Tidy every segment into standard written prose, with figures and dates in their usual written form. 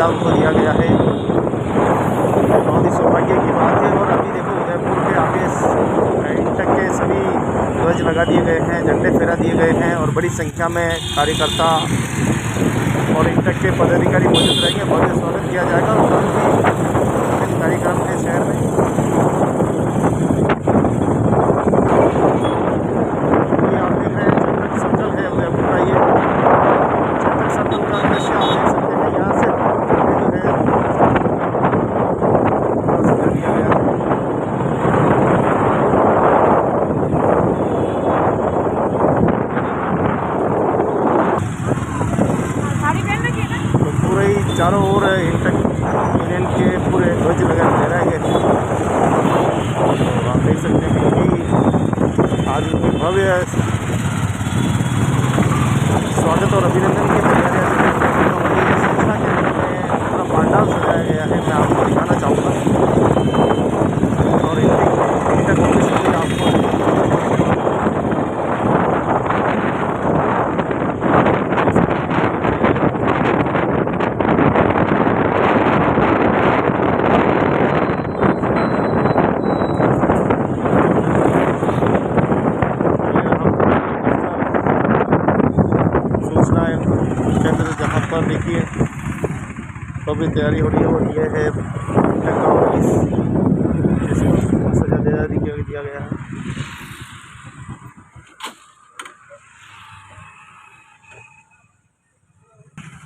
दर्जा उनको दिया गया है। बहुत ही सौभाग्य की बात है। और अभी देखो उदयपुर के आगे इंटक के सभी ध्वज लगा दिए गए हैं, झंडे फहरा दिए गए हैं और बड़ी संख्या में कार्यकर्ता और इंटक के पदाधिकारी मौजूद रहेंगे। बहुत स्वागत किया जाएगा और विभिन्न कार्यक्रम है शहर में। ये आप देख रहे हैं चंद्रक सर्कल है उदयपुर का। ये चंद्रक सर्कल का दृश्य आप देख सकते हैं। यहाँ से चारों ओर इंटक यूनियन के पूरे ध्वज लहराए गए थे। तो आप देख सकते हैं कि आज इतनी भव्य स्वागत और अभिनंदन की तैयारियां सूचना केंद्र में पूरा पंडाल सजाया गया है। मैं आपको दिखाना चाहूँगा और इंटक ऑफिस में आपको केंद्र जहाँ पर देखिए तो भी तैयारी हो रही है। और ये है ऑफिस जिसको सजा दिया गया है।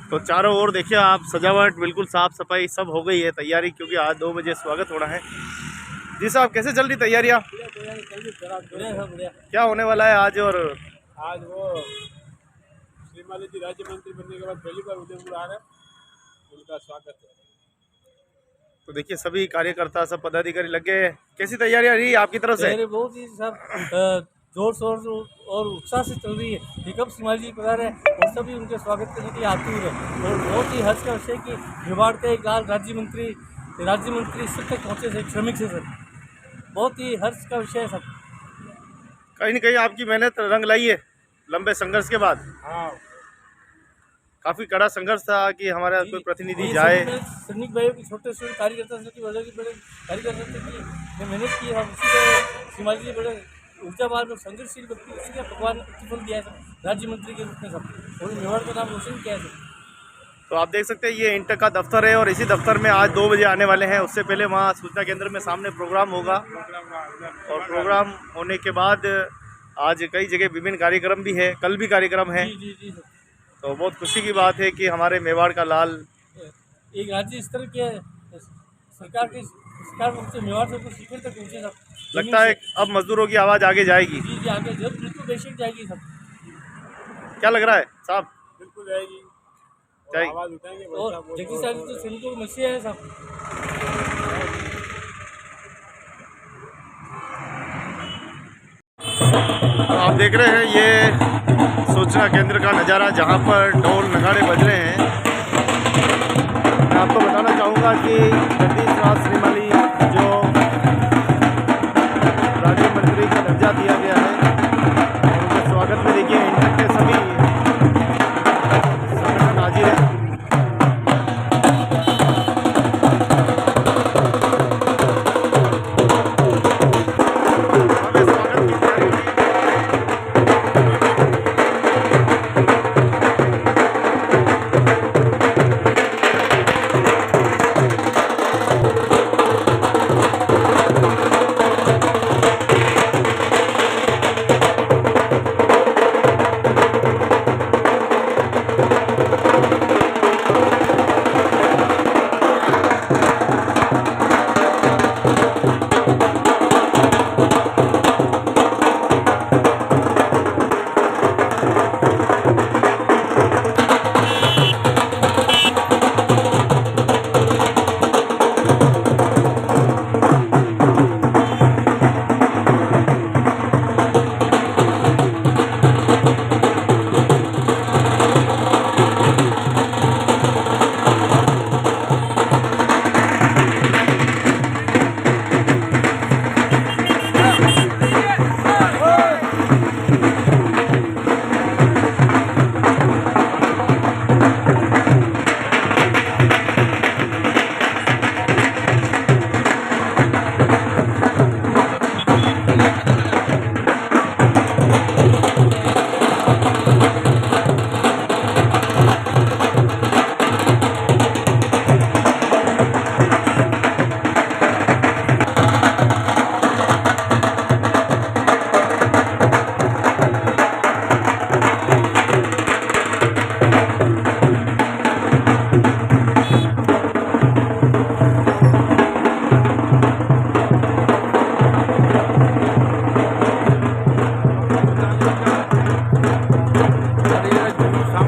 तो चारों ओर देखिए आप सजावट बिल्कुल साफ सफाई सब हो गई है तैयारी, क्योंकि आज 2 बजे स्वागत होना है। जी साहब, कैसे चल रही तैयारियाँ? क्या होने वाला है आज? और आज वो श्रीमाली जी राज्य मंत्री बनने के बाद पहली बार उदयपुर आ रहे हैं, उनका स्वागत है। तो देखिए सभी कार्यकर्ता सब पदाधिकारी लग गए। कैसी तैयारियां रही आपकी तरफ से? बहुत ही सब जोर शोर और उत्साह से चल रही है। निकम श्रीमाली जी पधार है और सभी उनके स्वागत करने के लिए आतुर है। और बहुत ही हर्ष का विषय कि मेवाड़ के एक राज्य मंत्री सब तक पहुँचे थे, श्रमिक से सर। बहुत ही हर्ष का विषय है सब। कहीं न कहीं आपकी मेहनत रंग लाई है लंबे संघर्ष के बाद। हाँ, काफी कड़ा संघर्ष था कि हमारा कोई प्रतिनिधि जाए। सैनिक भाइयों की छोटे से कार्यकर्ता से बड़े कार्यकर्ता की मेहनत की। हम उसी को श्रीमाली जी बड़े ऊर्जावान और संघर्षशील व्यक्ति, उसी का भगवान प्रतिफल दिया है राज्य मंत्री के रूप में सब। और मेवाड़ का नाम रोशन किया है। तो आप देख सकते हैं ये इंटक का दफ्तर है और इसी दफ्तर में आज 2 बजे आने वाले हैं। उससे पहले वहाँ सूचना केंद्र में सामने प्रोग्राम होगा और प्रोग्राम होने के बाद आज कई जगह विभिन्न कार्यक्रम भी है, कल भी कार्यक्रम है। जी। तो बहुत खुशी की बात है कि हमारे मेवाड़ का लाल एक राज्य स्तर के सरकार से मेवाड़ से कुछ शिखर तक पहुँचे सब। लगता है अब मजदूरों की आवाज़ आगे जाएगी। जी आगे जब बिल्कुल बेशक जाएगी सब। क्या लग रहा है साहब? बिल्कुल जाएगी, आवाज़ उठाएंगे। और जगदीश साहब तो सैनिकों को मसीहा है सब। तो आप देख रहे हैं ये सूचना केंद्र का नज़ारा, जहां पर ढोल नगाड़े बज रहे हैं। मैं आपको बताना चाहूँगा कि जगदीश राज श्रीमाली जो राज्य मंत्री का दर्जा दिया गया है, उनके स्वागत में देखिए इंटक के सभी संगठन हाजिर हैं।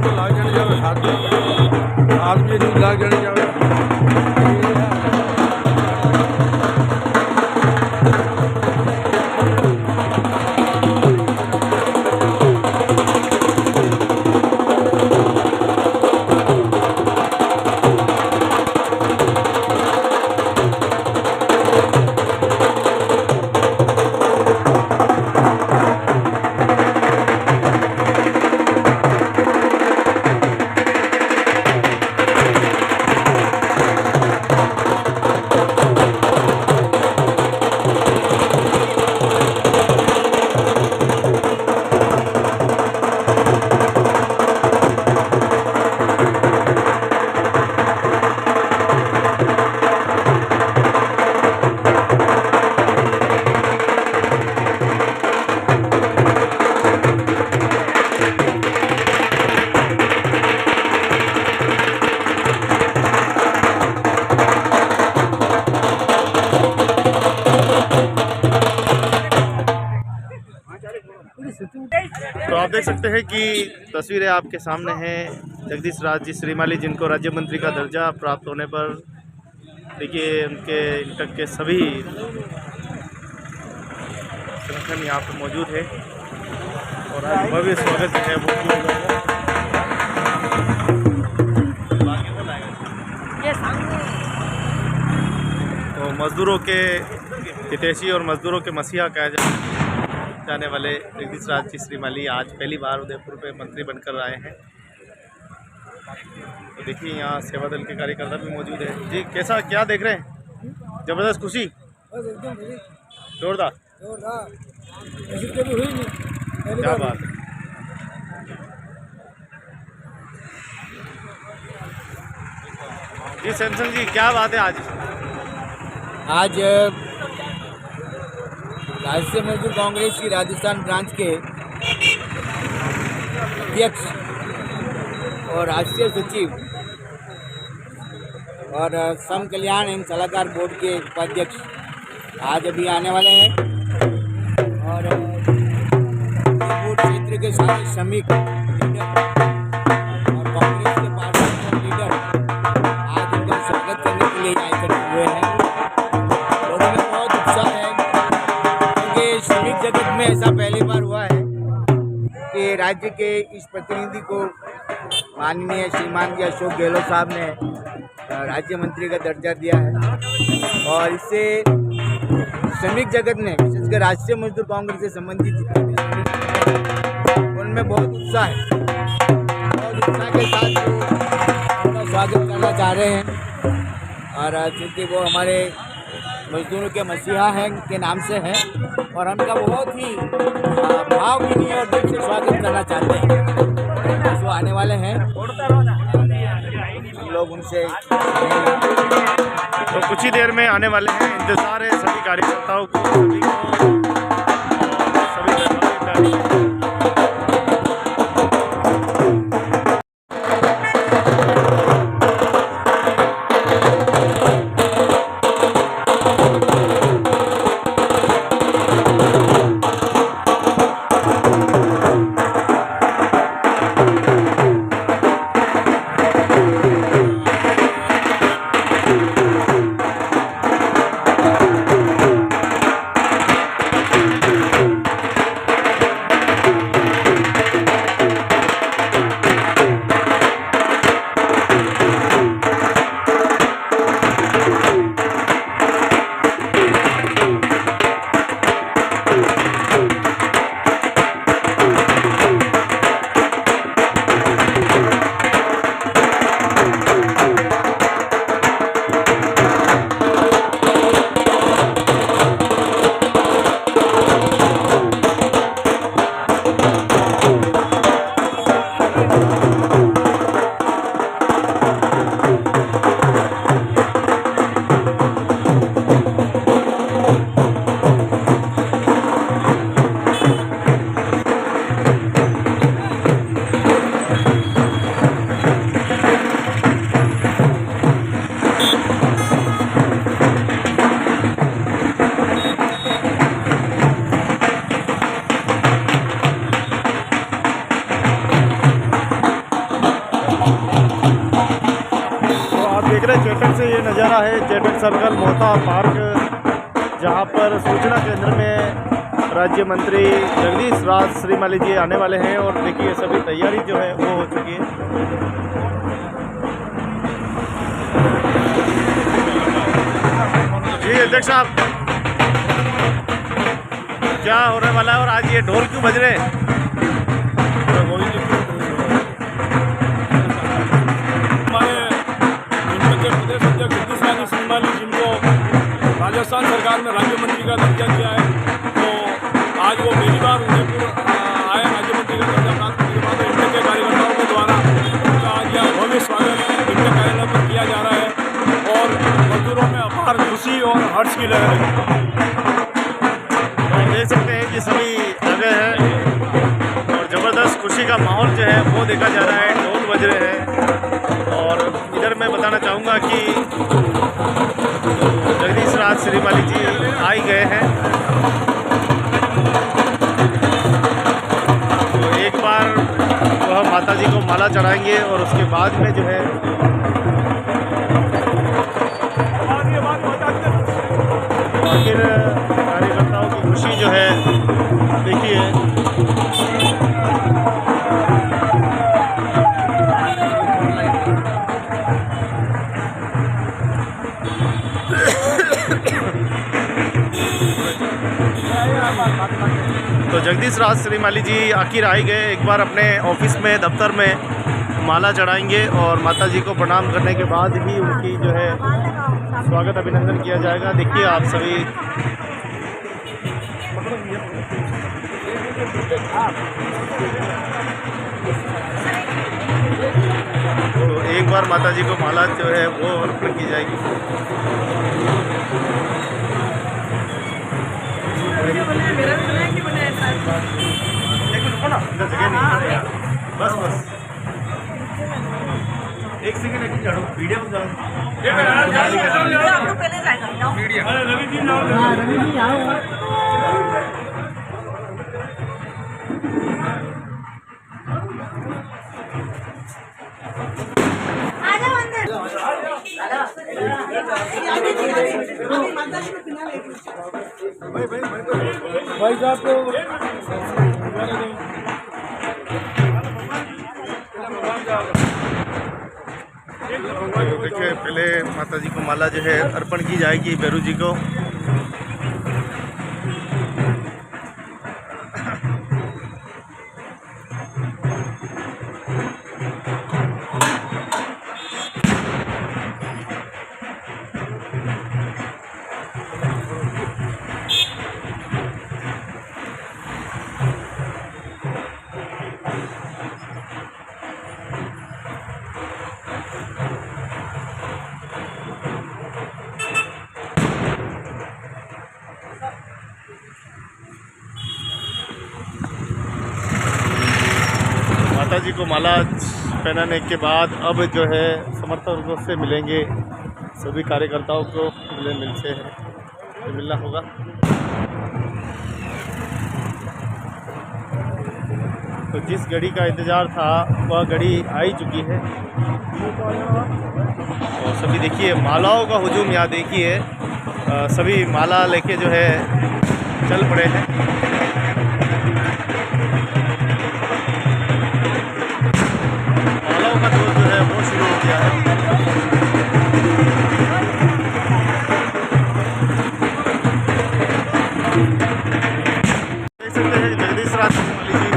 में लाग जाने जावे आदमी नहीं लाग जाने जावे तो आप देख सकते हैं कि तस्वीरें आपके सामने हैं। जगदीश राज जी श्रीमाली, जिनको राज्य मंत्री का दर्जा प्राप्त होने पर देखिए उनके इंटक के सभी संगठन यहाँ पर मौजूद है और आज भव्य स्वागत है वो किया जाएगा। तो मजदूरों के हितैषी और मजदूरों के मसीहा कहा जाने वाले जगदीश राज जी श्रीमाली आज पहली बार उदयपुर पे मंत्री बनकर आए हैं। तो देखिए यहाँ सेवा दल के कार्यकर्ता भी मौजूद है। जी कैसा क्या देख रहे हैं? जबरदस्त खुशी, जोरदार क्या बात है। जी सैमसंग जी क्या बात है आज राष्ट्रीय मजदूर कांग्रेस की राजस्थान ब्रांच के अध्यक्ष और राष्ट्रीय सचिव और सम कल्याण एवं सलाहकार बोर्ड के उपाध्यक्ष आज अभी आने वाले हैं और बोर्ड क्षेत्र के सारे श्रमिक लीडर और कांग्रेस के पार्टी के लीडर आज उनका स्वागत करने के लिए एकत्र हुए हैं। लोगों में बहुत उत्साह है क्योंकि श्रमिक जगत में ऐसा पहली बार हुआ है कि राज्य के इस प्रतिनिधि को माननीय श्रीमान जी अशोक गहलोत साहब ने राज्य मंत्री का दर्जा दिया है और इससे श्रमिक जगत ने विशेषकर राष्ट्रीय मजदूर कांग्रेस से संबंधित जितने भी श्रमिक उनमें बहुत उत्साह है। बहुत उत्साह के साथ वो उनका स्वागत करना चाह रहे हैं और क्योंकि वो हमारे मजदूरों के मसीहा हैं के नाम से हैं और उनका बहुत ही भावभीनी और दिल से स्वागत करना चाहते हैं। जो आने वाले हैं हम लोग उनसे तो कुछ ही देर में आने वाले हैं। इंतजार है सभी कार्यकर्ताओं को, सभी को। तो आप देख रहे हैं चेटक से ये नज़ारा है, चेटक सर्कल मोहता पार्क, जहाँ पर सूचना केंद्र में राज्य मंत्री जगदीश राज श्रीमाली जी आने वाले हैं। और देखिए सभी तैयारी जो है वो हो चुकी है। जी अध्यक्ष साहब, क्या होने वाला है और आज ये ढोल क्यों बज रहे हैं? राजस्थान सरकार ने राज्य मंत्री का दर्जा दिया है, तो आज वो पहली बार उदयपुर आए राज्य मंत्री का दर्जा प्राप्त करने के बाद इंडिया के कार्यकर्ताओं के द्वारा उनका आज यहाँ भव्य स्वागत इंडिया कार्यालय पर किया जा रहा है और मजदूरों में अपार खुशी और हर्ष की लहर है। और देख सकते हैं कि सभी आगे हैं और ज़बरदस्त खुशी का माहौल जो है वो देखा जा रहा है, ढोल बज रहे हैं। और इधर मैं बताना चाहूँगा कि जगदीश राज श्रीमाली जी आई गए हैं, तो एक बार वह माता जी को माला चढ़ाएंगे और उसके बाद में जो है आखिर कार्यकर्ताओं की खुशी जो है देखिए। तो जगदीश राज श्रीमाली जी आखिर आई गए, एक बार अपने ऑफिस में दफ्तर में माला चढ़ाएंगे और माता जी को प्रणाम करने के बाद ही उनकी जो है स्वागत अभिनंदन किया जाएगा। देखिए आप सभी तो एक बार माता जी को माला जो है वो अर्पण की जाएगी। बस बस एक सेकंड एक झाड़ो वीडियो में भाई साहब को देखिए पहले माता जी को माला जो है अर्पण की जाएगी भैरू जी को। माता जी को माला पहनाने के बाद अब जो है समर्थकों से मिलेंगे, सभी कार्यकर्ताओं को मिलसे है मिलना होगा। तो जिस घड़ी का इंतज़ार था वह घड़ी आ ही चुकी है। और सभी देखिए मालाओं का हुजूम यहाँ देखिए, सभी माला लेके जो है चल पड़े हैं। मालाओं का दौर जो है वो शुरू हो गया है। देख सकते हैं जगदीश राज श्रीमाली जी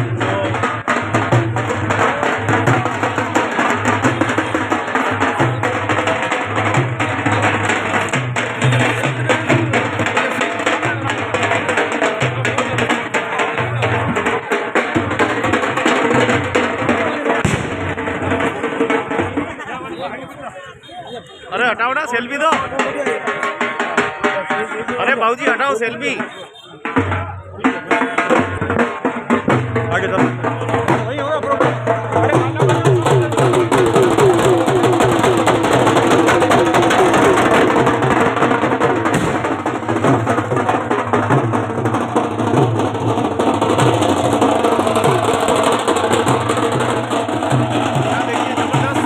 अरे हटाओ ना सेल्फी दो। अरे बाबूजी हटाओ सेल्फी। आगे चलो। देखिए जबरदस्त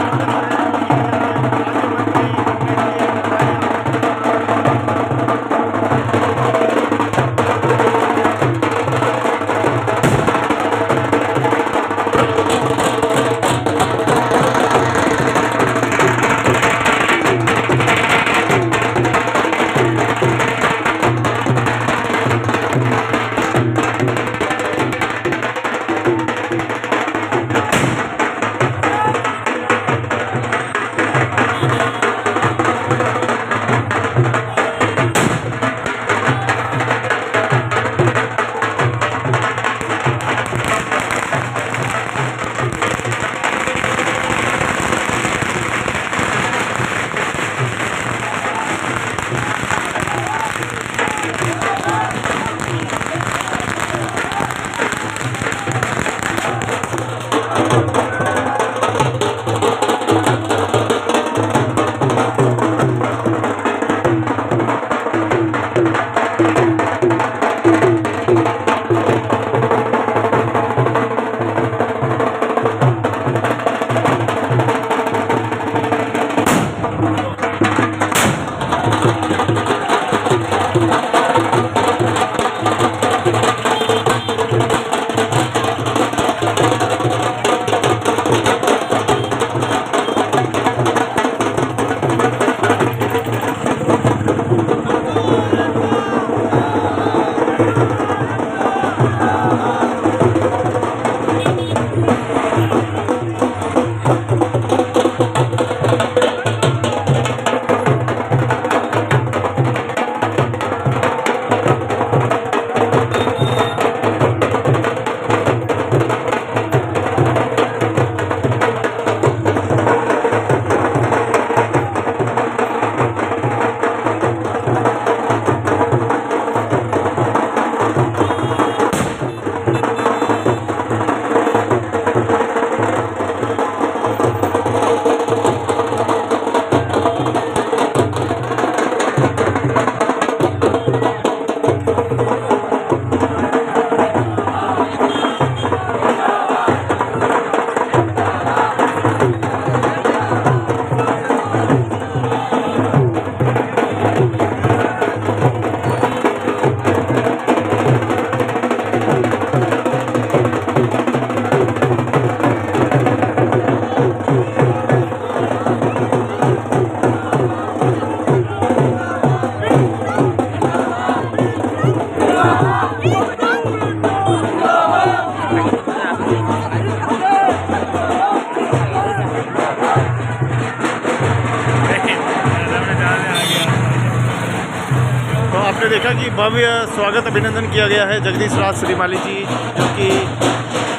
जी भव्य स्वागत अभिनंदन किया गया है जगदीश राज श्रीमाली जी, जो कि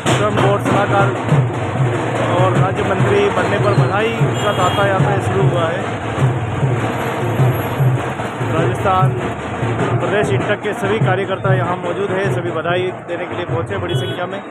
श्रम बोर्ड सलाहकार और राज्य मंत्री बनने पर बधाई का तांता यात्रा शुरू हुआ है। राजस्थान प्रदेश इंटक के सभी कार्यकर्ता यहाँ मौजूद हैं, सभी बधाई देने के लिए पहुँचे बड़ी संख्या में।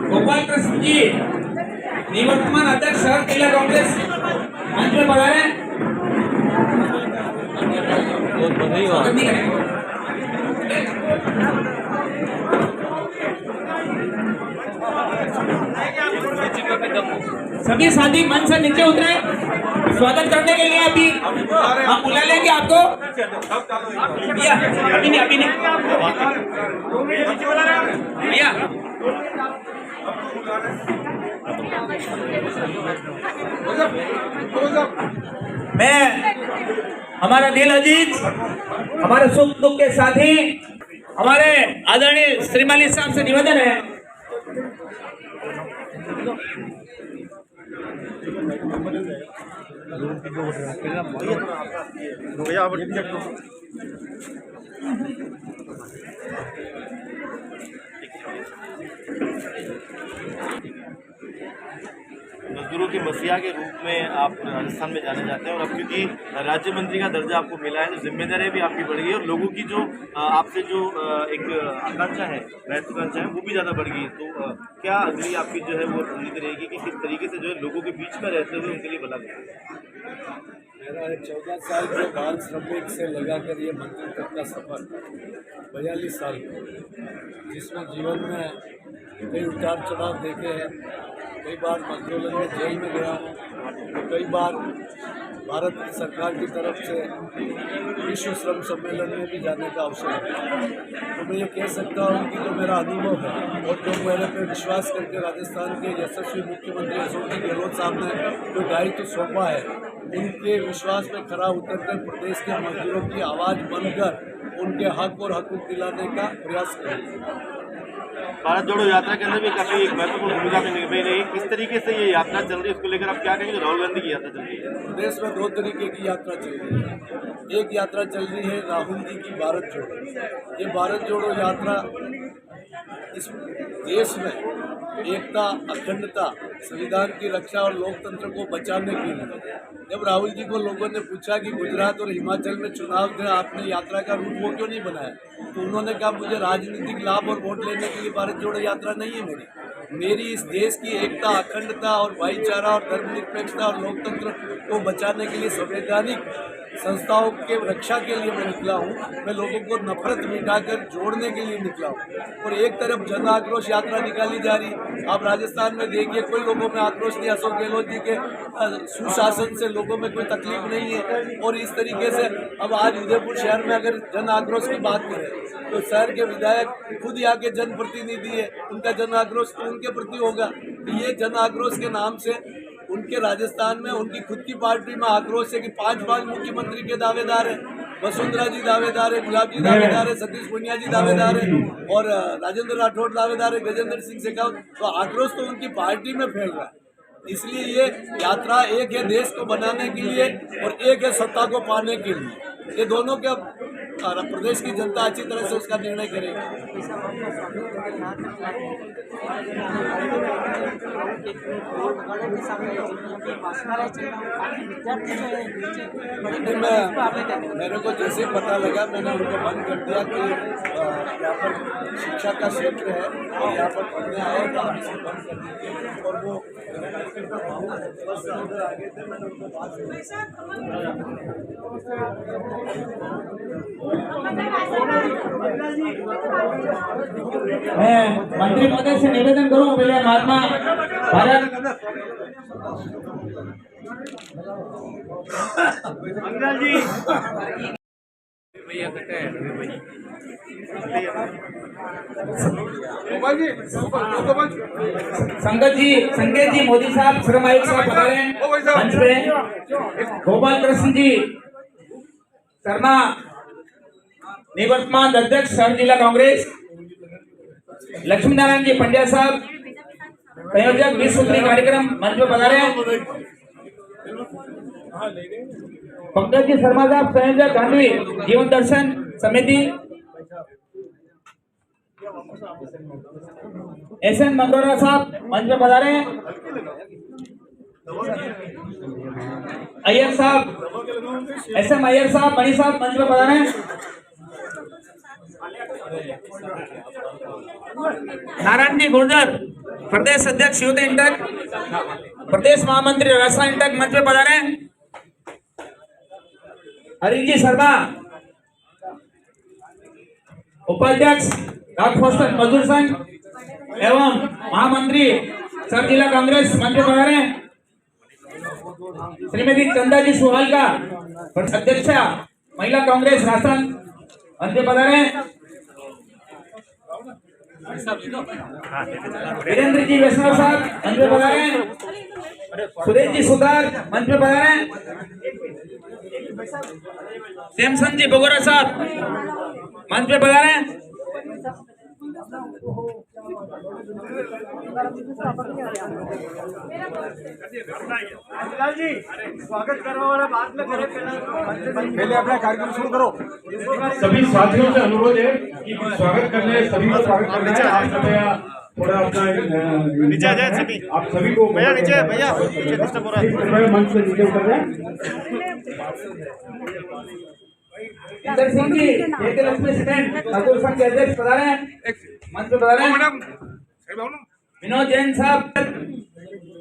गोपाल कृष्ण जी निवर्तमान अध्यक्ष शहर जिला कांग्रेस मंच में पधारे। सभी साथी मंच से नीचे उतरे स्वागत करने के लिए। अभी हम बुला लेंगे आपको। भैया अभी नहीं भैया मैं हमारा दिल अजीज, हमारे सुख दुख के साथी, हमारे आदरणीय श्रीमाली साहब से निवेदन है मजदूरों की मसीहा के रूप में आप राजस्थान में जाने जाते हैं, और अब क्योंकि राज्य मंत्री का दर्जा आपको मिला है तो जिम्मेदारी भी आपकी बढ़ गई है और लोगों की जो आपसे जो एक आकांक्षा है, महत्वाकांक्षा है, वो भी ज़्यादा बढ़ गई है। तो क्या अगली आपकी जो है वो रणनीति रहेगी कि किस तरीके से जो है लोगों के बीच में रहते हुए उनके लिए भला करें? मेरा 14 साल के बाल श्रमिक से लगाकर ये मंत्री तक का सफर 42 साल जिसमें जीवन में कई उतार चढ़ाव देखे हैं। कई बार आंदोलन में जेल में गया हूँ, कई बार भारत सरकार की तरफ से विश्व श्रम सम्मेलन में भी जाने का अवसर है। तो मैं ये कह सकता हूँ कि जो मेरा अनुभव है और जो मेरे पे विश्वास करके राजस्थान के यशस्वी मुख्यमंत्री अशोक जी गहलोत साहब ने जो दायित्व सौंपा है, उनके विश्वास में खरा उतरकर प्रदेश के मजदूरों की आवाज़ बनकर उनके हक और हकूक़ दिलाने का प्रयास करेंगे। भारत जोड़ो यात्रा के अंदर भी काफी एक महत्वपूर्ण भूमिका में निभाई रही। किस तरीके से ये यात्रा चल रही है, उसको लेकर आप क्या कहेंगे? राहुल गांधी की यात्रा चल रही है, प्रदेश में 2 तरीके की यात्रा चल रही है। एक यात्रा चल रही है राहुल जी की भारत जोड़ो। ये भारत जोड़ो यात्रा इस देश में एकता, अखंडता, संविधान की रक्षा और लोकतंत्र को बचाने के लिए, जब राहुल जी को लोगों ने पूछा कि गुजरात और हिमाचल में चुनाव थे, आपने यात्रा का रूट वो क्यों नहीं बनाया, तो उन्होंने कहा मुझे राजनीतिक लाभ और वोट लेने के लिए भारत जोड़ो यात्रा नहीं है मेरी इस देश की एकता, अखंडता और भाईचारा और धर्मनिरपेक्षता और लोकतंत्र को बचाने के लिए संवैधानिक संस्थाओं के रक्षा के लिए मैं निकला हूँ। मैं लोगों को नफरत मिटाकर जोड़ने के लिए निकला हूँ। और एक तरफ जन आक्रोश यात्रा निकाली जा रही। आप राजस्थान में देखिए, कोई लोगों में आक्रोश नहीं। अशोक गहलोत जी के सुशासन से लोगों में कोई तकलीफ नहीं है। और इस तरीके से अब आज उदयपुर शहर में अगर जन आक्रोश की बात करें तो शहर के विधायक खुद यहाँ के जनप्रतिनिधि है, उनका जन आक्रोश तो उनके प्रति होगा। ये जन आक्रोश के नाम से उनके राजस्थान में उनकी खुद की पार्टी में आक्रोश है कि 5 मुख्यमंत्री के दावेदार है। वसुंधरा जी दावेदार है, गुलाब जी दावेदार है, सतीश पूनिया जी दावेदार है और राजेंद्र राठौड़ दावेदार है, गजेंद्र सिंह शेखावत। तो आक्रोश तो उनकी पार्टी में फैल रहा है। इसलिए ये यात्रा एक है देश को बनाने के लिए और एक है सत्ता को पाने के लिए। ये दोनों के प्रदेश की जनता अच्छी तरह से उसका निर्णय करेगी। मेरे को जैसे पता लगा मैंने उनको बंद कर दिया कि यहाँ पर शिक्षा का क्षेत्र है और यहाँ पर पढ़ने आए तो हम इसे बंद कर देंगे। और वो आगे थे, मैंने उनको बात मैं मंत्री महोदय से निवेदन करूं, पहले महात्मा भारत मंगल जी संकेत जी मोदी साहब, श्रम आयुक्त साहब बता रहे हैं मंच पे। गोपाल कृष्ण जी शर्मा निवर्तमान अध्यक्ष शहर जिला कांग्रेस। लक्ष्मी नारायण जी पंड्या साहब संयोजक 20 सूत्री कार्यक्रम मंच पे बता रहे हैं। पंकज जी शर्मा साहब संयोजक गांधी जीवन दर्शन समिति। एसएन मंगोरा साहब मंच पे बता रहे हैं। अय्यर साहब, एसएम अय्यर साहब, मणि साहब मंच पे बता रहे हैं। नारायण जी गुर्जर प्रदेश अध्यक्ष युद्ध इंटक, प्रदेश महामंत्री राजस्थान इंटक मंच पे बता रहे हैं। हरीश जी शर्मा उपाध्यक्ष राजस्थान मजदूर संघ एवं महामंत्री सब जिला कांग्रेस मंच पे बता रहे हैं। श्रीमती चंदा जी सुहाल का अध्यक्षा महिला कांग्रेस राजस्थान मंच पे बता रहे हैं। वीरेंद्र जी वैष्णव साहब मंच पे बता रहे हैं। सुरेश जी सुधार मंच पे बता रहे हैं। सैमसन जी बगोरा साहब मंच पे बता रहे हैं। जी स्वागत करने वाला बात में करे, पहले अपना कार्यक्रम शुरू करो। सभी साथियों से अनुरोध है कि स्वागत करने सभी को स्वागत करने थोड़ा अपना नीचे आ जाए सभी, आप सभी को भैया नीचे डिस्टर्ब हो रहा है। मंच से नीचे उतर जाए। इंदर सिंह जी प्रेसिडेंट ठाकुर संघ के अध्यक्ष बता रहे हैं मंच पे बता रहे हैं। विनोद जैन साहब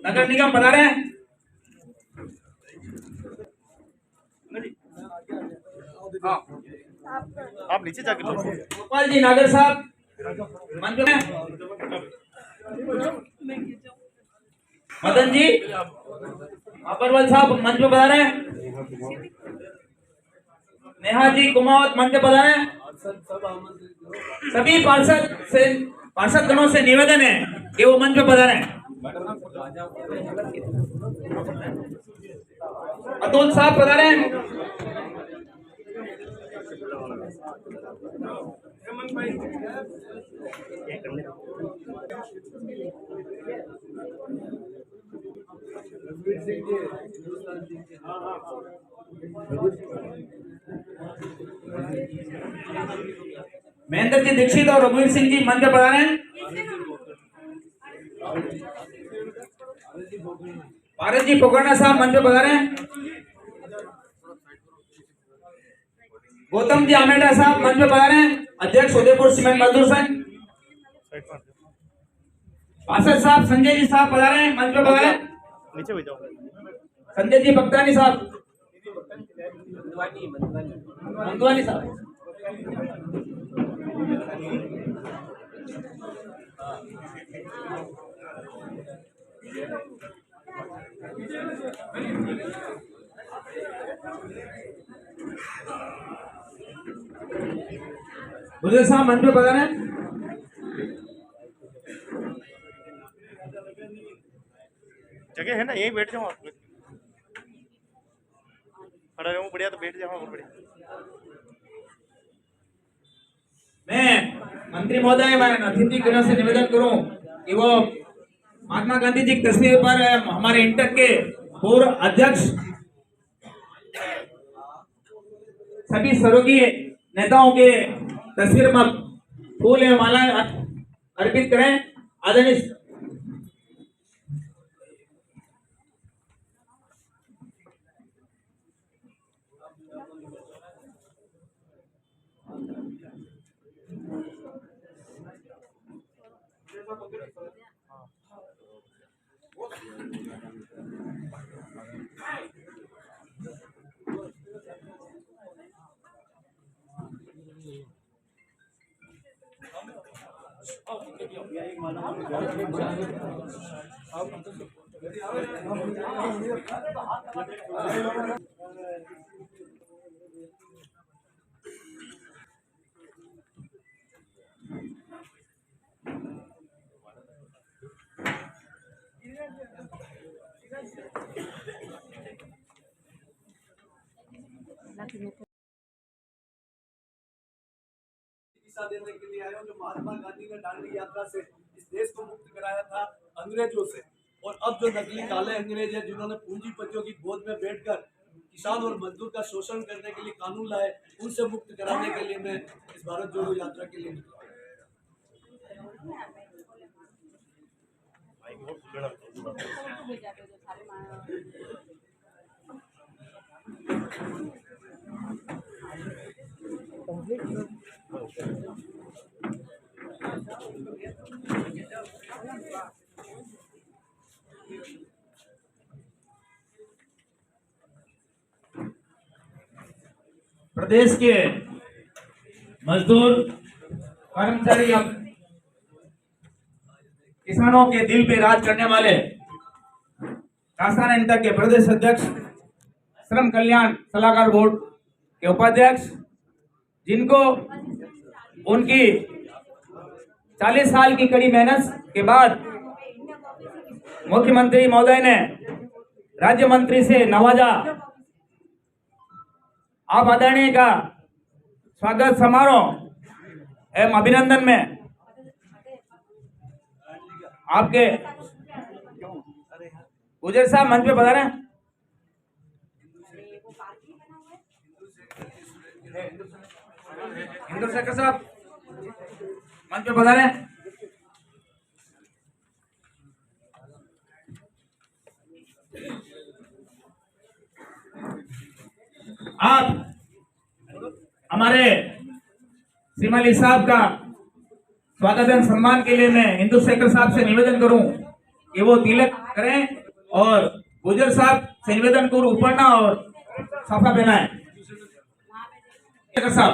नगर निगम बता रहे हैं। आप नीचे जाके लो। गोपाल जी नागर साहब मंच पे। मदन जी अग्रवाल साहब मंच पे बता रहे हैं। नेहा जी कुमावत मंच पर पधारें। सभी पार्षद गणों से निवेदन है कि वो मंच पर पधारें। अतुल साहब पधारें। महेंद्र जी दीक्षित और रघुवीर सिंह जी मंच पर पधारें। पारस जी पोखरना साहब मंच पर पधारें। गौतम जी आमेटा साहब मंच पर पधारें। अध्यक्ष उदयपुर सीमेंट मजदूर संघ। पार्षद साहब संजय जी साहब पधारें, मंच पर पधारें। नीचे जाओ। संजय जी भक्तानी साहब। मंदवानी साहब। गुजर साहब मंच पर पधारें। जगह है ना, यहीं बैठ जाओ आप। खड़ा रहूं बढ़िया तो बैठ जाओ और बढ़िया। मैं मंत्री महोदय मैं अतिथि गणों से निवेदन करूं कि वो महात्मा गांधी जी की तस्वीर पर हमारे इंटक के पूर्व अध्यक्ष सभी सर्वकीय नेताओं के तस्वीर में फूल एवं माला अर्पित करें। आदरणीय दिशा देने के लिए आए हो, जो महात्मा गांधी ने दांडी यात्रा से इस देश को मुक्त कराया था अंग्रेजों से, और अब जो नकली काले अंग्रेज हैं जिन्होंने पूंजीपतियों की गोद में बैठकर किसान और मजदूर का शोषण करने के लिए कानून लाए, उनसे मुक्त कराने के लिए मैं इस भारत जोड़ो यात्रा के लिए निकला। प्रदेश के मजदूर कर्मचारी किसानों के दिल पे राज करने वाले राजस्थान इंटर के प्रदेश अध्यक्ष, श्रम कल्याण सलाहकार बोर्ड के उपाध्यक्ष, जिनको उनकी 40 साल की कड़ी मेहनत के बाद मुख्यमंत्री महोदय ने राज्य मंत्री से नवाजा, आप आदरणीय का स्वागत समारोह एवं अभिनंदन में आपके गुजर साहब मंच पे पधारे। इंद्रशेखर साहब मंच पे पधारे। आप हमारे श्रीमाली साहब का स्वागत एवं सम्मान के लिए मैं इंद्रशेखर साहब से निवेदन करूं कि वो तिलक करें, और गुजर साहब से निवेदन करूं उपरना और साफा पहनाएं। साहब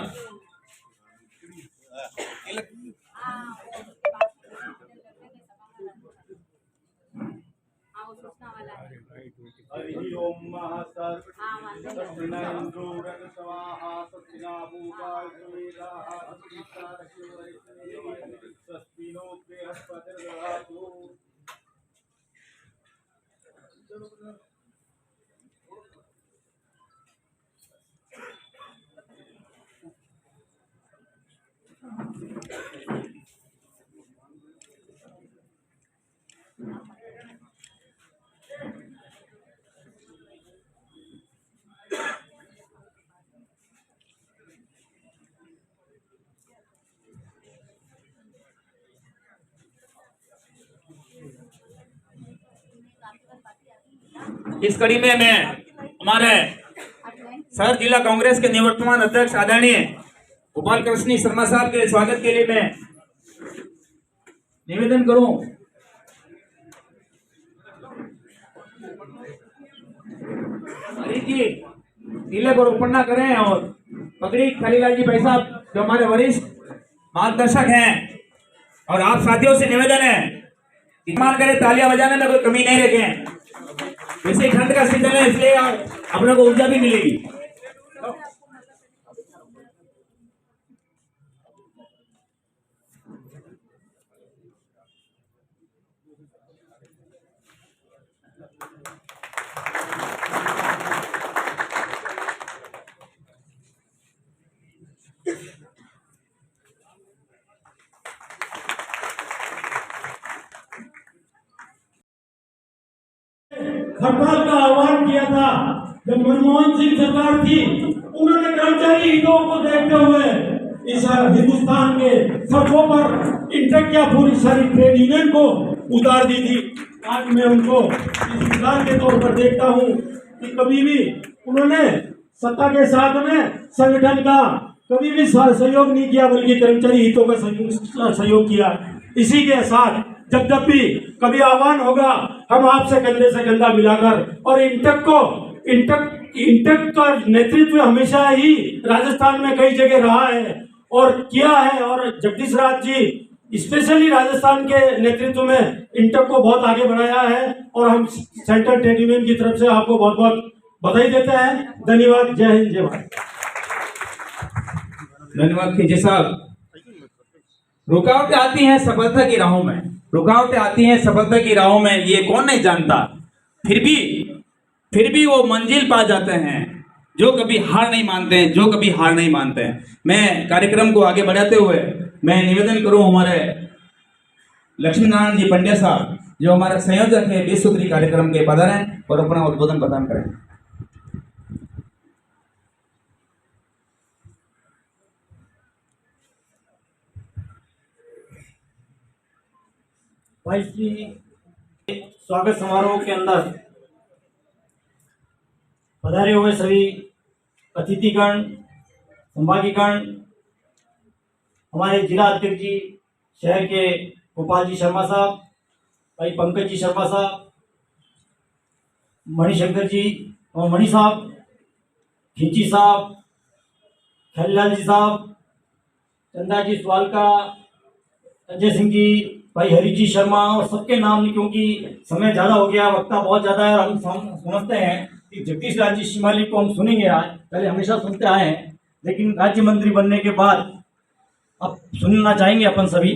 हरि ओम महासर इस कड़ी में मैं हमारे शहर जिला कांग्रेस के निवर्तमान अध्यक्ष आदरणीय गोपाल कृष्ण शर्मा साहब के स्वागत के लिए मैं निवेदन करूं। जी तिलक और उपन्ना करें और पगड़ी खलीलाल जी भाई साहब जो हमारे वरिष्ठ मार्गदर्शक हैं और आप साथियों से निवेदन है इस्तेमाल करें, तालियां बजाने में कोई कमी नहीं रखें। वैसे ठंड का सीजन है इसलिए अपने को ऊर्जा भी मिलेगी। हड़ताल का आह्वान किया था जब मनमोहन सिंह सरकार थी, उन्होंने कर्मचारी हितों को देखते हुए इस हिंदुस्तान के सड़कों पर इंटक पूरी सारी ट्रेड यूनियन को उतार दी थी। आज मैं उनको इस मिसाल के तौर पर देखता हूँ कि कभी भी उन्होंने सत्ता के साथ में संगठन का कभी भी सहयोग नहीं किया, बल्कि कर्मचारी हितों का सहयोग किया। इसी के साथ जब भी कभी आह्वान होगा, हम आपसे कंधे से कंधा मिलाकर और इंटक का नेतृत्व हमेशा ही राजस्थान में कई जगह रहा है और किया है, और जगदीश राज जी स्पेशली राजस्थान के नेतृत्व में इंटक को बहुत आगे बढ़ाया है और हम सेंट्रल ट्रेड यूनियन की तरफ से आपको बहुत बहुत बधाई देते हैं। धन्यवाद। जय हिंद, जय भारत। धन्यवाद खींचे साहब। रुकावटें आती हैं सफलता की राहों में, रुकावटें आती हैं सफलता की राहों में, ये कौन नहीं जानता। फिर भी वो मंजिल पा जाते हैं जो कभी हार नहीं मानते हैं, जो कभी हार नहीं मानते हैं। मैं कार्यक्रम को आगे बढ़ाते हुए मैं निवेदन करूं हमारे लक्ष्मी नारायण जी पंड्या साहब जो हमारे संयोजक है 20 सूत्री कार्यक्रम के पधारें और अपना उद्बोधन प्रदान करें। भाई जी स्वागत समारोह के अंदर पधारे हुए सभी अतिथिगण, संभागीगण, हमारे जिला अध्यक्ष जी शहर के गोपाल जी शर्मा साहब, भाई पंकज जी शर्मा साहब, मणिशंकर जी और मणि साहब, खींची साहब, खलीलाल जी साहब, चंदा जी स्वालका, अजय सिंह जी, भाई हरी जी शर्मा और सबके नाम नहीं, क्योंकि समय ज़्यादा हो गया, वक्ता बहुत ज़्यादा है और हम समझते हैं कि जगदीश राज शिमाली को हम सुनेंगे। आज पहले हमेशा सुनते आए हैं, लेकिन राज्य मंत्री बनने के बाद अब सुनना चाहेंगे अपन सभी।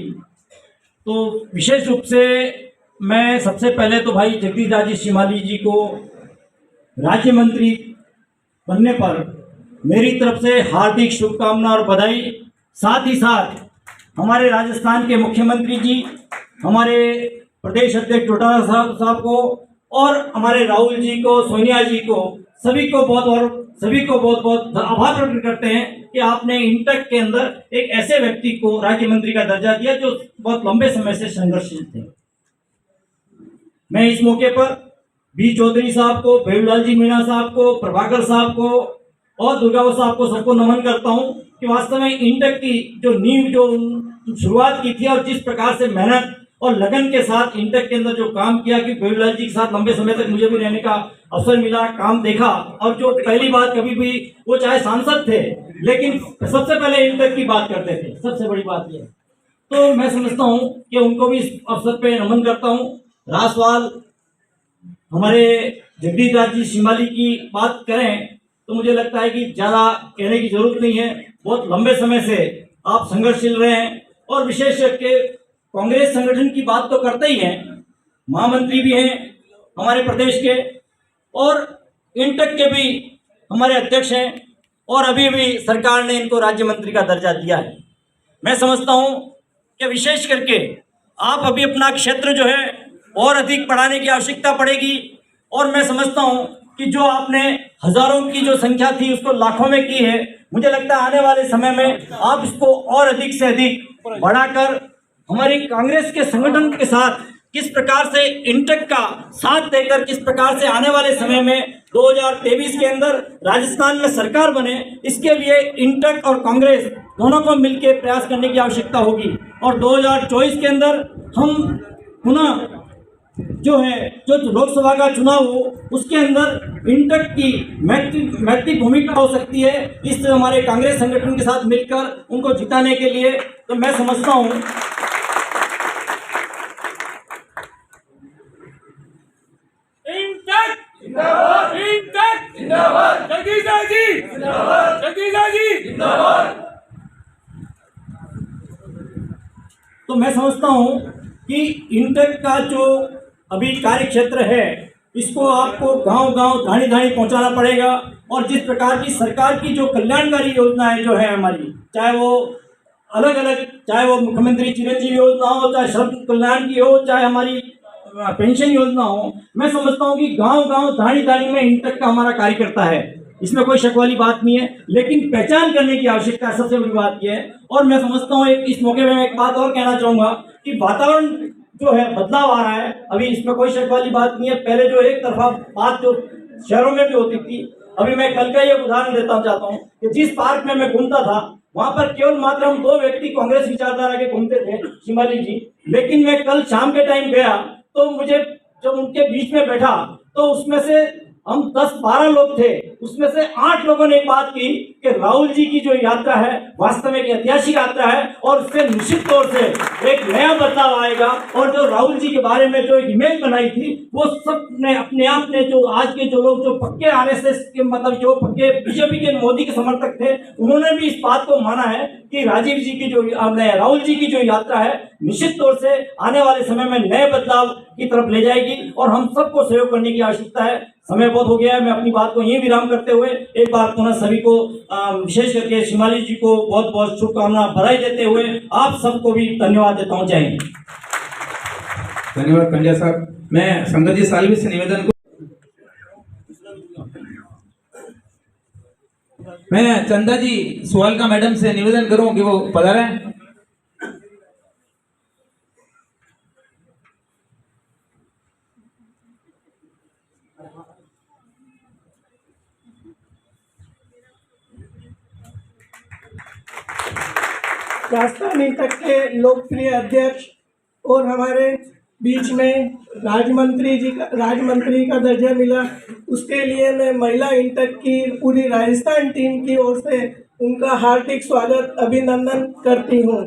तो विशेष रूप से मैं सबसे पहले तो भाई जगदीश राज शिमाली जी को राज्य मंत्री बनने पर मेरी तरफ से हार्दिक शुभकामना और बधाई। साथ ही साथ हमारे राजस्थान के मुख्यमंत्री जी, हमारे प्रदेश अध्यक्ष डोटाला साहब को और हमारे राहुल जी को, सोनिया जी को, सभी को बहुत बहुत आभार प्रकट करते हैं कि आपने इंटक के अंदर एक ऐसे व्यक्ति को राज्य मंत्री का दर्जा दिया जो बहुत लंबे समय से संघर्षशील थे। मैं इस मौके पर बी चौधरी साहब को, भेड़ूलाल जी मीणा साहब को, प्रभाकर साहब को और दुर्गावत साहब को सबको नमन करता हूं कि वास्तव में इंटक की जो नींव जो शुरुआत की थी और जिस प्रकार से मेहनत और लगन के साथ इंटक के अंदर जो काम किया कि भेड़ूलाल जी के साथ लंबे समय तक मुझे भी रहने का अवसर मिला, काम देखा, और जो पहली बात कभी भी वो चाहे सांसद थे लेकिन सबसे पहले इंटक की बात करते थे, सबसे बड़ी बात ये। तो मैं समझता हूँ कि उनको भी इस अवसर पे नमन करता हूँ। रासवाल हमारे जगदीश राज जी शिमाली की बात करें तो मुझे लगता है कि ज़्यादा कहने की जरूरत नहीं है। बहुत लंबे समय से आप संघर्षशील रहे हैं और विशेष करके कांग्रेस संगठन की बात तो करते ही हैं, महामंत्री भी हैं हमारे प्रदेश के और इंटक के भी हमारे अध्यक्ष हैं और अभी भी सरकार ने इनको राज्य मंत्री का दर्जा दिया है। मैं समझता हूं कि विशेष करके आप अभी अपना क्षेत्र जो है और अधिक बढ़ाने की आवश्यकता पड़ेगी और मैं समझता हूं कि जो आपने हजारों की जो संख्या थी उसको लाखों में की है। मुझे लगता है आने वाले समय में आप इसको और अधिक से अधिक बढ़ाकर हमारी कांग्रेस के संगठन के साथ किस प्रकार से इंटक का साथ देकर किस प्रकार से आने वाले समय में 2023 के अंदर राजस्थान में सरकार बने, इसके लिए इंटक और कांग्रेस दोनों को मिलकर प्रयास करने की आवश्यकता होगी। और 2024 के अंदर हम पुनः जो है जो लोकसभा का चुनाव हो उसके अंदर इंटक की महत्वपूर्ण भूमिका हो सकती है इस हमारे कांग्रेस संगठन के साथ मिलकर उनको जिताने के लिए। तो मैं समझता हूँ तो मैं समझता हूँ कि इंटक का जो अभी कार्य क्षेत्र है इसको आपको गांव-गांव धानी-धानी पहुंचाना पड़ेगा और जिस प्रकार की सरकार की जो कल्याणकारी योजनाएं जो है हमारी, चाहे वो अलग-अलग, चाहे वो मुख्यमंत्री चिरंजीवी योजना हो, चाहे श्रम कल्याण की हो, चाहे हमारी पेंशन योजना हो, मैं समझता हूँ कि गांव-गांव धानी-धानी में इंटक का हमारा कार्यकर्ता है, इसमें कोई शक वाली बात नहीं है। लेकिन पहचान करने की आवश्यकता सबसे बड़ी बात यह है। और मैं समझता हूँ इस मौके में मैं एक बात और कहना चाहूँगा कि वातावरण जो है बदलाव आ रहा है, अभी इसमें कोई शक वाली बात नहीं है। पहले जो एक तरफा बात जो शहरों में भी होती थी, अभी मैं कल का ये उदाहरण देता चाहता हूँ कि जिस पार्क में मैं घूमता था वहां पर केवल मात्र हम 2 व्यक्ति कांग्रेस विचारधारा के घूमते थे, शिमाली जी। लेकिन मैं कल शाम के टाइम गया तो मुझे जब उनके बीच में बैठा तो उसमें से हम 10-12 लोग थे, उसमें से 8 लोगों ने बात की कि राहुल जी की जो यात्रा है वास्तव में एक ऐतिहासिक यात्रा है और उससे निश्चित तौर से एक नया बदलाव आएगा। और जो राहुल जी के बारे में जो एक इमेज बनाई थी वो सब ने अपने आप ने जो आज के जो लोग जो पक्के आरएसएस के मतलब जो पक्के बीजेपी के मोदी के समर्थक थे उन्होंने भी इस बात को माना है कि राजीव जी की जो राहुल जी की जो यात्रा है निश्चित तौर से आने वाले समय में नए बदलाव की तरफ ले जाएगी और हम सबको सहयोग करने की आवश्यकता है। समय बहुत हो गया है, मैं अपनी बात को यहीं विराम करते हुए एक बार पुनः सभी को विशेष करके शिमाली जी को बहुत बहुत शुभकामना बधाई देते हुए आप सबको भी धन्यवाद देता हूँ। जय हिंद। धन्यवाद पंड्या साहब। मैं संगत जी सालवी से निवेदन मैं चंदा जी सुवाल का मैडम से निवेदन करूं कि वो पधारें। राजस्थान इंटक के लोकप्रिय अध्यक्ष और हमारे बीच में राजमंत्री का दर्जा मिला, उसके लिए मैं महिला इंटक की पूरी राजस्थान टीम की ओर से उनका हार्दिक स्वागत अभिनंदन करती हूँ।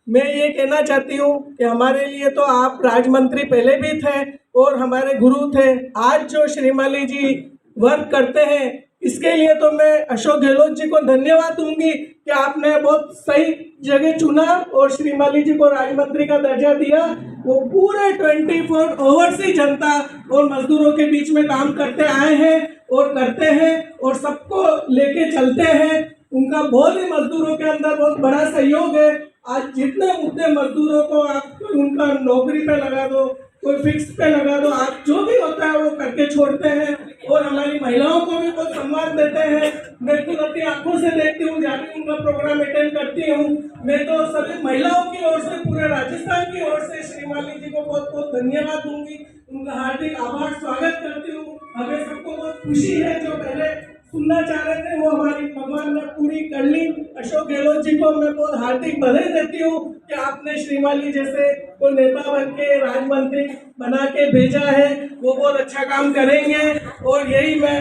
मैं ये कहना चाहती हूँ कि हमारे लिए तो आप राजमंत्री पहले भी थे और हमारे गुरु थे। आज जो श्रीमाली जी वर्क करते हैं इसके लिए तो मैं अशोक गहलोत जी को धन्यवाद दूंगी कि आपने बहुत सही जगह चुना और श्रीमाली जी को राज्यमंत्री का दर्जा दिया। वो पूरे 24 आवर्स ही जनता और मजदूरों के बीच में काम करते आए हैं और करते हैं और सबको लेके चलते हैं। उनका बहुत ही मजदूरों के अंदर बहुत बड़ा सहयोग है। आज जितने मुद्दे मजदूरों को आप उनका नौकरी पे लगा दो, कोई फिक्स पे लगा दो, आप जो भी होता है वो करके छोड़ते हैं और हमारी महिलाओं को भी बहुत सम्मान देते हैं। मैं खुद अपनी आंखों से देखती हूँ, जाके उनका प्रोग्राम अटेंड करती हूँ। मैं तो सभी महिलाओं की ओर से, पूरे राजस्थान की ओर से श्रीमाली जी को बहुत बहुत धन्यवाद दूंगी, उनका हार्दिक आभार स्वागत करती हूँ। हमें सबको बहुत खुशी है, जो पहले सुनना चाह रहे थे वो हमारी भगवान ने पूरी कर ली। अशोक गहलोत जी को मैं बहुत हार्दिक बधाई देती हूँ कि आपने श्रीमाली जैसे को नेता बन के राजमंत्री बना के भेजा है। वो बहुत अच्छा काम करेंगे और यही मैं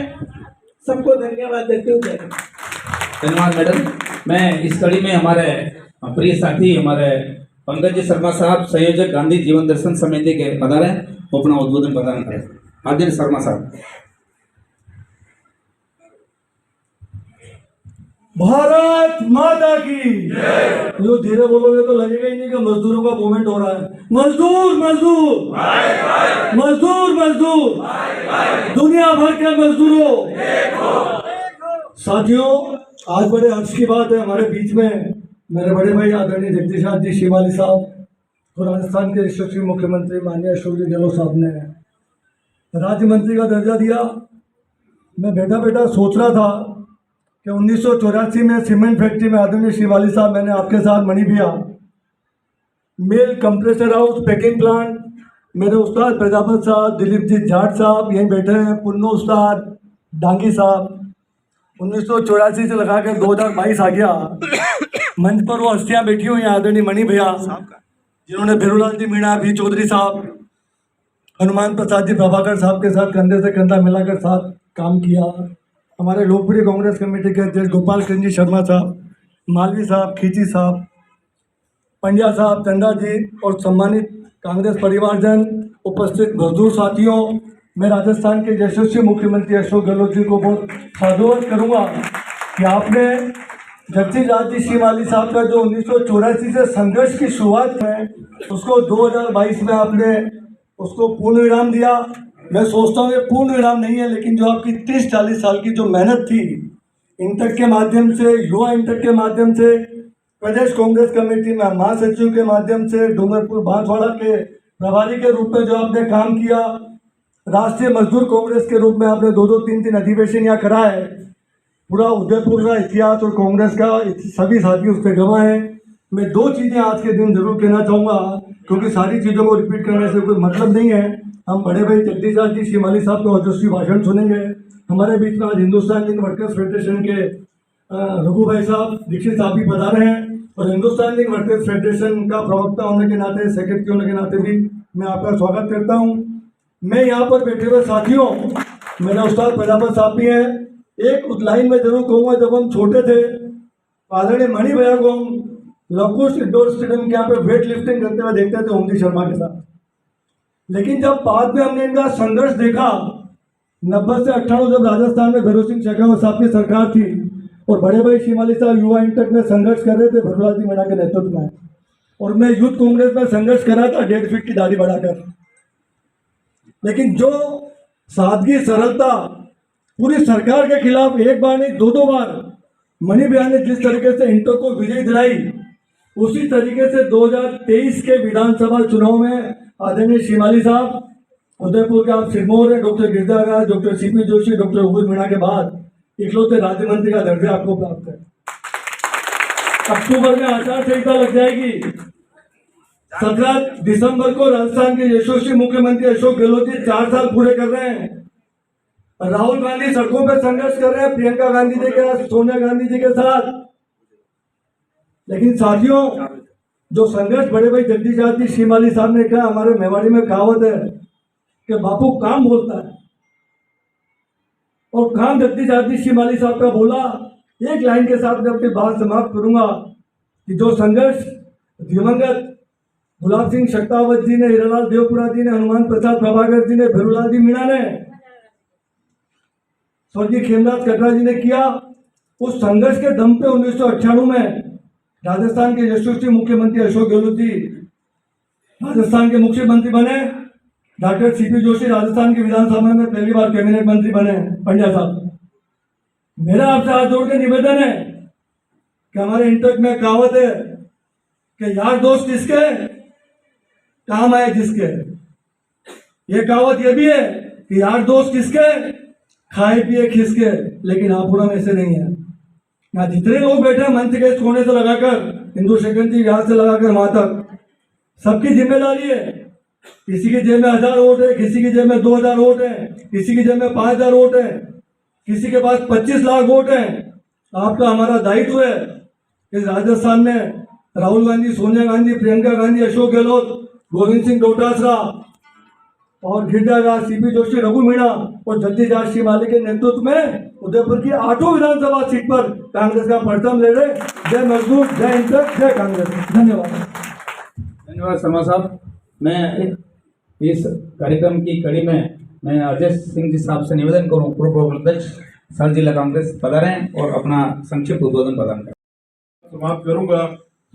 सबको धन्यवाद देती हूँ। धन्यवाद मैडम। मैं इस कड़ी में हमारे प्रिय साथी हमारे पंकज जी शर्मा साहब, संयोजक गांधी जीवन दर्शन समिति के पधारे, अपना उद्बोधन प्रदान करें। आदित्य शर्मा साहब। भारत माता की जो धीरे बोलोगे तो लगेगा ही नहीं कि मजदूरों का मूवमेंट हो रहा है। मजदूर मजदूर मजदूर मजदूर, दुनिया भर के मजदूरों। साथियों, आज बड़े हर्ष की बात है, हमारे बीच में मेरे बड़े भाई आदरणीय जगदीश जी शिवाली साहब और राजस्थान के यशस्वी मुख्यमंत्री माननीय अशोक जी गहलोत साहब ने राज्य मंत्री का दर्जा दिया। मैं बैठा बैठा सोच रहा था कि 1984 में सीमेंट फैक्ट्री में आदरणीय शिवाली साहब, मैंने आपके साथ मणि भैया, मिल, कंप्रेसर हाउस, पैकिंग प्लांट, मेरे उस्ताद प्रजापत साहब, दिलीप जी जाट साहब यहीं बैठे हैं, पुन्नो उस्ताद, डांगी साहब, 1984 से लगा कर 2022 आ गया। मंच पर वो हस्तियाँ बैठी हुई हैं, आदरणीय मणि भैया जिन्होंने भेरूलाल जी मीणा, भी चौधरी साहब, हनुमान प्रसाद जी प्रभाकर साहब के साथ कंधे से कंधा मिलाकर साथ काम किया। हमारे लोकप्रिय कांग्रेस कमेटी के अध्यक्ष गोपाल कृष्ण जी शर्मा साहब, मालवी साहब, खींची साहब, पंड्या साहब, चंदा जी और सम्मानित कांग्रेस परिवारजन, उपस्थित मजदूर साथियों, मैं राजस्थान के यशस्वी मुख्यमंत्री अशोक गहलोत जी को बहुत साधुवाद करूँगा कि आपने जगदीश जी शिवाली साहब का जो 1984 से संघर्ष की शुरुआत है उसको 2022 में आपने उसको पूर्ण विराम दिया। मैं सोचता हूँ ये पूर्ण विराम नहीं है, लेकिन जो आपकी 30-40 साल की जो मेहनत थी इंटक के माध्यम से, युवा इंटक के माध्यम से, प्रदेश कांग्रेस कमेटी में महासचिव के माध्यम से, डूंगरपुर बांसवाड़ा के प्रभारी के रूप में जो आपने काम किया, राष्ट्रीय मजदूर कांग्रेस के रूप में आपने 2-2, 3-3 अधिवेशन यहाँ कराए, पूरा उदयपुर का इतिहास और कांग्रेश का सभी साथी उस पर गवाह हैं। मैं 2 चीज़ें आज के दिन जरूर कहना चाहूँगा, क्योंकि सारी चीज़ों को रिपीट करने से कोई मतलब नहीं है। हम बड़े भाई जगदीश जी शिवाली साहब का ओजस्वी भाषण सुनेंगे। हमारे बीच में आज हिंदुस्तान लिंक वर्कर्स फेडरेशन के रघु भाई साहब, दीक्षित साहब भी पधारे हैं, और हिंदुस्तान लिंक वर्कर्स फेडरेशन का प्रवक्ता होने के नाते, सेक्रेटरी होने के नाते भी मैं आपका स्वागत करता हूँ। मैं यहाँ पर बैठे हुए साथियों, मेरा उस्ताद प्रजापत साहब भी हैं, एक उस लाइन में जरूर कहूँगा, जब हम छोटे थे आदरणीय मणि भैया को हम लवकुश इंडोर स्टेडियम के यहाँ पे वेट लिफ्टिंग करते हुए देखते थे ओमजी शर्मा के साथ, लेकिन जब बाद में हमने इनका संघर्ष देखा 90 से 98 जब राजस्थान में भैरव सिंह शेखावत साहब की सरकार थी और बड़े भाई शिवाली साहब युवा इंटक में संघर्ष कर रहे थे भेरूलाल जी मीणा के नेतृत्व में, और मैं यूथ कांग्रेस में संघर्ष कर रहा था 1.5 फीट की दाढ़ी बढ़ाकर, लेकिन जो सादगी, सरलता, पूरी सरकार के खिलाफ एक बार नहीं 2-2 बार मणि भैया ने जिस तरीके से इंटर को विजय दिलाई, उसी तरीके से 2023 के विधानसभा चुनाव में आदरणीय शिवाली साहब, उदयपुर के आप सिरमौर है, doctor Girjaraj, doctor C P Joshi, doctor Ubul Meena के बाद इकलौते राज्य मंत्री का दर्जा आपको प्राप्त है। अक्टूबर में आचार संहिता लग जाएगी। 17 दिसंबर को राजस्थान के यशस्वी मुख्यमंत्री अशोक गहलोत जी 4 साल पूरे कर रहे हैं। राहुल गांधी सड़कों पर संघर्ष कर रहे हैं प्रियंका गांधी जी के साथ, सोनिया गांधी जी के साथ, लेकिन साथियों जो संघर्ष बड़े भाई जगदीश जी शिवाली साहब ने कहा, हमारे मेवाड़ी में कहावत है कि बापू काम बोलता है, और काम जगदीश जी शिवाली साहब का बोला। एक लाइन के साथ मैं अपनी बात समाप्त करूंगा कि जो संघर्ष दिवंगत गुलाब सिंह शक्तावत जी ने, हीरालाल देवपुरा जी ने, हनुमान प्रसाद प्रभाकर जी ने, भेरूलाल जी मीणा ने, स्वर्गीय खेमराज कटरा जी ने किया, उस संघर्ष के दम पे 1998 में राजस्थान के यशस्वी मुख्यमंत्री अशोक गहलोत जी राजस्थान के मुख्यमंत्री बने। डॉक्टर सीपी जोशी राजस्थान की विधानसभा में पहली बार कैबिनेट मंत्री बने। पंड्या साहब, मेरा आपसे हाथ जोड़ के निवेदन है कि हमारे इंटक में कहावत है कि यार दोस्त किसके काम आए जिसके, ये कहावत ये भी है कि यार दोस्त किसके खाए पिए खिसके, लेकिन आपुरम ऐसे नहीं है। यहाँ जितने लोग बैठे हैं मंच के कोने से लगाकर, हिंदू सेकंड जी यहाँ से लगाकर वहां तक, सबकी जिम्मेदारी है। किसी की जेब में 1000 वोट है, किसी की जेब में 2000 वोट है, किसी की जेब में 5000 वोट है, किसी के पास 25 लाख वोट है। आपका हमारा दायित्व है इस राजस्थान में राहुल गांधी, सोनिया गांधी, प्रियंका गांधी, अशोक गहलोत, गोविंद सिंह डोटासरा और गिरजाराज, सीपी जोशी, रघु मीणा और जगदीश शिवाली के नेतृत्व में उदयपुर की 8 विधानसभा सीट पर कांग्रेस का परचम ले रहे। जय मजदूर, जय इंटक, जय कांग्रेस। धन्यवाद। धन्यवाद शर्मा साहब। मैं इस कार्यक्रम की कड़ी में मैं अजय सिंह जी साहब से निवेदन करूं, पूर्व अध्यक्ष सर जिला कांग्रेस पधारें और अपना संक्षिप्त उद्बोधन प्रदान करें। समाप्त करूंगा।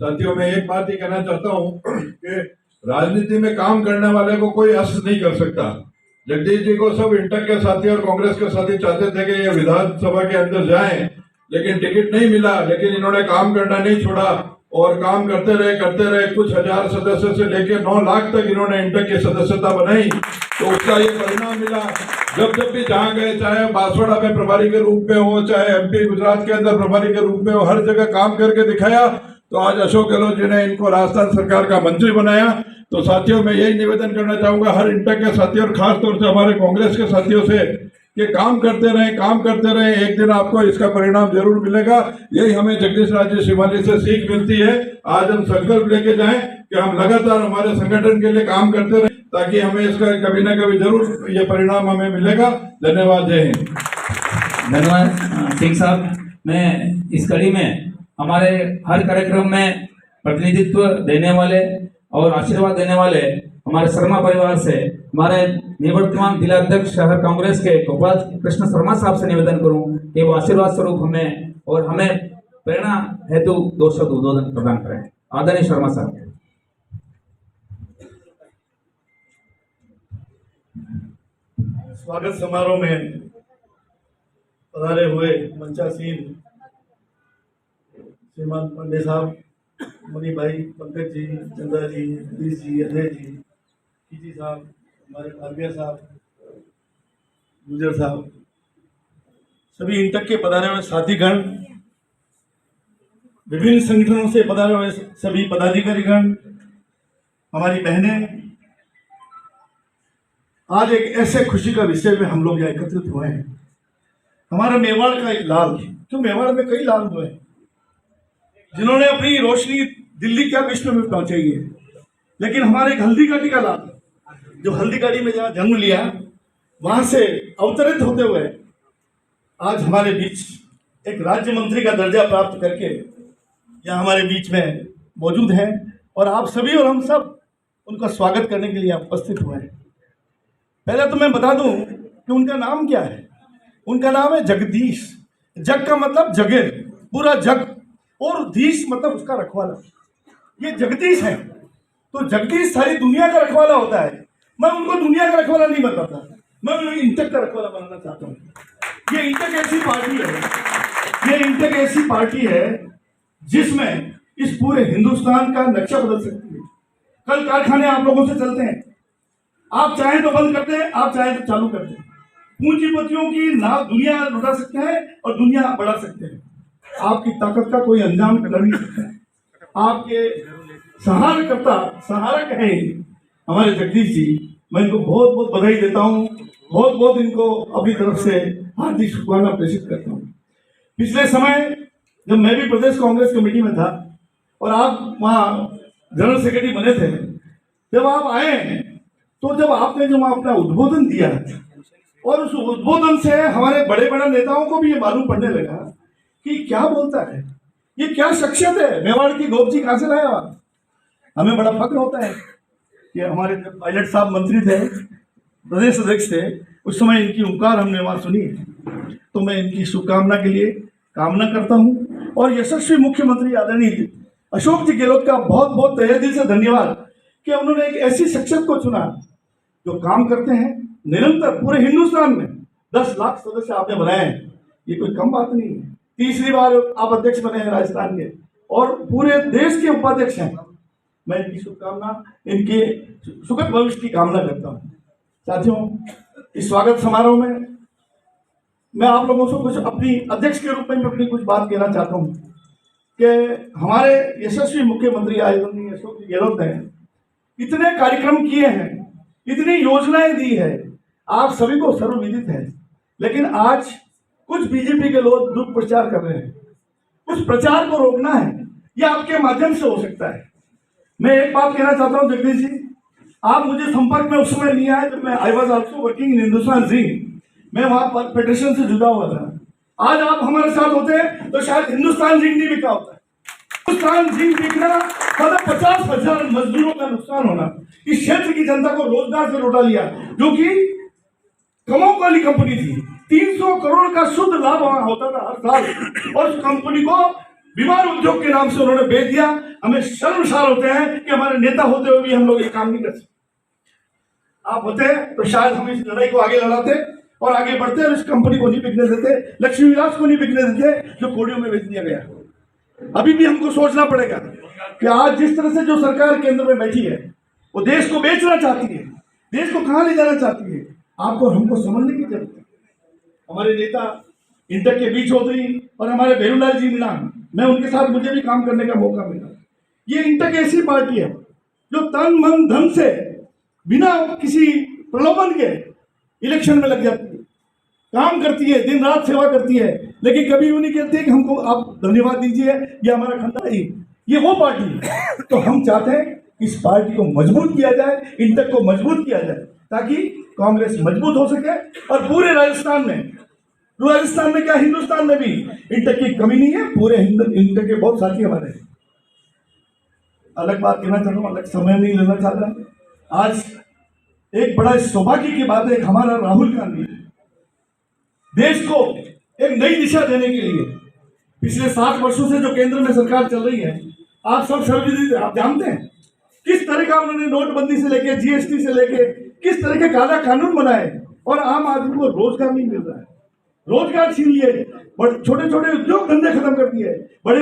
साथियों, मैं एक बात ही कहना चाहता हूँ कि राजनीति में काम करने वाले को कोई असर नहीं कर सकता। जगदीश जी को सब इंटक के साथी और कांग्रेस के साथी चाहते थे कि ये विधानसभा के अंदर जाएं, लेकिन टिकट नहीं मिला। लेकिन इन्होंने काम करना नहीं छोड़ा और काम करते रहे। कुछ हजार सदस्य से लेकर 9 लाख तक इन्होंने इंटक की सदस्यता बनाई, तो उसका ये परिणाम मिला। जब भी जहाँ गए, चाहे बांसवाड़ा में प्रभारी के रूप में हो, चाहे एमपी गुजरात के अंदर प्रभारी के रूप में हो, हर जगह काम करके दिखाया। तो आज अशोक गहलोत जी ने इनको राजस्थान सरकार का मंत्री बनाया। तो साथियों, मैं यही निवेदन करना चाहूंगा हर इंटक के साथियों और खास तौर से हमारे कांग्रेस के साथियों से कि काम करते रहें। एक दिन आपको इसका परिणाम जरूर मिलेगा। यही हमें जगदीश राजे शिवाली से सीख मिलती है। आज हम संकल्प लेके जाएं कि हम लगातार हमारे संगठन के लिए काम करते रहें, ताकि हमें इसका कभी ना कभी जरूर ये परिणाम हमें मिलेगा। धन्यवाद। जय हिंद। धन्यवाद सिंह साहब। मैं इस कड़ी में हमारे हर कार्यक्रम में प्रतिनिधित्व देने वाले और आशीर्वाद देने वाले हमारे शर्मा परिवार से हमारे निवर्तमान जिलाध्यक्ष शहर कांग्रेस के गोपाल कृष्ण शर्मा साहब से निवेदन करूं कि वो आशीर्वाद स्वरूप हमें प्रेरणा हेतु 2 शब्द उद्बोधन प्रदान करें। आदरणीय शर्मा साहब। स्वागत समारोह में पधारे हुए मंचासीन श्रीमान पांडे साहब, मनी भाई, पंकज जी, चंदा जी, हरीश जी, अजय जी, कीजी साहब, हमारे भाग्य साहब, गुजर साहब, सभी इंटक के पधारे हुए साथीगण, विभिन्न संगठनों से पधारे हुए सभी पदाधिकारीगण, हमारी बहनें, आज एक ऐसे खुशी का विषय में हम लोग यहाँ एकत्रित हुए हैं। हमारा मेवाड़ का एक लाल, क्यों मेवाड़ में कई लाल हुए हैं जिन्होंने अपनी रोशनी दिल्ली क्या विश्व में पहुंचाई है, लेकिन हमारे एक हल्दी घाटी का लाल, जो हल्दी घाटी में जहाँ जन्म लिया, वहां से अवतरित होते हुए आज हमारे बीच एक राज्य मंत्री का दर्जा प्राप्त करके यहाँ हमारे बीच में मौजूद हैं, और आप सभी और हम सब उनका स्वागत करने के लिए उपस्थित हुए हैं। पहले तो मैं बता दूं कि उनका नाम क्या है। उनका नाम है जगदीश। जग का मतलब जगह, पूरा जग, और दीश मतलब उसका रखवाला। ये जगदीश है, तो जगदीश सारी दुनिया का रखवाला होता है। मैं उनको दुनिया का रखवाला नहीं बताता, मैं उन्हें इंटक का रखवाला बनाना चाहता हूँ। ये इंटक ऐसी पार्टी है जिसमें इस पूरे हिंदुस्तान का नक्शा बदल सकती है। कल कारखाने आप लोगों से चलते हैं, आप चाहें तो बंद करते हैं, आप चाहें तो चालू करते हैं। पूंजीपतियों की नाव दुनिया लुटा सकते हैं और दुनिया बढ़ा सकते हैं। आपकी ताकत का कोई अंजाम कर नहीं सकता है। आपके सहारक हैं हमारे जगदीश जी। मैं इनको बहुत बहुत बधाई देता हूँ, बहुत बहुत इनको अपनी तरफ से हार्दिक शुभकामना प्रेषित करता हूँ। पिछले समय जब मैं भी प्रदेश कांग्रेस कमेटी में था और आप वहाँ जनरल सेक्रेटरी बने थे, जब आप आए तो जब आपने जो वहाँ अपना उद्बोधन दिया, और उस उद्बोधन से हमारे बड़े बड़े नेताओं को भी ये मालूम पड़ने लगा कि क्या बोलता है, ये क्या शख्सियत है, मेवाड़ की गोप जी कहाँ से लाया। हमें बड़ा फक्र होता है कि हमारे जब पायलट साहब मंत्री थे, प्रदेश अध्यक्ष थे, उस समय इनकी उपकार हमने वहाँ सुनी। तो मैं इनकी शुभकामना के लिए कामना करता हूँ, और यशस्वी मुख्यमंत्री आदरणीय अशोक जी गहलोत का बहुत बहुत तहे दिल से धन्यवाद कि उन्होंने एक ऐसी शख्सियत को चुना जो काम करते हैं निरंतर। पूरे हिंदुस्तान में 10 लाख सदस्य आपने बनाए हैं, ये कोई कम बात नहीं है। तीसरी बार आप अध्यक्ष बने हैं राजस्थान के, और पूरे देश के उपाध्यक्ष हैं। मैं इनकी शुभकामना, इनके सुखद भविष्य की कामना करता हूँ। साथियों, इस स्वागत समारोह में मैं आप लोगों से कुछ अपनी अध्यक्ष के रूप में अपनी कुछ बात कहना चाहता हूँ कि हमारे यशस्वी मुख्यमंत्री आदरणीय अशोक जी गहलोत ने इतने कार्यक्रम किए हैं, इतनी योजनाएं दी है, आप सभी को सर्वविदित है। लेकिन आज कुछ बीजेपी के लोग दुष्प्रचार कर रहे हैं। उस प्रचार को रोकना है, ये आपके माध्यम से हो सकता है। मैं एक बात कहना चाहता हूं जगदीश जी, आप मुझे संपर्क में उस समय नहीं आए जब मैं I was also working in Hindustan zinc, मैं वहां फेडरेशन से जुड़ा हुआ था। आज आप हमारे साथ होते तो शायद हिंदुस्तान जिंक नहीं बिका होता। हिंदुस्तान जिंक बिकना मतलब 50,000 मजदूरों का नुकसान होना, इस क्षेत्र की जनता को रोजगार से लौटा लिया, जो कि कमों वाली कंपनी थी। 300 करोड़ का शुद्ध लाभ वहां होता था हर साल, और उस कंपनी को विमान उद्योग के नाम से उन्होंने बेच दिया। हमें शर्मसार होते हैं कि हमारे नेता होते हुए भी हम लोग ये काम नहीं कर सकते। आप होते तो शायद हम इस लड़ाई को आगे लड़ाते और आगे बढ़ते और इस कंपनी को नहीं बिकने देते, लक्ष्मी विलास को नहीं बिकने देते जो कोडियों में बेच दिया गया। अभी भी हमको सोचना पड़ेगा कि आज जिस तरह से जो सरकार केंद्र में बैठी है वो देश को बेचना चाहती है, देश को कहां ले जाना चाहती है, आपको हमको समझने की जरूरत है। हमारे नेता इंटक के बी चौधरी और हमारे भेरूलाल जी मीणा, मैं उनके साथ मुझे भी काम करने का मौका मिला। ये इंटक ऐसी पार्टी है जो तन मन धन से बिना किसी प्रलोभन के इलेक्शन में लग जाती है, काम करती है, दिन रात सेवा करती है, लेकिन कभी यूं नहीं कहती कि हमको आप धन्यवाद दीजिए या हमारा खंडा नहीं। ये वो पार्टी है। तो हम चाहते हैं कि इस पार्टी को मजबूत किया जाए, इंटक को मजबूत किया जाए, ताकि कांग्रेस मजबूत हो सके। और पूरे राजस्थान में क्या हिंदुस्तान में भी इंटक की कमी नहीं है। पूरे इंटक के बहुत साथी हमारे हैं। अलग बात कहना चाह रहा हूँ, अलग समय नहीं लेना चाह रहा। आज एक बड़ा सौभाग्य की बात है, हमारा राहुल गांधी देश को एक नई दिशा देने के लिए पिछले 7 वर्षों से जो केंद्र में सरकार चल रही है, आप सब आप जानते हैं किस तरह का उन्होंने नोटबंदी से लेके जीएसटी से लेके किस तरह के काला कानून बनाए और आम आदमी को रोजगार नहीं मिल रहा है, रोजगार छीन लिए, छोटे छोटे उद्योग धंधे खत्म कर दिए, बड़े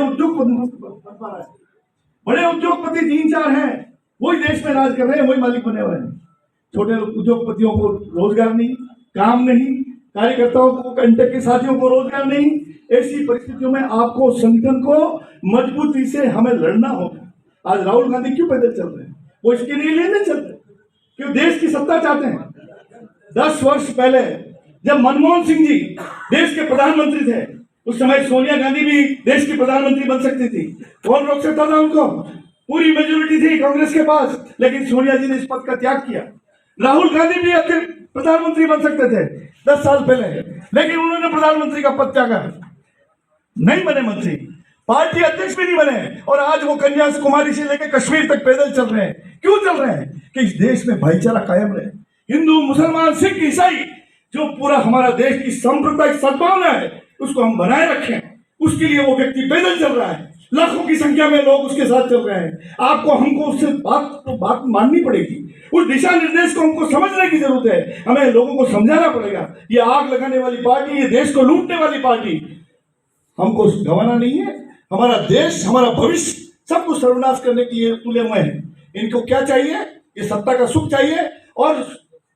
उद्योगपति 3-4 हैं, वही देश में राज कर रहे हैं, वही मालिक बने हुए हैं। छोटे उद्योगपतियों को रोजगार नहीं, काम नहीं, कार्यकर्ताओं को, इंटक के साथियों को रोजगार नहीं। ऐसी परिस्थितियों में आपको संगठन को मजबूती से हमें लड़ना होगा। आज राहुल गांधी क्यों पैदल चल रहे हैं? वो इसके लिए नहीं चल रहे क्यों देश की सत्ता चाहते हैं। 10 वर्ष पहले जब मनमोहन सिंह जी देश के प्रधानमंत्री थे, उस समय सोनिया गांधी भी देश की प्रधानमंत्री बन सकती थी। कौन रोक सकता था उनको? पूरी मेजोरिटी थी कांग्रेस के पास, लेकिन सोनिया जी ने इस पद का त्याग किया। राहुल गांधी भी प्रधानमंत्री बन सकते थे 10 साल पहले, लेकिन उन्होंने प्रधानमंत्री का पद त्यागा, नहीं बने मंत्री, पार्टी अध्यक्ष भी नहीं बने। और आज वो कन्याकुमारी से लेकर कश्मीर तक पैदल चल रहे हैं। क्यों चल रहे हैं? कि इस देश में भाईचारा कायम रहे। हिंदू, मुसलमान, सिख, ईसाई, जो पूरा हमारा देश की सांप्रदायिक सद्भावना है उसको हम बनाए रखें, उसके लिए वो व्यक्ति पैदल चल रहा है। लाखों की संख्या में लोग उसके साथ चल रहे हैं। आपको हमको उससे बात माननी पड़ेगी। उस दिशा निर्देश को हमको समझने की जरूरत है। हमें लोगों को समझाना पड़ेगा, ये आग लगाने वाली पार्टी, ये देश को लूटने वाली पार्टी हमको गंवाना नहीं है। हमारा देश, हमारा भविष्य सब कुछ सर्वनाश करने के लिए तुले हुए हैं। इनको क्या चाहिए? ये सत्ता का सुख चाहिए। और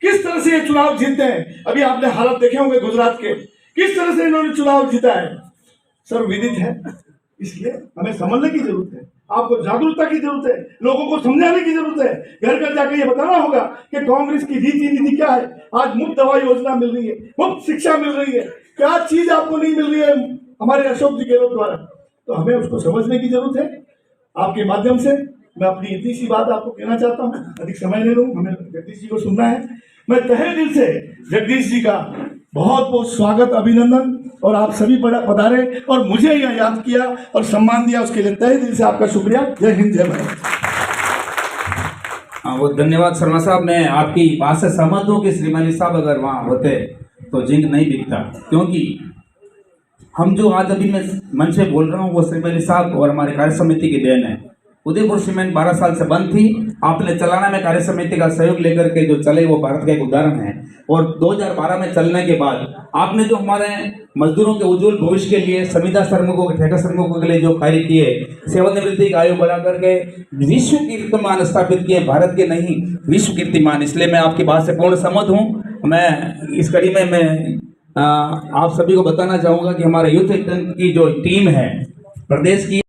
किस तरह से ये चुनाव जीतते हैं, अभी आपने हालत देखे होंगे गुजरात के, किस तरह से इन्होंने चुनाव जीता है, सर्वविदित है। इसलिए हमें समझने की जरूरत है, आपको जागरूकता की जरूरत है, लोगों को समझाने की जरूरत है। घर घर जाकर ये बताना होगा कि कांग्रेस की नीति क्या है। आज मुफ्त दवा योजना मिल रही है, मुफ्त शिक्षा मिल रही है, क्या चीज आपको नहीं मिल रही है हमारे अशोक जी गहलोत द्वारा? तो हमें उसको समझने की जरूरत है। आपके माध्यम से मैं अपनी इतनी सी बात आपको कहना चाहता हूँ, अधिक समय नहीं लूँ, हमें जगदीश जी को सुनना है। मैं तहे दिल से जगदीश जी का बहुत बहुत स्वागत, अभिनंदन, और आप सभी पधारे और मुझे यह याद किया और सम्मान दिया, उसके लिए तहे दिल से आपका शुक्रिया। जय हिंद, जय भारत। वो धन्यवाद शर्मा साहब। मैं आपकी बात से सहमत हूँ कि श्रीमाली साहब अगर वहाँ होते तो जिंक नहीं बिकता, क्योंकि हम जो आज अभी मैं मंच पे बोल रहा हूँ वो श्रीमाली साहब और हमारे कार्य समिति की देन है। उदयपुर सीमेंट 12 साल से बंद थी, आपने चलाना में कार्य समिति का सहयोग लेकर के जो चले वो भारत का एक उदाहरण है। और 2012 में चलने के बाद आपने जो हमारे मजदूरों के उज्जवल भविष्य के लिए, संविदा श्रमिकों के, ठेका श्रमिकों के लिए जो कार्य किए, सेवानिवृत्ति का आयु बढ़ा करके विश्व कीर्तिमान स्थापित किए, भारत के नहीं विश्व कीर्तिमान। इसलिए मैं आपकी बात से पूर्ण सहमत हूँ। मैं इस कड़ी में आप सभी को बताना चाहूँगा कि हमारे यूथ की जो टीम है प्रदेश की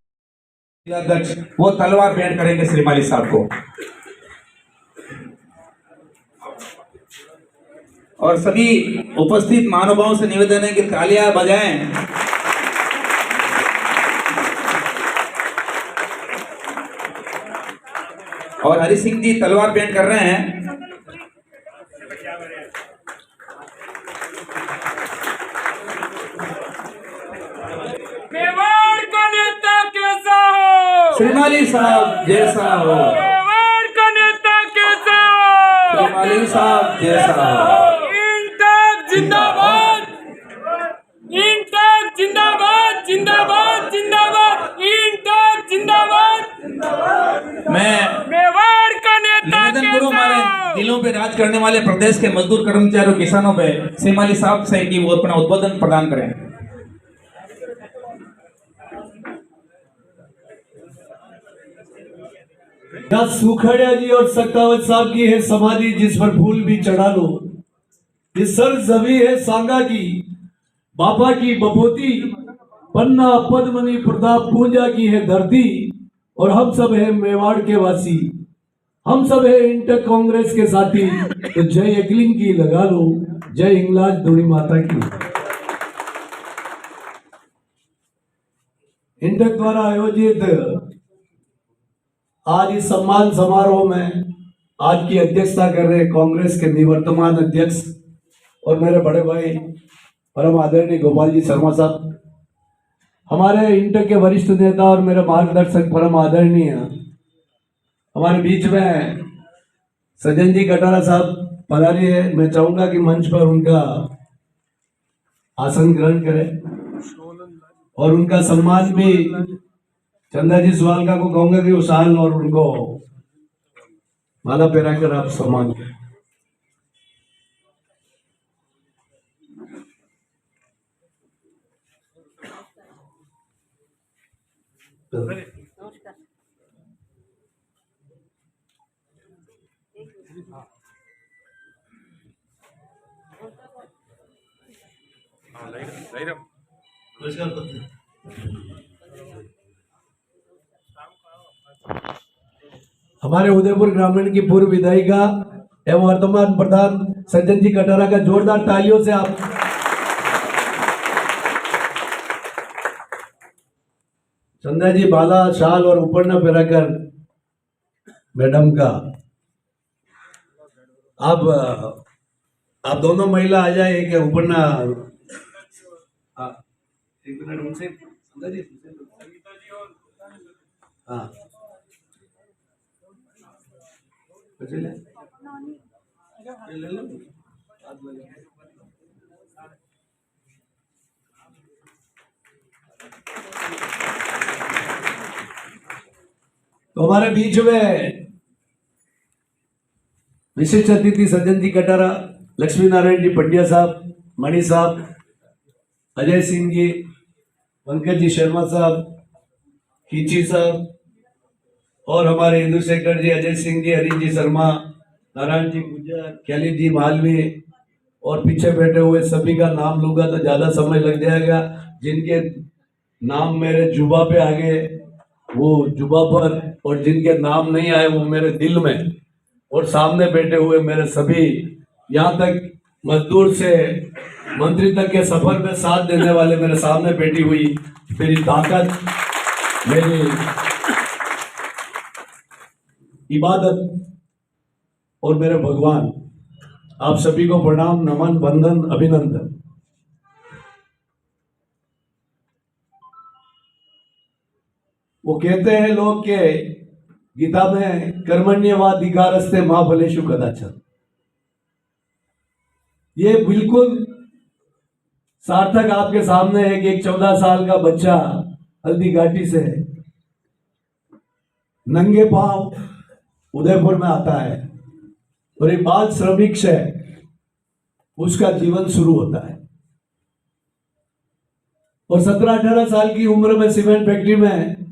अध्यक्ष, वो तलवार भेंट करेंगे श्रीमाली साहब को। और सभी उपस्थित महानुभावों से निवेदन है कि तालियां बजाएं। और हरि सिंह जी तलवार भेंट कर रहे हैं। मेवाड़ का नेता कैसा हो? श्रीमाली साहब जैसा हो। मेवाड़ का नेता कैसा हो? श्रीमाली साहब जैसा हो। इंटक जिंदाबाद, मिलों पे राज करने वाले प्रदेश के मजदूर कर्मचारियों किसानों पे सेमाली साहब से कि वो अपना उद्बोधन प्रदान करें। सुखड़िया जी और सक्तावत साहब की है समाधि जिस पर फूल भी चढ़ा लो। ये सर जमी है सांगा की, बाबा की बपोती, पन्ना पद्मनी प्रताप पूंजा की है धरती। और हम सब है मेवाड़ के वासी, हम सब है इंटर कांग्रेस के साथी। तो जय एकलिंग की लगा लो, जय हिंगलाज धोनी माता की। इंटक द्वारा आयोजित आज इस सम्मान समारोह में आज की अध्यक्षता कर रहे कांग्रेस के निवर्तमान अध्यक्ष और मेरे बड़े भाई परम आदरणीय गोपाल जी शर्मा साहब, हमारे इंटर के वरिष्ठ नेता और मेरे मार्गदर्शक परम आदरणीय हमारे बीच में सज्जन जी कटारा साहब पधारी है। मैं चाहूंगा कि मंच पर उनका आसन ग्रहण करें और उनका सम्मान भी चंदा जी सुवालका को कहूंगा कि वो शाल और उनको माला पहरा कर आप सम्मान करें। हमारे उदयपुर ग्रामीण की पूर्व विधायिका एवं वर्तमान प्रधान सज्जन जी कटारा का जोरदार तालियों से आप चंदा जी बाला शाल और उपरना पहनाकर मैडम का आप दोनों महिला आ जाए कि उपरना। एक मिनट उनसे हाँ तो हमारे बीच में विशिष्ट अतिथि सज्जन जी कटारा, लक्ष्मी नारायण जी पंड्या साहब, मणि साहब, अजय सिंह जी, पंकज जी शर्मा साहब, खींची साहब और हमारे इंदु शेखर जी, अजय सिंह जी, हरीश जी शर्मा, नारायण जी गुजर, कैली जी मालवी और पीछे बैठे हुए सभी का नाम लूंगा तो ज्यादा समय लग जाएगा। जिनके नाम मेरे जुबा पे आ गए वो जुबा पर, और जिनके नाम नहीं आए वो मेरे दिल में, और सामने बैठे हुए मेरे सभी, यहाँ तक मजदूर से मंत्री तक के सफर में साथ देने वाले मेरे सामने बैठी हुई मेरी ताकत, मेरी इबादत और मेरे भगवान, आप सभी को प्रणाम, नमन, वंदन, अभिनंदन। वो कहते हैं लोग के गीता में कर्मण्यवाधिकारस्ते मां फलेषु कदाचन, ये बिल्कुल सार्थक आपके सामने है कि एक 14 साल का बच्चा हल्दी घाटी से नंगे पांव उदयपुर में आता है और एक बाल श्रमिक से उसका जीवन शुरू होता है, और 17-18 साल की उम्र में सीमेंट फैक्ट्री में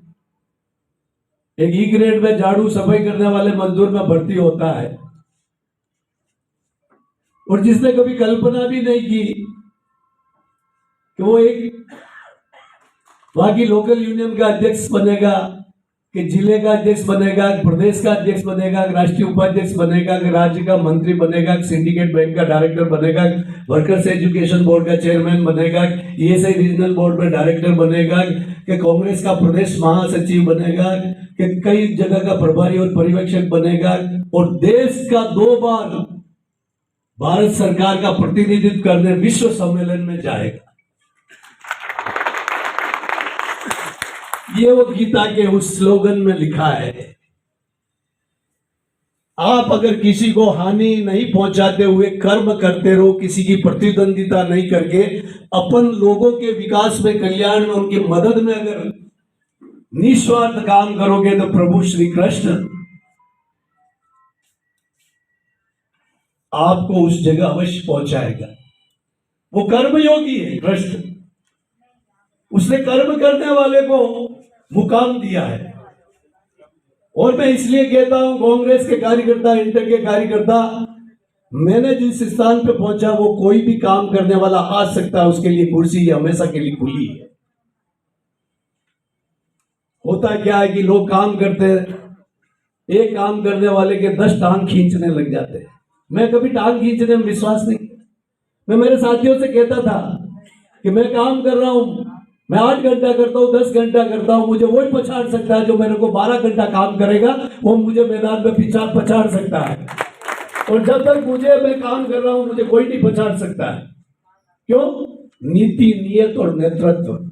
एक ई ग्रेड में झाड़ू सफाई करने वाले मजदूर में भर्ती होता है, और जिसने कभी कल्पना भी नहीं की कि वो एक वहां की लोकल यूनियन का अध्यक्ष बनेगा, कि जिले का अध्यक्ष बनेगा, प्रदेश का अध्यक्ष बनेगा, राष्ट्रीय उपाध्यक्ष बनेगा, कि राज्य का मंत्री बनेगा, सिंडिकेट बैंक का डायरेक्टर बनेगा, वर्कर्स एजुकेशन बोर्ड का चेयरमैन बनेगा, ईएसआई रीजनल बोर्ड में डायरेक्टर बनेगा, कि कांग्रेस का प्रदेश महासचिव बनेगा, कि कई जगह का प्रभारी और पर्यवेक्षक बनेगा, और देश का 2 बार भारत सरकार का प्रतिनिधित्व करने विश्व सम्मेलन में जाएगा। ये वो गीता के उस स्लोगन में लिखा है। आप अगर किसी को हानि नहीं पहुंचाते हुए कर्म करते रहो, किसी की प्रतिद्वंदिता नहीं करके, अपन लोगों के विकास में, कल्याण में, उनकी मदद में अगर निस्वार्थ काम करोगे तो प्रभु श्री कृष्ण आपको उस जगह अवश्य पहुंचाएगा। वो कर्मयोगी है कृष्ण, उसने कर्म करने वाले को मुकाम दिया है। और मैं इसलिए कहता हूं, कांग्रेस के कार्यकर्ता, इंटर के कार्यकर्ता, मैंने जिस स्थान पे पहुंचा वो कोई भी काम करने वाला आ सकता है, उसके लिए कुर्सी हमेशा के लिए खुली है। होता क्या है कि लोग काम करते हैं, एक काम करने वाले के 10 टांग खींचने लग जाते हैं। मैं कभी टांग खींचने में विश्वास नहीं। मैं मेरे साथियों से कहता था कि मैं काम कर रहा हूं, मैं 8 घंटा करता हूं, 10 घंटा करता हूं, मुझे वही पछाड़ सकता है जो मेरे को 12 घंटा काम करेगा, वो मुझे मैदान में पछाड़ सकता है। और जब तक मैं काम कर रहा हूं, मुझे कोई नहीं पछाड़ सकता है। क्यों? नीति, नियत और नेतृत्व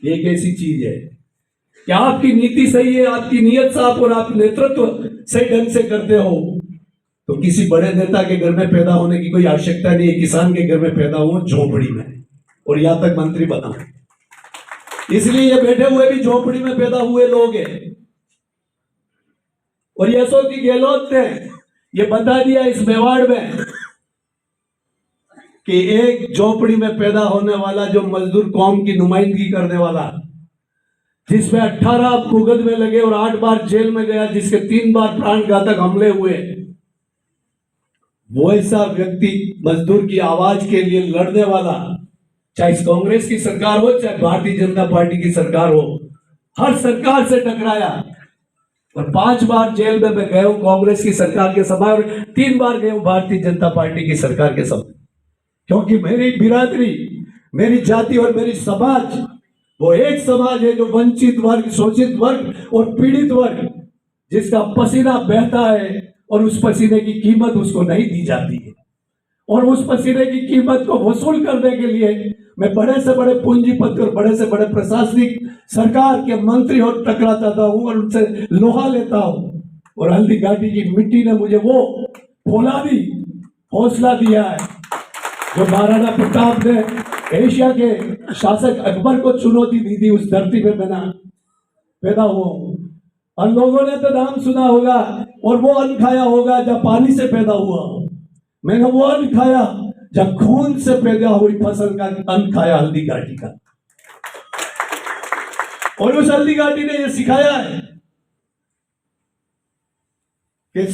एक ऐसी चीज है कि आपकी नीति सही है, आपकी नियत साफ और आप नेतृत्व सही ढंग से करते हो तो किसी बड़े नेता के घर में पैदा होने की कोई आवश्यकता नहीं है। किसान के घर में पैदा हुआ, झोपड़ी में, और यहां तक मंत्री बना। इसलिए ये बैठे हुए भी झोपड़ी में पैदा हुए लोग हैं। और अशोक गहलोत ने ये बता दिया इस मेवाड़ में कि एक झोपड़ी में पैदा होने वाला जो मजदूर कौम की नुमाइंदगी करने वाला, जिसमें 18 भूगत में लगे और 8 बार जेल में गया, जिसके 3 बार प्राणघातक हमले हुए, वो ऐसा व्यक्ति मजदूर की आवाज के लिए लड़ने वाला, चाहे कांग्रेस की सरकार हो चाहे भारतीय जनता पार्टी की सरकार हो, हर सरकार से टकराया। और 5 बार जेल में मैं गया हूं कांग्रेस की सरकार के समय, और 3 बार गया हूं भारतीय जनता पार्टी की सरकार के समय। क्योंकि मेरी बिरादरी, मेरी जाति और मेरी समाज वो एक समाज है जो वंचित वर्ग, शोषित वर्ग और पीड़ित वर्ग, जिसका पसीना बहता है और उस पसीने की कीमत उसको नहीं दी जाती है। और उस पसीने की कीमत को वसूल करने के लिए मैं बड़े से बड़े पूंजीपति और बड़े से बड़े प्रशासनिक सरकार के मंत्री और टकराता हूं और उनसे लोहा लेता हूं। और हल्दी घाटी की मिट्टी ने मुझे वो फौलादी हौसला दिया है जो महाराणा प्रताप ने एशिया के शासक अकबर को चुनौती दी थी। उस धरती पे मैं पैदा हुआ हूं। और लोगों ने तो नाम सुना होगा और वो अन्न खाया होगा जब पानी से पैदा हुआ। मैंने वो अन्न खाया जब खून से पैदा हुई फसल का अन्न खाया, हल्दी घाटी का। और उस हल्दी घाटी ने ये सिखाया है कि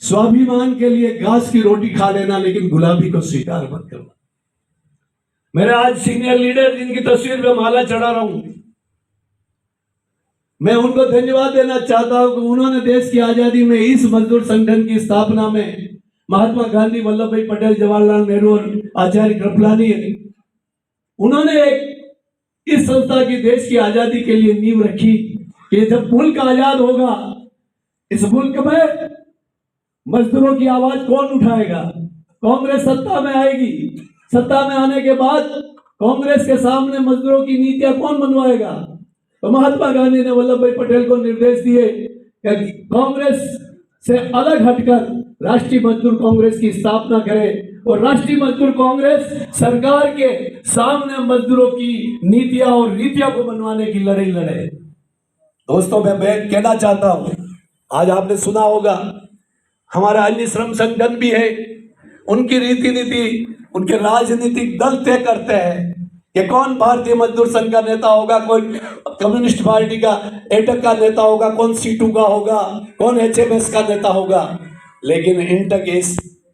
स्वाभिमान के लिए घास की रोटी खा लेना, लेकिन गुलाबी को स्वीकार मत करना। मेरे आज सीनियर लीडर जिनकी तस्वीर पे माला चढ़ा रहा हूं, मैं उनको धन्यवाद देना चाहता हूं कि उन्होंने देश की आजादी में इस मजदूर संगठन की स्थापना में महात्मा गांधी, वल्लभ भाई पटेल, जवाहरलाल नेहरू और आचार्य कृपलानी, उन्होंने इस संस्था की देश की आजादी के लिए नींव रखी कि जब मुल्क आजाद होगा, इस मुल्क में मजदूरों की आवाज कौन उठाएगा? कांग्रेस सत्ता में आएगी। सत्ता में आने के बाद कांग्रेस के सामने मजदूरों की नीतियां कौन बनवाएगा? तो महात्मा गांधी ने वल्लभ भाई पटेल को निर्देश दिए कि कांग्रेस से अलग हटकर राष्ट्रीय मजदूर कांग्रेस की स्थापना करे और राष्ट्रीय मजदूर कांग्रेस सरकार के सामने मजदूरों की नीतियां और रीतियां को बनवाने की लड़ाई लड़े। दोस्तों, मैं कहना चाहता हूं, आज आपने सुना होगा हमारा अन्य श्रम संगठन भी है, उनकी रीति नीति उनके राजनीतिक दल तय करते हैं कि कौन भारतीय मजदूर संघ का नेता होगा, कौन कम्युनिस्ट पार्टी का एटक का नेता होगा, कौन सीटू का होगा, कौन एचएमएस का नेता होगा। लेकिन इंटक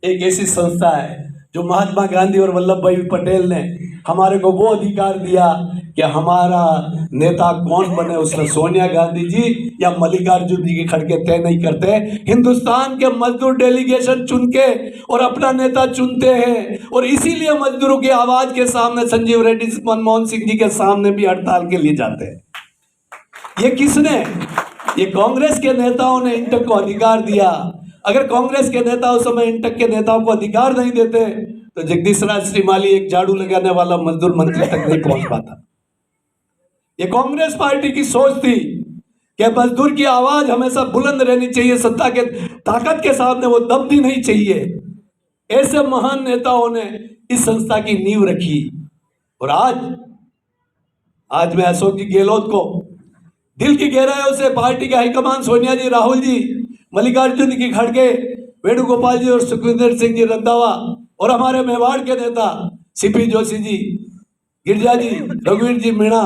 एक ऐसी संस्था है जो महात्मा गांधी और वल्लभ भाई पटेल ने हमारे को वो अधिकार दिया कि हमारा नेता कौन बने, उसमें सोनिया गांधी जी या मल्लिकार्जुन जी के खड़के तय नहीं करते। हिंदुस्तान के मजदूर डेलीगेशन चुन के और अपना नेता चुनते हैं। और इसीलिए मजदूरों की आवाज के सामने संजीव रेड्डी, मनमोहन सिंह जी के सामने भी हड़ताल के लिए जाते हैं। ये किसने? ये कांग्रेस के नेताओं ने इंटक को अधिकार दिया। अगर कांग्रेस के नेता उस समय इंटक के नेताओं को अधिकार नहीं देते तो जगदीश राज श्रीमाली, एक झाड़ू लगाने वाला मजदूर मंत्री तक नहीं पहुंच पाता। ये कांग्रेस पार्टी की सोच थी कि मजदूर की आवाज हमेशा बुलंद रहनी चाहिए, सत्ता के ताकत के सामने वो दबनी नहीं चाहिए। ऐसे महान नेताओं ने इस संस्था की नींव रखी। और आज मैं अशोक जी गहलोत को दिल की गहराइयों से, पार्टी के हाईकमान सोनिया जी, राहुल जी, मल्लिकार्जुन की खड़गे वेणुगोपाल जी और सुखविंदर सिंह जी रंधावा और हमारे मेवाड़ के नेता सीपी जोशी जी, गिरजा जी, रघुवीर जी मीणा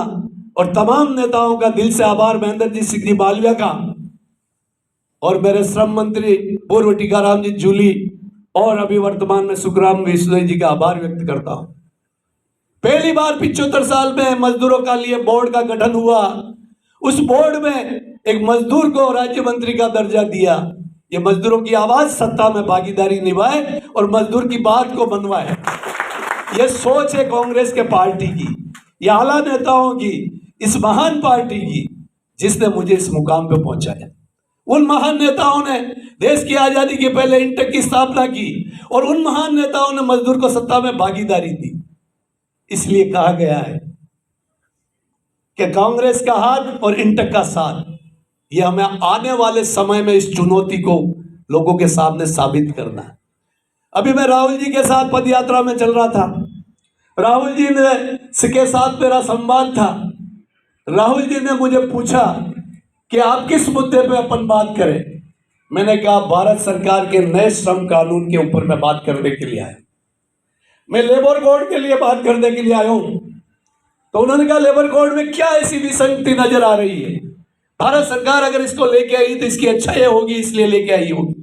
और तमाम नेताओं का दिल से आभार, महेंद्र जी सिंह जी मालविया का, और मेरे श्रम मंत्री पूर्व टीकाराम जी जूली और अभी वर्तमान में सुखराम विश्वनाथ जी का आभार व्यक्त करता हूं। पहली बार 75 साल में मजदूरों का लिए बोर्ड का गठन हुआ। उस बोर्ड में एक मजदूर को राज्य मंत्री का दर्जा दिया। ये मजदूरों की आवाज सत्ता में भागीदारी निभाए और मजदूर की बात को मनवाए। ये सोच है कांग्रेस के पार्टी की, ये आला नेताओं की, इस महान पार्टी की जिसने मुझे इस मुकाम पे पहुंचाया। उन महान नेताओं ने देश की आजादी के पहले इंटक की स्थापना की और उन महान नेताओं ने मजदूर को सत्ता में भागीदारी दी। इसलिए कहा गया है कि कांग्रेस का हाथ और इंटक का साथ, ये हमें आने वाले समय में इस चुनौती को लोगों के सामने साबित करना है। अभी मैं राहुल जी के साथ पद यात्रा में चल रहा था। राहुल जी के साथ मेरा संवाद था। राहुल जी ने मुझे पूछा कि आप किस मुद्दे पे अपन बात करें। मैंने कहा भारत सरकार के नए श्रम कानून के ऊपर मैं बात करने के लिए आया, मैं लेबर कोड के लिए बात करने के लिए आया हूं। तो उन्होंने कहा लेबर कोड में क्या ऐसी विसंगति नजर आ रही है? भारत सरकार अगर इसको लेके आई तो इसकी अच्छाई होगी, इसलिए लेके आई होगी।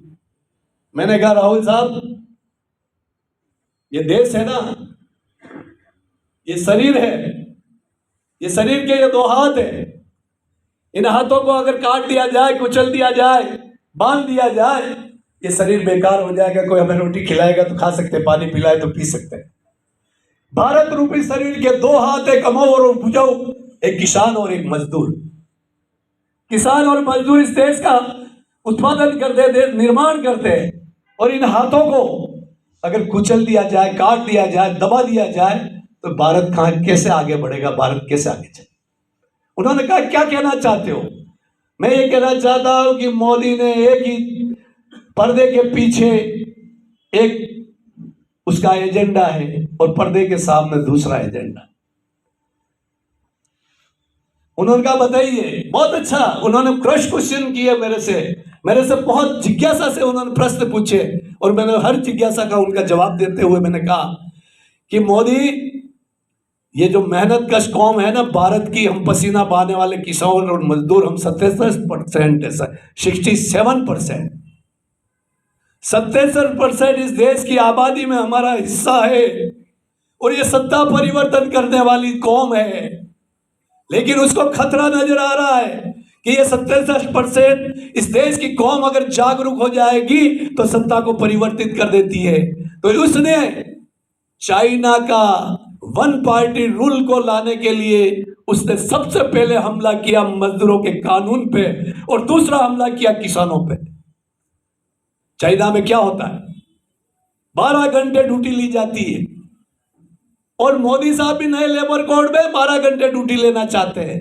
मैंने कहा राहुल साहब, ये देश है ना, ये शरीर है, ये शरीर के ये दो हाथ है। इन हाथों को अगर काट दिया जाए, कुचल दिया जाए, बांध दिया जाए, ये शरीर बेकार हो जाएगा। कोई हमें रोटी खिलाएगा तो खा सकते, पानी पिलाए तो पी सकते। भारत रूपी शरीर के दो हाथ है, कमाओ और बुझाओ, एक किसान और एक मजदूर। किसान और मजदूर इस देश का उत्पादन करते, देश निर्माण करते हैं। और इन हाथों को अगर कुचल दिया जाए, काट दिया जाए, दबा दिया जाए तो भारत कहां कैसे आगे बढ़ेगा, भारत कैसे आगे चले? उन्होंने कहा क्या कहना चाहते हो? मैं ये कहना चाहता हूं कि मोदी ने एक ही पर्दे के पीछे एक उसका एजेंडा है और पर्दे के सामने दूसरा एजेंडा। उन्होंने कहा बताइए। बहुत अच्छा, उन्होंने क्रश क्वेश्चन किए मेरे से बहुत जिज्ञासा से उन्होंने प्रश्न पूछे और मैंने हर जिज्ञासा का उनका जवाब देते हुए मैंने कहा कि मोदी, ये जो मेहनत कश कौम है ना भारत की, हम पसीना बहाने वाले किसान और मजदूर, हम 77% है, 67%, 77% इस देश की आबादी में हमारा हिस्सा है और ये सत्ता परिवर्तन करने वाली कौम है। लेकिन उसको खतरा नजर आ रहा है कि ये 77% इस देश की कौम अगर जागरूक हो जाएगी तो सत्ता को परिवर्तित कर देती है। तो उसने चाइना का वन पार्टी रूल को लाने के लिए उसने सबसे पहले हमला किया मजदूरों के कानून पे और दूसरा हमला किया किसानों पे। चाइना में क्या होता है, 12 घंटे ड्यूटी ली जाती है और मोदी साहब भी नए लेबर कोड में 12 घंटे ड्यूटी लेना चाहते हैं।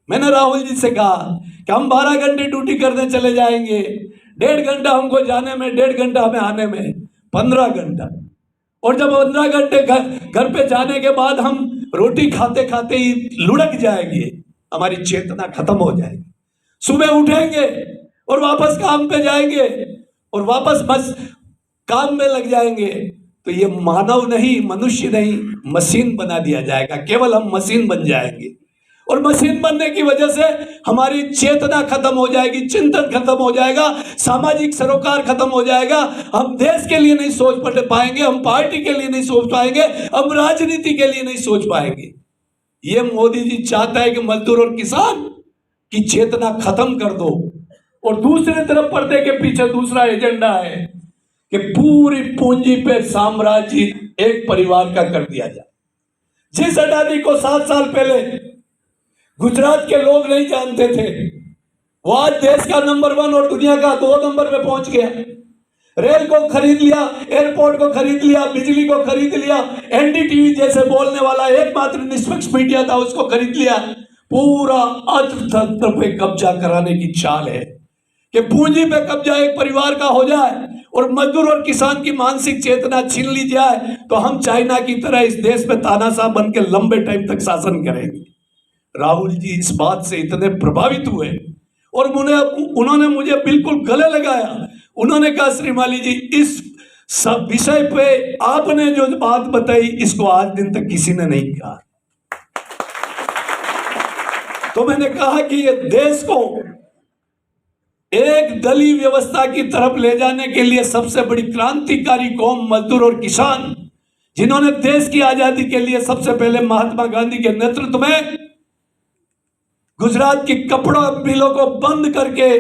मैंने राहुल जी से कहा कि हम 12 घंटे ड्यूटी करने चले जाएंगे, 1.5 घंटा हमको जाने में, 1.5 घंटा हमें आने में, 15 घंटा। और जब 15 घंटे घर पे जाने के बाद हम रोटी खाते खाते ही लुढ़क जाएंगे, हमारी चेतना खत्म हो जाएगी। सुबह उठेंगे और वापस काम पे जाएंगे और वापस बस काम में लग जाएंगे, तो ये मानव नहीं, मनुष्य नहीं, मशीन बना दिया जाएगा। केवल हम मशीन बन जाएंगे और मशीन बनने की वजह से हमारी चेतना खत्म हो जाएगी, चिंतन खत्म हो जाएगा, सामाजिक सरोकार खत्म हो जाएगा। हम देश के लिए नहीं सोच पाएंगे, हम पार्टी के लिए नहीं सोच पाएंगे, हम राजनीति के लिए नहीं सोच पाएंगे। ये मोदी जी चाहता है कि मजदूर और किसान की चेतना खत्म कर दो। और दूसरी तरफ पर्दे के पीछे दूसरा एजेंडा है कि पूरी पूंजी पे साम्राज्य एक परिवार का कर दिया जाए। जिस अडानी को 7 साल पहले गुजरात के लोग नहीं जानते थे, वो आज देश का नंबर 1 और दुनिया का 2 नंबर पे पहुंच गया। रेल को खरीद लिया, एयरपोर्ट को खरीद लिया, बिजली को खरीद लिया, एनडीटीवी जैसे बोलने वाला एकमात्र निष्पक्ष मीडिया था उसको खरीद लिया। पूरा अर्थतंत्र पे कब्जा कराने की चाल है कि पूंजी पे कब्जा एक परिवार का हो जाए और मजदूर और किसान की मानसिक चेतना छीन ली जाए तो हम चाइना की तरह इस देश में तानाशाह बन के लंबे टाइम तक शासन करेंगे। राहुल जी इस बात से इतने प्रभावित हुए और उन्होंने मुझे बिल्कुल गले लगाया उन्होंने कहा श्रीमाली जी, इस सब विषय पे आपने जो बात बताई इसको आज दिन तक किसी ने नहीं कहा। तो मैंने कहा कि ये देश को एक दलीय व्यवस्था की तरफ ले जाने के लिए सबसे बड़ी क्रांतिकारी कौम मजदूर और किसान, जिन्होंने देश की आजादी के लिए सबसे पहले महात्मा गांधी के नेतृत्व में गुजरात की कपड़ा मिलों को बंद करके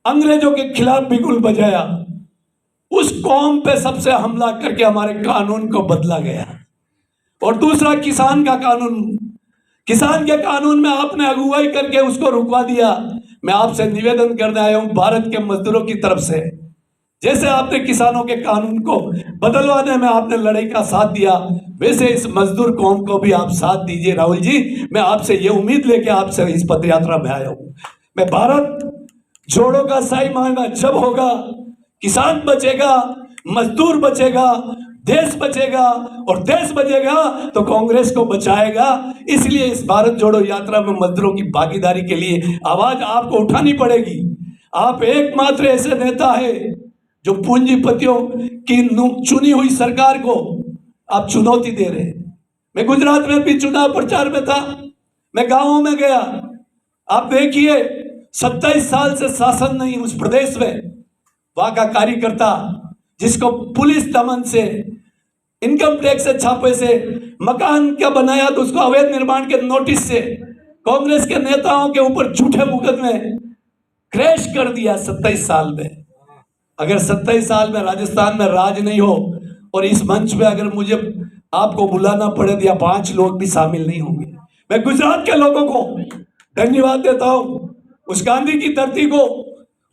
अंग्रेजों के खिलाफ बिगुल बजाया, उस कौम पे सबसे हमला करके हमारे कानून को बदला गया। और दूसरा किसान का कानून, किसान के कानून में आपने अगुवाई करके उसको रुकवा दिया। मैं आपसे निवेदन करने आया हूं भारत के मजदूरों की तरफ से, जैसे आपने किसानों के कानून को बदलवाने में आपने लड़ाई का साथ दिया, वैसे इस मजदूर कौम को भी आप साथ दीजिए। राहुल जी, मैं आपसे ये उम्मीद लेके आपसे इस पद यात्रा में आया हूं। मैं भारत जोड़ो का सही मायना जब होगा, किसान बचेगा, मजदूर बचेगा, देश बचेगा, और देश बचेगा तो कांग्रेस को बचाएगा। इसलिए इस भारत जोड़ो यात्रा में मजदूरों की भागीदारी के लिए आवाज आपको उठानी पड़ेगी। आप एकमात्र ऐसे नेता है जो पूंजीपतियों की चुनी हुई सरकार को आप चुनौती दे रहे हैं। मैं गुजरात में भी चुनाव प्रचार में था, मैं गांवों में गया, आप देखिए 27 साल से शासन नहीं उस प्रदेश में। वहां का कार्यकर्ता जिसको पुलिस दमन से, इनकम टैक्स से, छापे से मकान क्या बनाया तो उसको अवैध निर्माण के नोटिस से कांग्रेस के नेताओं के ऊपर झूठे मुकदमे क्रैश कर दिया 27 साल में। अगर 27 साल में राजस्थान में राज नहीं हो और इस मंच पे अगर मुझे आपको बुलाना पड़े तो या 5 लोग भी शामिल नहीं होंगे। मैं गुजरात के लोगों को धन्यवाद देता हूं, उस गांधी की धरती को,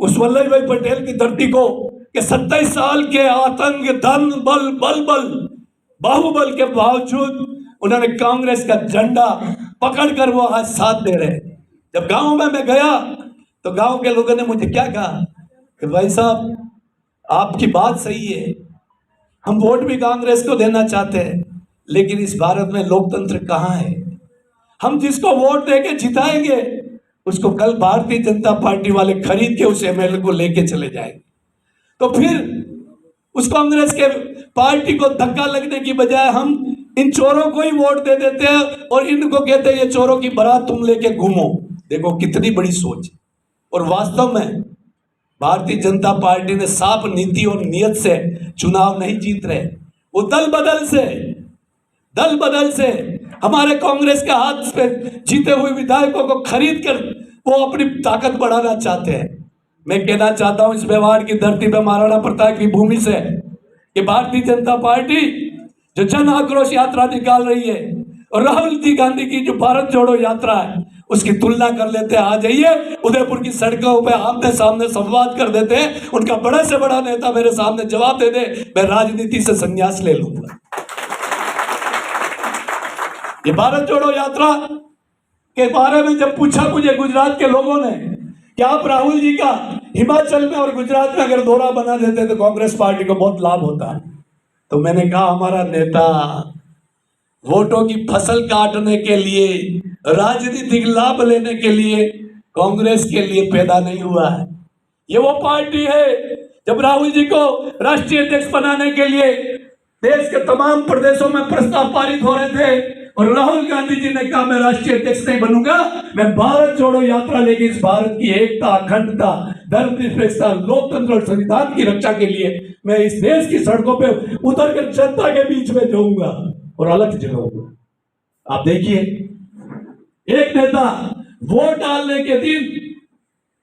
उस वल्लभ भाई पटेल की धरती को, कि 27 साल के आतंक, धन बल, बाहुबल के बावजूद उन्होंने कांग्रेस का झंडा पकड़कर वो आज साथ दे रहे। जब गांव में मैं गया तो गांव के लोगों ने मुझे क्या कहा कि भाई साहब आपकी बात सही है, हम वोट भी कांग्रेस को देना चाहते हैं, लेकिन इस भारत में लोकतंत्र कहाँ है? हम जिसको वोट देके जिताएंगे उसको कल भारतीय जनता पार्टी वाले खरीद के उस एमएलए को लेके चले जाएंगे। तो फिर उस कांग्रेस के पार्टी को धक्का लगने की बजाय हम इन चोरों को ही वोट दे देते हैं और इनको कहते हैं ये चोरों की बारात तुम लेके घूमो। देखो कितनी बड़ी सोच। और वास्तव में भारतीय जनता पार्टी ने साफ नीति और नियत से चुनाव नहीं जीत रहे, वो दल बदल से हमारे कांग्रेस के हाथ पे जीते हुए विधायकों को खरीद कर वो अपनी ताकत बढ़ाना चाहते हैं। मैं कहना चाहता हूं इस मेवाड़ की धरती पे, महाराणा प्रताप की भूमि से, कि भारतीय जनता पार्टी जो जन आक्रोश यात्रा निकाल रही है और राहुल जी गांधी की जो भारत जोड़ो यात्रा है उसकी तुलना कर लेते हैं। आ जाइए उदयपुर की सड़कों पे आमने सामने संवाद कर देते हैं। उनका बड़ा से बड़ा नेता मेरे सामने जवाब दे दे, मैं राजनीति से संन्यास ले लूंगा। ये भारत जोड़ो यात्रा के बारे में जब पूछा मुझे गुजरात के लोगों ने कि आप राहुल जी का हिमाचल में और गुजरात में अगर दौरा बना देते तो कांग्रेस पार्टी को बहुत लाभ होता, तो मैंने कहा हमारा नेता वोटों की फसल काटने के लिए, राजनीतिक लाभ लेने के लिए कांग्रेस के लिए पैदा नहीं हुआ है। ये वो पार्टी है जब राहुल जी को राष्ट्रीय अध्यक्ष बनाने के लिए देश के तमाम प्रदेशों में प्रस्ताव पारित हो रहे थे और राहुल गांधी जी ने कहा मैं राष्ट्रीय अध्यक्ष नहीं बनूंगा, मैं भारत जोड़ो यात्रा लेके इस भारत की एकता, अखंडता, धर्मनिरपेक्षता, लोकतंत्र और संविधान की रक्षा के लिए मैं इस देश की सड़कों पे उतर कर जनता के बीच में जाऊंगा और अलग जगाऊंगा। आप देखिए एक नेता वोट डालने के दिन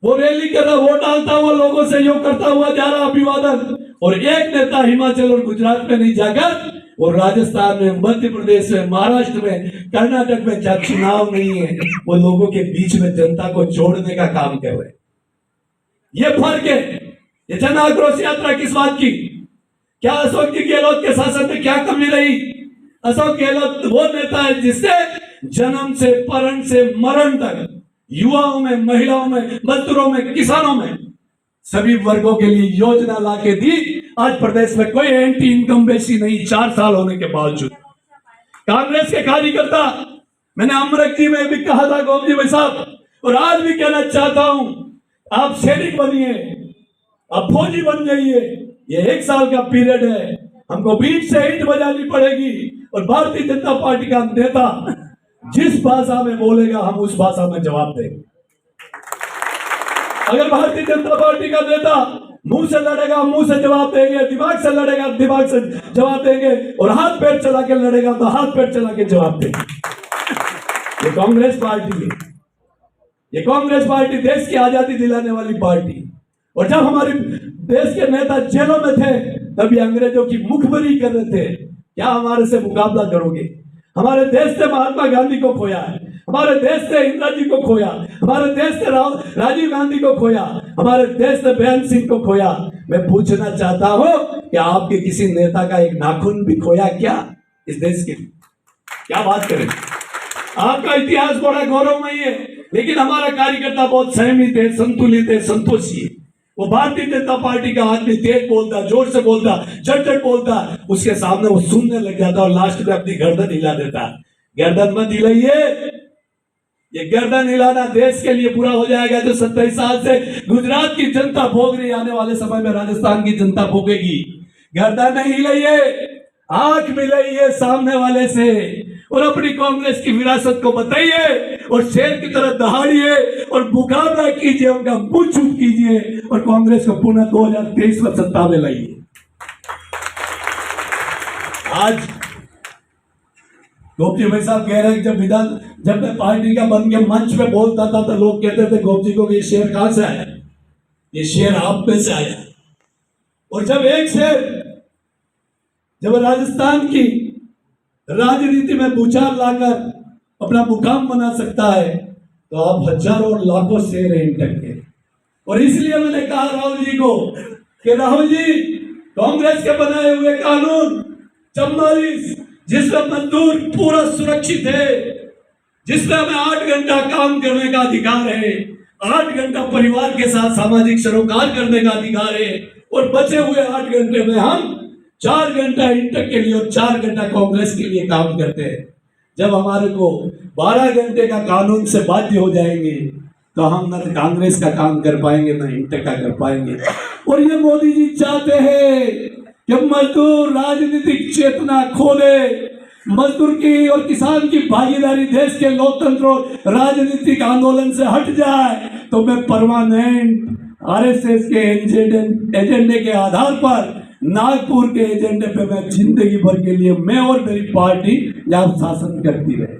वो रैली कर रहा, वोट डालता हुआ लोगों से योग करता हुआ जा रहा अभिवादन, और एक नेता हिमाचल और गुजरात में नहीं जाकर वो राजस्थान में, मध्य प्रदेश में, महाराष्ट्र में, कर्नाटक में जहाँ चुनाव नहीं है वो लोगों के बीच में जनता को जोड़ने का काम कर रहे हैं। ये फर्क है। ये जन आक्रोश यात्रा किस बात की? क्या अशोक जी गहलोत के शासन में क्या कमी रही? अशोक गहलोत वो नेता है जिससे जन्म से परण से मरण तक युवाओं में, महिलाओं में, मजदूरों में, किसानों में सभी वर्गों के लिए योजना लाके दी। आज प्रदेश में कोई एंटी इनकम्बेंसी नहीं 4 साल होने के बावजूद। कांग्रेस के कार्यकर्ता, मैंने अमृत जी में भी कहा था गोप जी भाई साहब, और आज भी कहना चाहता हूं, आप सैनिक बनिए, अब फौजी बन जाइए, ये 1 साल का पीरियड है, हमको बीच से ईंट बजानी पड़ेगी और भारतीय जनता पार्टी का नेता जिस भाषा में बोलेगा हम उस भाषा में जवाब देंगे। अगर भारतीय जनता पार्टी का नेता मुंह से लड़ेगा मुंह से जवाब देंगे, दिमाग से लड़ेगा दिमाग से जवाब देंगे, और हाथ पैर चला के लड़ेगा तो हाथ पैर चला के जवाब देंगे। ये कांग्रेस पार्टी है, ये कांग्रेस पार्टी देश की आजादी दिलाने वाली पार्टी। और जब हमारे देश के नेता जेलों में थे तभी अंग्रेजों की मुखबरी कर रहे थे, क्या हमारे से मुकाबला करोगे? हमारे देश से महात्मा गांधी को खोया है, हमारे देश से इंदिरा जी को खोया, हमारे देश से राजीव गांधी को खोया, हमारे देश से बेअंत सिंह को खोया। मैं पूछना चाहता हूं कि आपके किसी नेता का एक नाखून भी खोया क्या इस देश के लिए? क्या बात करें, आपका इतिहास बड़ा गौरवमयी है, लेकिन हमारा कार्यकर्ता बहुत संयमित है, संतुलित है, संतोषी है। वो भारतीय जनता पार्टी का आदमी तेज बोलता, जोर से बोलता, झट बोलता, उसके सामने वो सुनने लग जाता और लास्ट में अपनी गर्दन हिला देता। गर्दन मत हिलाइए, ये गर्दन हिलाना देश के लिए पूरा हो जाएगा जो 27 साल से गुजरात की जनता भोग रही, आने वाले समय में राजस्थान की जनता भोगेगी। गर्दन नहीं हिलाइए, आंख मिलाइए सामने वाले से और अपनी कांग्रेस की विरासत को बताइए और शेर की तरह दहाड़िए और मुकाबला कीजिए, उनका मुंह चुप कीजिए और कांग्रेस को पुनः 2023 में सत्ता में लाइए। आज गोपजी भाई साहब कह रहे हैं जब मैं पार्टी का बन के मंच पे बोलता था तो लोग कहते थे गोपजी को ये शेर कहां से आया? ये शेर आप में से आया। और जब एक शेर जब राजस्थान की राजनीति में भूचाल लाकर अपना मुकाम बना सकता है तो आप हजारों और लाखों शेर हैं इंटक के। और इसलिए मैंने कहा राहुल जी को कि राहुल जी, कांग्रेस के बनाए हुए कानून 44 जिसमें मजदूर पूरा सुरक्षित है, जिसमें हमें 8 घंटा काम करने का अधिकार है, 8 घंटा परिवार के साथ सामाजिक सरोकार करने का अधिकार है, और बचे हुए 8 घंटे में हम 4 घंटा इंटक के लिए और 4 घंटा कांग्रेस के लिए काम करते हैं। जब हमारे को 12 घंटे का कानून से बाध्य हो जाएंगे तो हम न कांग्रेस का काम कर पाएंगे न इंटक का कर पाएंगे। और ये मोदी जी चाहते हैं कि मजदूर राजनीतिक चेतना खो दे, मजदूर की और किसान की भागीदारी देश के लोकतंत्र और राजनीतिक आंदोलन से हट जाए तो मैं परमानेंट आरएसएस के एजेंडे के आधार पर, नागपुर के एजेंडे पे मैं जिंदगी भर के लिए मैं और मेरी पार्टी यहाँ शासन करती रहे।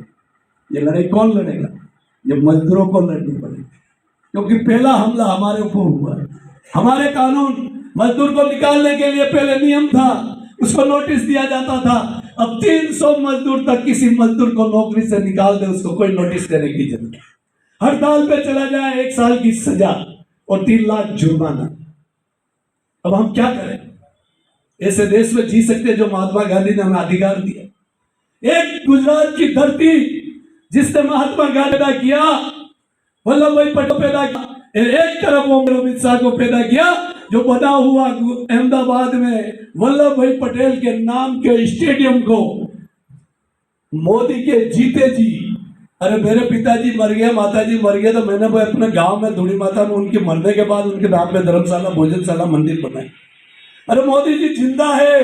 ये लड़ाई कौन लड़ेगा? ये मजदूरों को लड़नी पड़ेगी, क्योंकि पहला हमला हमारे ऊपर हुआ है। हमारे कानून मजदूर को निकालने के लिए पहले नियम था, उसको नोटिस दिया जाता था। अब 300 मजदूर तक किसी मजदूर को नौकरी से निकाल दे, उसको कोई नोटिस देने की जरूरत नहीं। हड़ताल पे चला जाए 1 साल की सजा और 3 लाख जुर्माना। अब हम क्या करें? ऐसे देश में जी सकते जो महात्मा गांधी ने हमें अधिकार दिया। एक गुजरात की धरती जिसने महात्मा गांधी पैदा किया, वल्लभ भाई पटेल पैदा किया, एक तरफ वो अमित शाह को पैदा किया जो बना हुआ अहमदाबाद में वल्लभ भाई पटेल के नाम के स्टेडियम को मोदी के जीते जी, अरे मेरे पिताजी मर गए, माताजी मर गए, तो मैंने भाई अपने गांव में धूड़ी माता में उनके मरने के बाद उनके नाम पे धर्मशाला, भोजनशाला, मंदिर बनाए। अरे मोदी जी जिंदा है,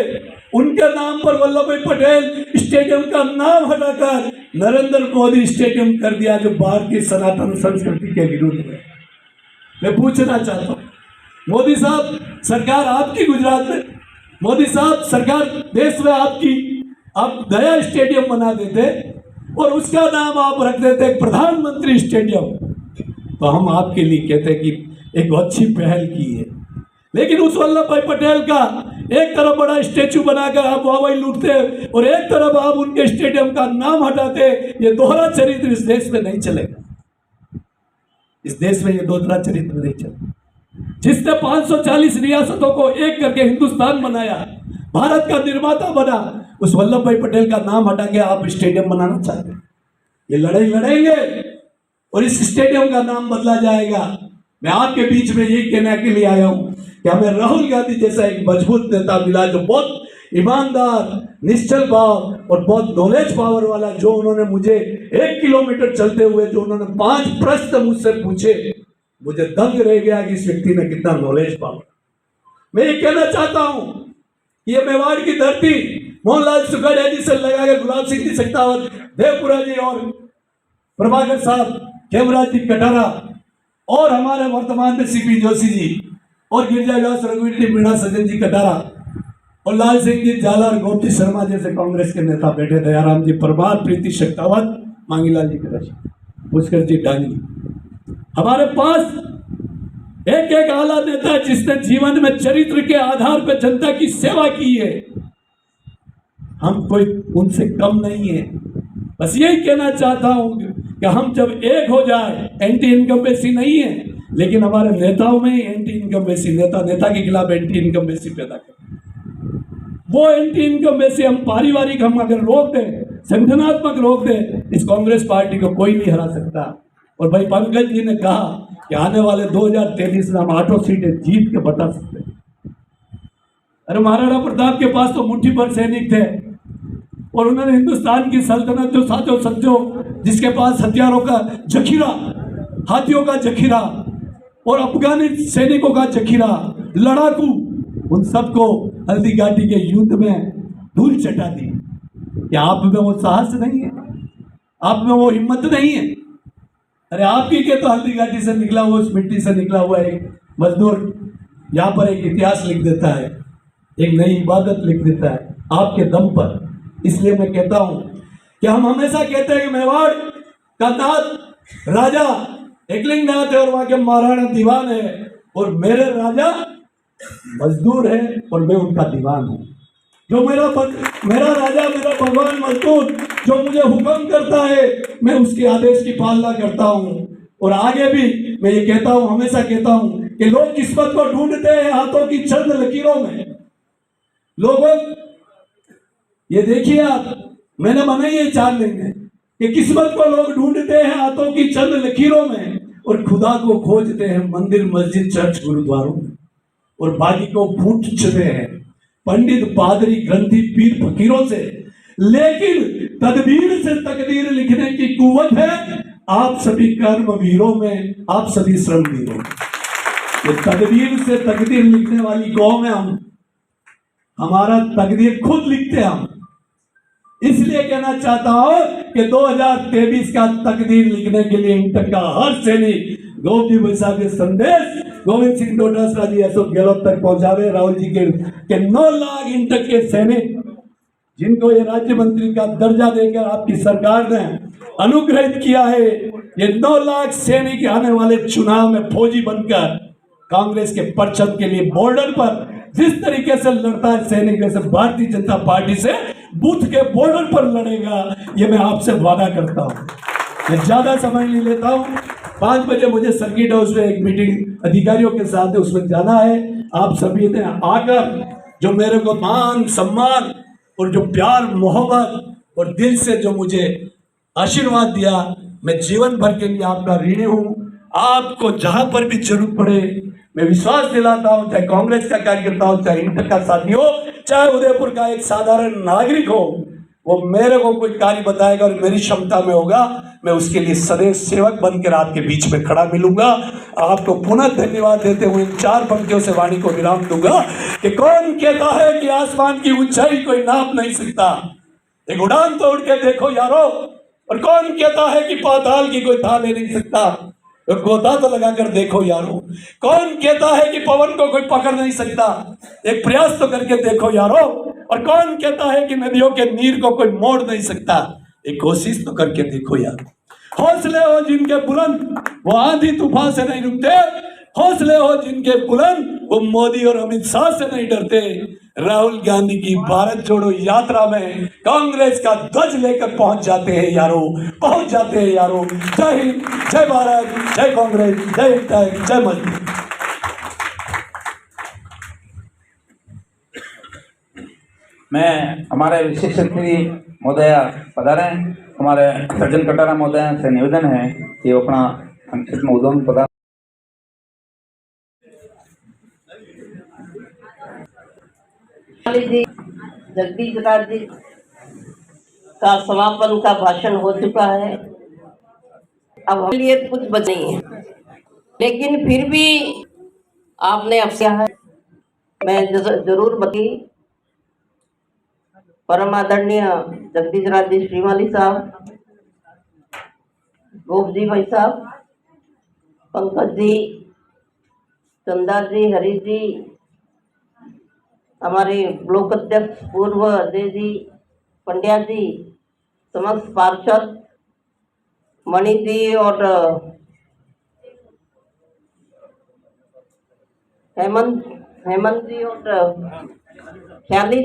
उनके नाम पर वल्लभ भाई पटेल स्टेडियम का नाम हटाकर नरेंद्र मोदी स्टेडियम कर दिया, जो भारतीय सनातन संस्कृति के विरुद्ध है। मैं पूछना चाहता हूँ, मोदी साहब सरकार आपकी गुजरात में, मोदी साहब सरकार देश में आपकी, आप नया स्टेडियम बना देते और उसका नाम आप रख देते प्रधानमंत्री स्टेडियम, तो हम आपके लिए कहते कि एक अच्छी पहल की है। लेकिन उस वल्लभ भाई पटेल का एक तरफ बड़ा स्टेचू बनाकर आप वाहवाही लूटते और एक तरफ आप उनके स्टेडियम का नाम हटाते। ये दोहरा चरित्र इस देश में नहीं चलेगा। इस देश में ये दोहरा चरित्र नहीं चलेगा। जिसने 540 रियासतों को एक करके हिंदुस्तान बनाया, भारत का निर्माता बना, उस वल्लभ भाई पटेल का नाम हटा के आप स्टेडियम बनाना चाहते हैं। ये लड़ाई लड़ेंगे और इस स्टेडियम का नाम बदला जाएगा। मैं आपके बीच में यही कहने के लिए आया हूं कि हमें राहुल गांधी जैसा एक मजबूत नेता मिला, जो बहुत ईमानदार, निश्चल भाव और बहुत नॉलेज पावर वाला, जो उन्होंने मुझे 1 किलोमीटर चलते हुए जो उन्होंने 5 प्रश्न मुझसे पूछे, मुझे दंग रह गया कि इस व्यक्ति में कितना नॉलेज पावर। मैं ये कहना चाहता हूं कि ये मेवाड़ की धरती मोहनलाल सुखाड़िया जी से लगाकर गुलाब सिंह जी सख्तावत, देवपुरा जी और प्रभाकर साहब, खेमराज जी कटारा और हमारे वर्तमान में सीपी जोशी जी और गिरिजादास रघुवीर जी मीणा, सज्जन जी कटारा और लाल सिंह जी झाला और गोमती शर्मा जैसे कांग्रेस के नेता बैठे, दयाराम जी परमार, प्रीति शेखावत, मांगीलाल जी कटारी, पुष्कर जी डांगी। हमारे पास एक एक आला नेता है जिसने जीवन में चरित्र के आधार पर जनता की सेवा की है। हम कोई उनसे कम नहीं है। बस यही कहना चाहता हूं कि हम जब एक हो जाए, एंटी इनकम्बेंसी नहीं है, लेकिन हमारे नेताओं में ही एंटी इनकम्बेंसी, नेता के खिलाफ एंटी इनकम्बेंसी पैदा करें। वो एंटी इनकम्बेंसी हम पारिवारिक हम अगर रोक दें, संगठनात्मक रोक दें, इस कांग्रेस पार्टी को कोई नहीं हरा सकता। और भाई पंकज जी ने कहा कि आने वाले 2023 में हम 8 सीटें जीत के बता सकते हैं। अरे महाराणा प्रताप के पास तो मुट्ठी भर सैनिक थे और उन्होंने हिंदुस्तान की सल्तनत जो साजो सज्जो, जिसके पास हथियारों का जखीरा, हाथियों का जखीरा और अफगानी सैनिकों का जखीरा, लड़ाकू, उन सबको हल्दी घाटी के युद्ध में धूल चटा दी। क्या आप में वो साहस नहीं है? आप में वो हिम्मत नहीं है? अरे आपकी के तो हल्दी घाटी से निकला हुआ, उस मिट्टी से निकला हुआ एक मजदूर यहाँ पर एक इतिहास लिख देता है, एक नई इबादत लिख देता है आपके दम पर। इसलिए मैं कहता हूं कि हम हमेशा कहते हैं कि मेवाड़ का नाथ राजा एकलिंगनाथ है और वहां के महाराणा दीवान है, और मेरे राजा मजदूर है और मैं उनका दीवान हूं। जो मेरा राजा, मेरा भगवान मजदूर, जो मुझे हुक्म करता है मैं उसके आदेश की पालना करता हूं। और आगे भी मैं ये कहता हूं, हमेशा कहता हूं कि लोग किस्मत को ढूंढते हैं हाथों की चंद लकीरों में। लोगों ये देखिए आप, मैंने बनाई है 4 लाइनें कि किस्मत को लोग ढूंढते हैं हाथों की चंद लकीरों में, और खुदा को खोजते हैं मंदिर, मस्जिद, चर्च, गुरुद्वारों में, और बाकी को पूछते हैं पंडित, पादरी, ग्रंथी, पीर, फकीरों से। लेकिन तदबीर से तकदीर लिखने की कुव्वत है आप सभी कर्मवीरों में, आप सभी श्रमवीरों में। ये तदबीर से तकदीर लिखने वाली कौम है हम। हमारा तकदीर खुद लिखते हैं हम। इसलिए कहना चाहता हूं कि 2023 का तकदीर लिखने के लिए इंटक का हर सैनिक गोविंद जी साहब के संदेश गोविंद सिंह डोटासरा जी, अशोक गहलोत तक पहुंचावे। राहुल जी के 9 लाख इंटक के सैनिक जिनको ये राज्य मंत्री का दर्जा देकर आपकी सरकार ने अनुग्रहित किया है, ये 9 लाख सैनिक आने वाले चुनाव में फौजी बनकर कांग्रेस के परचम के लिए बॉर्डर पर जिस तरीके से लड़ता है सैनिक, जैसे भारतीय जनता पार्टी से बूथ के बॉर्डर पर लड़ेगा, ये मैं आपसे वादा करता हूं। मैं ज्यादा समय नहीं लेता हूं। 5 बजे मुझे सर्किट हाउस में एक मीटिंग अधिकारियों के साथ है, उसमें जाना है। आप सभी ने आकर जो मेरे को मान सम्मान और जो प्यार मोहब्बत और दिल से जो मुझे आशीर्वाद दिया, मैं जीवन भर के लिए आपका ऋणी हूं। आपको जहां पर भी जरूरत पड़े मैं विश्वास दिलाता हूं, चाहे कांग्रेस का कार्यकर्ता हो, चाहे इंटर का साथी हो, चाहे उदयपुर का एक साधारण नागरिक हो, वो मेरे को कोई कार्य बताएगा और मेरी क्षमता में होगा, मैं उसके लिए सदैव सेवक बनकर आपके बीच में खड़ा मिलूंगा। आपको पुनः धन्यवाद देते हुए इन 4 पंक्तियों से वाणी को विराम दूंगा कि कौन कहता है कि आसमान की ऊंचाई कोई नाप नहीं सकता, एक उड़ान तो उड़ के देखो यारो। और कौन कहता है कि पाताल की कोई था ले नहीं सकता, तो गोता तो लगाकर देखो यारो। कौन कहता है कि पवन को कोई पकड़ नहीं सकता, एक प्रयास तो करके देखो यारो। और कौन कहता है कि नदियों के नीर को कोई मोड़ नहीं सकता, एक कोशिश तो करके देखो यार। हौसले हो जिनके बुलंद वो आंधी तूफान से नहीं रुकते, हौसले हो जिनके बुलंद वो मोदी और अमित शाह से नहीं डरते। राहुल गांधी की भारत जोड़ो यात्रा में कांग्रेस का ध्वज लेकर पहुंच जाते हैं यारो, पहुंच जाते हैं यारो। जय हिंद, जय भारत, जय कांग्रेस, जय इंटक, जय मजदूर। मैं हमारे विशेष अतिथि महोदय पधारे, हमारे सज्जन कटारा महोदय से निवेदन है कि वो अपना संक्षिप्त में उद्बोधन प्रदान। जगदीश राज जी का समापन का भाषण हो चुका है। अब हमारे लिए कुछ बच नहीं है, लेकिन फिर भी आपने अब क्या है मैं जरूर बती परम आदरणीय जगदीश राज जी श्रीमाली साहब, गोप जी भाई साहब, पंकज जी, चंदा जी, हरी जी, हमारे ब्लॉक अध्यक्ष पूर्व अजय जी, पंड्या जी, समस्त पार्षद, मणि जी और हेमंत जी और ख्याली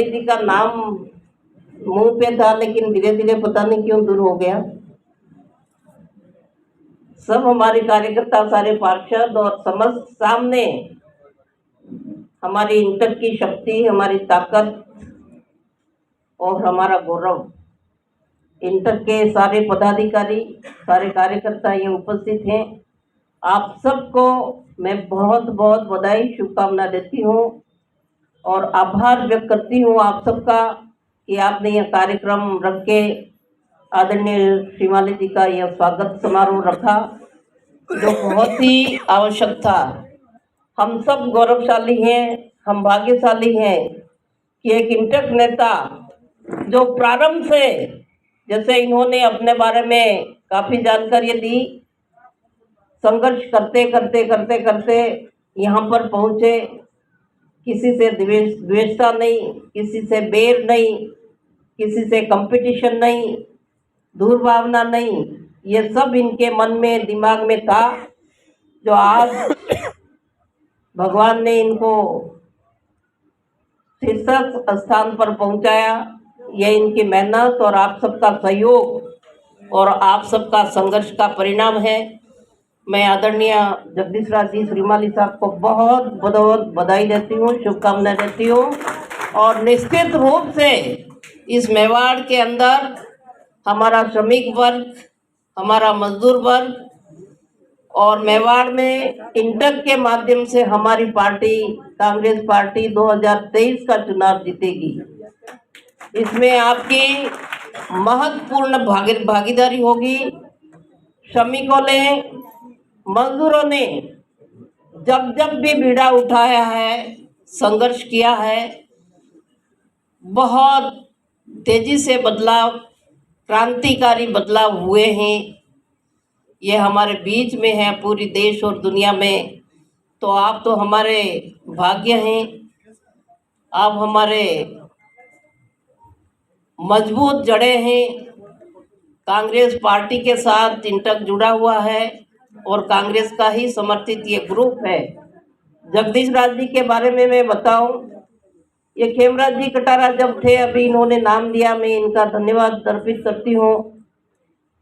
जी का नाम मुंह पे था लेकिन धीरे धीरे पता नहीं क्यों दूर हो गया। सब हमारे कार्यकर्ता, सारे पार्षद और समस्त सामने हमारी इंटर की शक्ति, हमारी ताकत और हमारा गौरव, इंटर के सारे पदाधिकारी, सारे कार्यकर्ता ये उपस्थित हैं। आप सबको मैं बहुत बहुत बधाई, शुभकामना देती हूँ और आभार व्यक्त करती हूँ आप सबका कि आपने यह कार्यक्रम रख के आदरणीय श्रीमाली जी का यह स्वागत समारोह रखा, जो बहुत ही आवश्यक था। हम सब गौरवशाली हैं, हम भाग्यशाली हैं कि एक इंटर नेता जो प्रारंभ से, जैसे इन्होंने अपने बारे में काफ़ी जानकारी दी, संघर्ष करते करते करते करते यहाँ पर पहुँचे, किसी से द्वेषता नहीं, किसी से बैर नहीं, किसी से कंपटीशन नहीं, दुर्भावना नहीं, ये सब इनके मन में, दिमाग में था, जो आज भगवान ने इनको शीर्ष स्थान पर पहुंचाया। यह इनकी मेहनत और आप सबका सहयोग और आप सबका संघर्ष का परिणाम है। मैं आदरणीय जगदीश राज जी श्रीमाली साहब को बहुत बहुत बधाई देती हूँ, शुभकामनाएं देती हूँ और निश्चित रूप से इस मेवाड़ के अंदर हमारा श्रमिक वर्ग, हमारा मजदूर वर्ग और मेवाड़ में इंटर के माध्यम से हमारी पार्टी कांग्रेस पार्टी 2023 का चुनाव जीतेगी। इसमें आपकी महत्वपूर्ण भागीदारी होगी। श्रमिकों ने, मजदूरों ने जब जब भी बीड़ा उठाया है, संघर्ष किया है, बहुत तेजी से बदलाव, क्रांतिकारी बदलाव हुए हैं। ये हमारे बीच में है, पूरी देश और दुनिया में। तो आप तो हमारे भाग्य हैं, आप हमारे मजबूत जड़ें हैं। कांग्रेस पार्टी के साथ इंटक जुड़ा हुआ है और कांग्रेस का ही समर्थित ये ग्रुप है। जगदीश राज जी के बारे में मैं बताऊं, ये खेमराज जी कटारा जब थे, अभी इन्होंने नाम दिया, मैं इनका धन्यवाद अर्पित करती हूँ।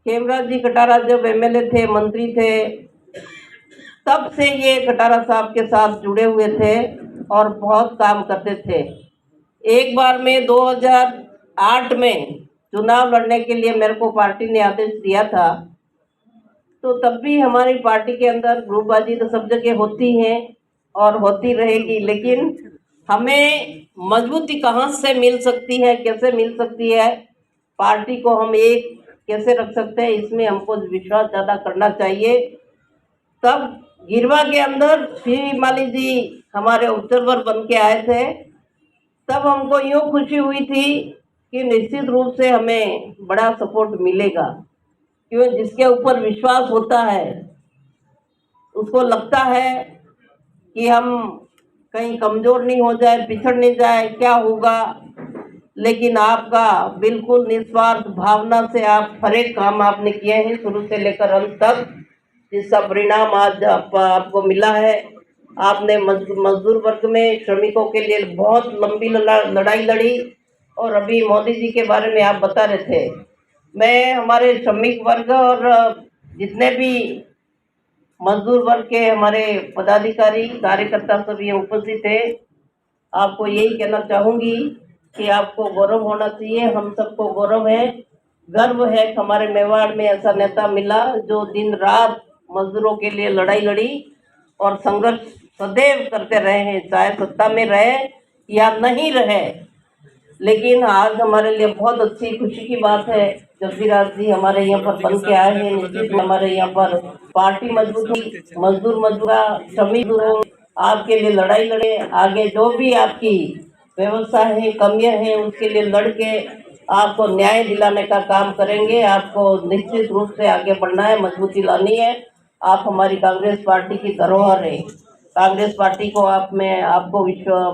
खेमराज जी कटारा जब एमएलए थे, मंत्री थे, तब से ये कटारा साहब के साथ जुड़े हुए थे और बहुत काम करते थे। एक बार में 2008 में चुनाव लड़ने के लिए मेरे को पार्टी ने आदेश दिया था, तो तब भी हमारी पार्टी के अंदर ग्रुपबाजी तो सब जगह होती है और होती रहेगी, लेकिन हमें मजबूती कहाँ से मिल सकती है, कैसे मिल सकती है, पार्टी को हम एक कैसे रख सकते हैं, इसमें हमको विश्वास ज़्यादा करना चाहिए। तब गिरवा के अंदर श्रीमाली जी हमारे ऑब्जर्वर बन के आए थे, तब हमको यूँ खुशी हुई थी कि निश्चित रूप से हमें बड़ा सपोर्ट मिलेगा, क्यों जिसके ऊपर विश्वास होता है उसको लगता है कि हम कहीं कमज़ोर नहीं हो जाए, पिछड़ नहीं जाए, क्या होगा। लेकिन आपका बिल्कुल निस्वार्थ भावना से आप हर एक काम आपने किए हैं शुरू से लेकर अंत तक, जिसका परिणाम आज आपको मिला है। आपने मजदूर वर्ग में श्रमिकों के लिए बहुत लंबी लड़ाई लड़ी और अभी मोदी जी के बारे में आप बता रहे थे। मैं हमारे श्रमिक वर्ग और जितने भी मजदूर वर्ग के हमारे पदाधिकारी, कार्यकर्ता सब ये उपस्थित है, आपको यही कहना चाहूँगी कि आपको गौरव होना चाहिए। हम सबको गौरव है, गर्व है कि हमारे मेवाड़ में ऐसा नेता मिला जो दिन रात मजदूरों के लिए लड़ाई लड़ी और संघर्ष सदैव करते रहे हैं, चाहे सत्ता में रहे या नहीं रहे। लेकिन आज हमारे लिए बहुत अच्छी खुशी की बात है, जगदीश राज जी हमारे यहाँ पर बन के आए हैं। निश्चित हमारे यहाँ पर पार्टी मजबूत हुई, मजदूर मजदूरा, श्रमिक आपके लिए लड़ाई लड़े, आगे जो भी आपकी व्यवस्था है, कमियां हैं, उसके लिए लड़ के आपको न्याय दिलाने का काम करेंगे। आपको निश्चित रूप से आगे बढ़ना है, मजबूती लानी है। आप हमारी कांग्रेस पार्टी की धरोहर है। कांग्रेस पार्टी को आपको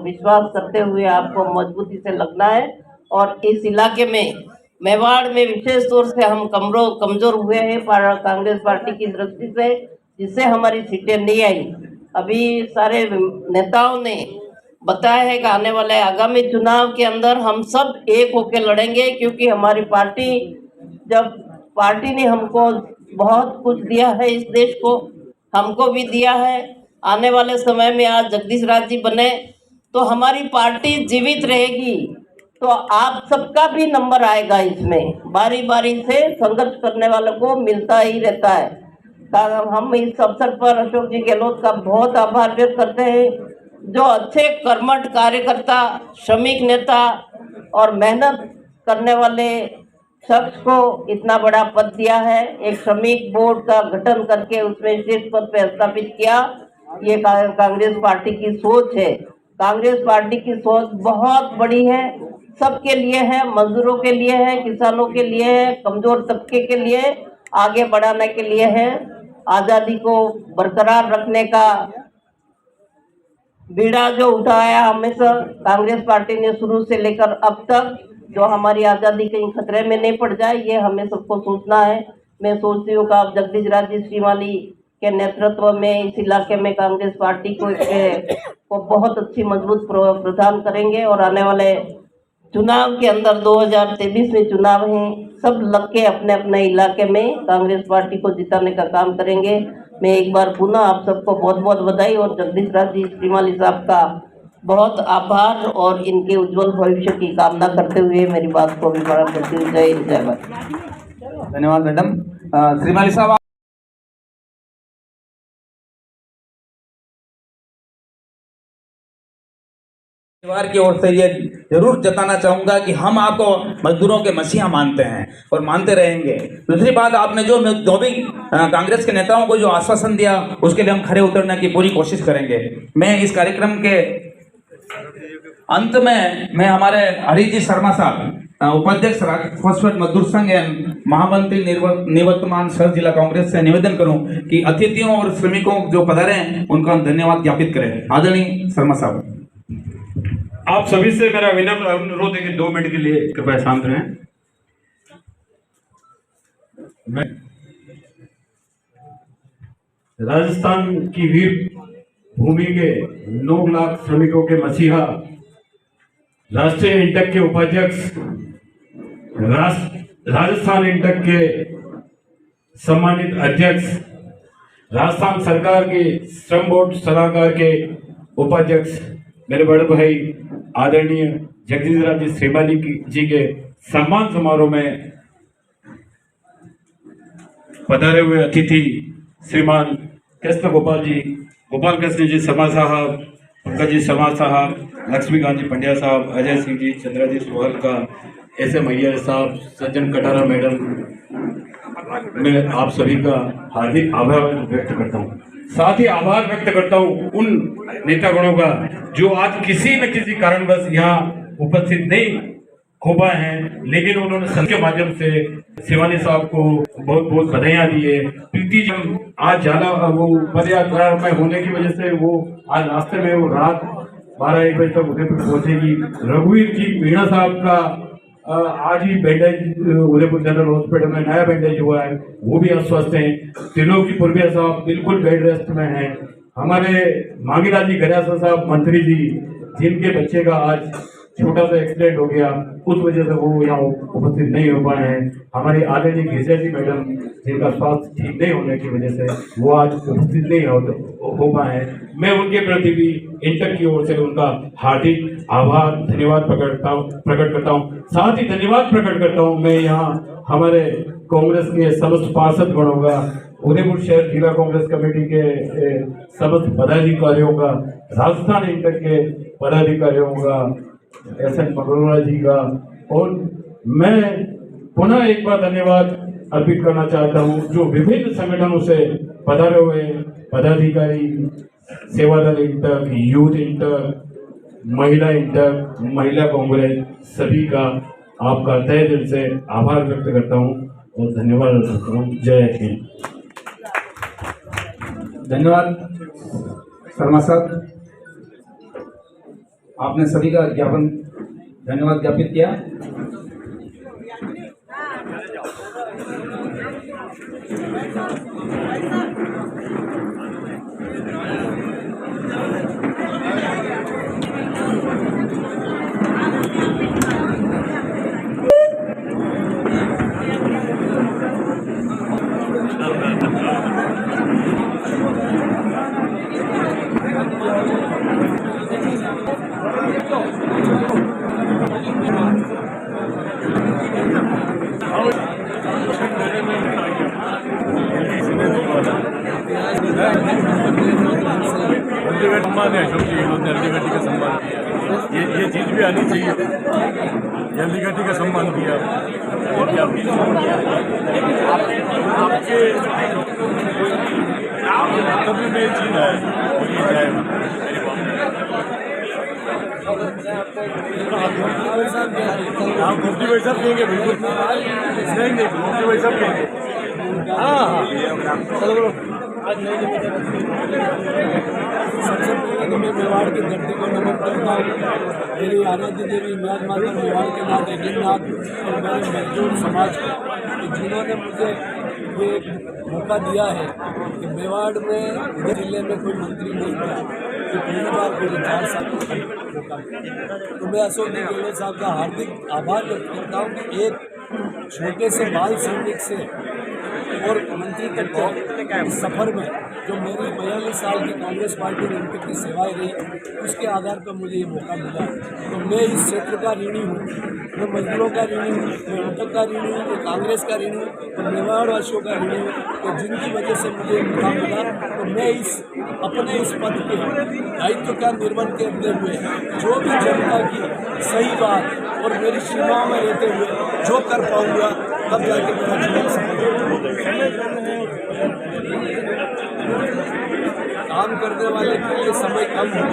विश्वास करते हुए आपको मजबूती से लगना है। और इस इलाके में मेवाड़ में विशेष तौर से हम कमजोर हुए हैं कांग्रेस पार्टी की दृष्टि से, जिससे हमारी सीटें नहीं आई। अभी सारे नेताओं ने बताया है कि आने वाले आगामी चुनाव के अंदर हम सब एक होकर लड़ेंगे, क्योंकि हमारी पार्टी ने हमको बहुत कुछ दिया है, इस देश को हमको भी दिया है। आने वाले समय में आज जगदीश राज जी बने तो हमारी पार्टी जीवित रहेगी, तो आप सबका भी नंबर आएगा। इसमें बारी बारी से संघर्ष करने वालों को मिलता ही रहता है। हम इस अवसर पर अशोक जी गहलोत का बहुत आभार व्यक्त करते हैं, जो अच्छे कर्मठ कार्यकर्ता, श्रमिक नेता और मेहनत करने वाले शख्स को इतना बड़ा पद दिया है। एक श्रमिक बोर्ड का गठन करके उसमें शीर्ष पद पर स्थापित किया। ये कांग्रेस पार्टी की सोच है। कांग्रेस पार्टी की सोच बहुत बड़ी है, सबके लिए है, मजदूरों के लिए है, किसानों के लिए है, कमजोर तबके के लिए, आगे बढ़ाने के लिए है। आज़ादी को बरकरार रखने का बीड़ा जो उठाया हमेशा कांग्रेस पार्टी ने शुरू से लेकर अब तक, जो हमारी आज़ादी कहीं खतरे में नहीं पड़ जाए, ये हमें सबको सोचना है। मैं सोचती हूँ कि आप जगदीश राज जी श्रीमाली के नेतृत्व में इस इलाके में कांग्रेस पार्टी को बहुत अच्छी मजबूत प्रदान करेंगे। और आने वाले चुनाव के अंदर 2023 में चुनाव हैं, सब लग के अपने अपने इलाके में कांग्रेस पार्टी को जिताने का काम करेंगे। मैं एक बार पुनः आप सबको बहुत बहुत बधाई और जगदीश राज जी श्रीमाली साहब का बहुत आभार और इनके उज्जवल भविष्य की कामना करते हुए मेरी बात को विवरण करती हूँ। जय हिंद, जय भारत। धन्यवाद मैडम। श्रीमाली साहब, परिवार की ओर से ये जरूर जताना चाहूंगा कि हम आपको मजदूरों के मसीहा मानते हैं और मानते रहेंगे। दूसरी बात, आपने जो भी कांग्रेस के नेताओं को जो आश्वासन दिया, उसके लिए हम खरे उतरने की पूरी कोशिश करेंगे। मैं इस कार्यक्रम के अंत में मैं हमारे हरिजी शर्मा साहब, उपाध्यक्ष फॉस्फेट मजदूर संघ एवं महामंत्री निवर्तमान सर जिला कांग्रेस से निवेदन करूं कि अतिथियों और श्रमिकों जो पधारे हैं उनका हम धन्यवाद ज्ञापित करें। आदरणीय शर्मा साहब, आप सभी से मेरा विनम्र अनुरोध है कि 2 मिनट के लिए कृपया शांत रहें। मैं राजस्थान की वीर भूमि के 9 लाख श्रमिकों के मसीहा, राष्ट्रीय इंटक के उपाध्यक्ष, राजस्थान इंटक के सम्मानित अध्यक्ष, राजस्थान सरकार के श्रम बोर्ड सलाहकार के उपाध्यक्ष, मेरे बड़े भाई आदरणीय जगदीश राज जी श्रीमाली जी के सम्मान समारोह में पधारे हुए अतिथि श्रीमान कृष्ण गोपाल कृष्ण जी शर्मा साहब, पंकज जी शर्मा साहब, लक्ष्मीकांत जी पंड्या साहब, अजय सिंह जी, चंद्रा जी सोहल का, SM अय्यर साहब, सज्जन कटारा मैडम, मैं आप सभी का हार्दिक आभार व्यक्त करता हूँ। साथ ही आभार व्यक्त करता हूँ उन नेतागणों का जो आज किसी न किसी कारणवश यहाँ उपस्थित नहीं हो पाए हैं, लेकिन उन्होंने संघ के माध्यम से शिवानी साहब को बहुत बहुत बधाइयाँ दी है। प्रीति जी आज जाला वो पदयात्रा में होने की वजह से वो आज रास्ते में वो रात 12-1 बजे तक उदयपुर पहुंचेगी। रघुवीर जी मीणा साहब का आज ही बैंडेज उदयपुर जनरल हॉस्पिटल में नया बैंडेज हुआ है, वो भी अस्वस्थ हैं। त्रिलोकीपुरबिया साहब बिल्कुल बेड रेस्ट में हैं। हमारे मांगीलाल जी गरासा साहब मंत्री जी, जिनके बच्चे का आज छोटा सा एक्सीडेंट हो गया, उस वजह से वो यहाँ उपस्थित नहीं हो पाए हैं। हमारी आदरणीय घिसिया जी मैडम, जिनका स्वास्थ्य ठीक नहीं होने की वजह से वो आज उपस्थित नहीं हो पाए हैं। मैं उनके प्रति भी इंटक की ओर से उनका हार्दिक आभार धन्यवाद प्रकट करता हूँ। साथ ही धन्यवाद प्रकट करता हूँ मैं यहाँ हमारे कांग्रेस के समस्त पार्षद गणों का, उदयपुर शहर जिला कांग्रेस कमेटी के समस्त पदाधिकारियों का, राजस्थान इंटक के पदाधिकारियों का, SN मनोहरा जी का, और मैं पुनः एक बार धन्यवाद अर्पित करना चाहता हूं जो विभिन्न संगठनों से पधारे हुए पदाधिकारी, सेवादल इंटक, यूथ इंटक, महिला इंटक, महिला कांग्रेस, सभी का आपका तहे दिल से आभार व्यक्त करता हूँ और धन्यवाद व्यक्त करता हूँ। जय हिंद। धन्यवाद शर्मा साहब, आपने सभी का ज्ञापन धन्यवाद ज्ञापित किया। सम्मान है अशोक जी, इन्होंने हल्दी घाटी का सम्मान किया। ये चीज़ भी आनी चाहिए, हल्दी घाटी का सम्मान किया। और क्या आपके कभी में चीज है और ये जाएगा। आप मुफ्ती भाई साहब कहेंगे, बिल्कुल नहीं मुफ्ती भाई साहब कहेंगे। हाँ चलो सबसे पहले तो मैं मेवाड़ की धरती को नमन करता हूँ। मेरी आराध्य देवी म्याद माता मेवाड़ के नाथ गिरनाथ और मेरे मजदूर समाज को, जिन्होंने मुझे ये मौका दिया है कि मेवाड़ में जिले में कोई मंत्री नहीं था, तो पहली बार मुझे 4 साल मौका मिला। तो मैं अशोक जी गहलोत साहब का हार्दिक आभार व्यक्त करता हूँ कि एक छोटे से बाल सैनिक से और मंत्री तक के इस सफर में जो मेरी 42 साल की कांग्रेस पार्टी में उनकी सेवाएं रही, उसके आधार पर मुझे ये मौका मिला। तो मैं इस क्षेत्र का ऋणी हूँ, मैं मजदूरों का ऋणी हूँ, मैं उनतक का ऋणी हूँ, मैं कांग्रेस का ऋणी हूँ, मैं मेवाड़ वासियों का ऋणी हूँ। तो जिनकी वजह से मुझे मौका मिला, तो मैं अपने इस पद के दायित्व का निर्वहन करते हुए जो भी जनता की सही बात और मेरी सीमाओं में रहते हुए जो कर पाऊँगा, तब जाके मेरा जीवन सफल काम करने वाले के लिए समय कम हो,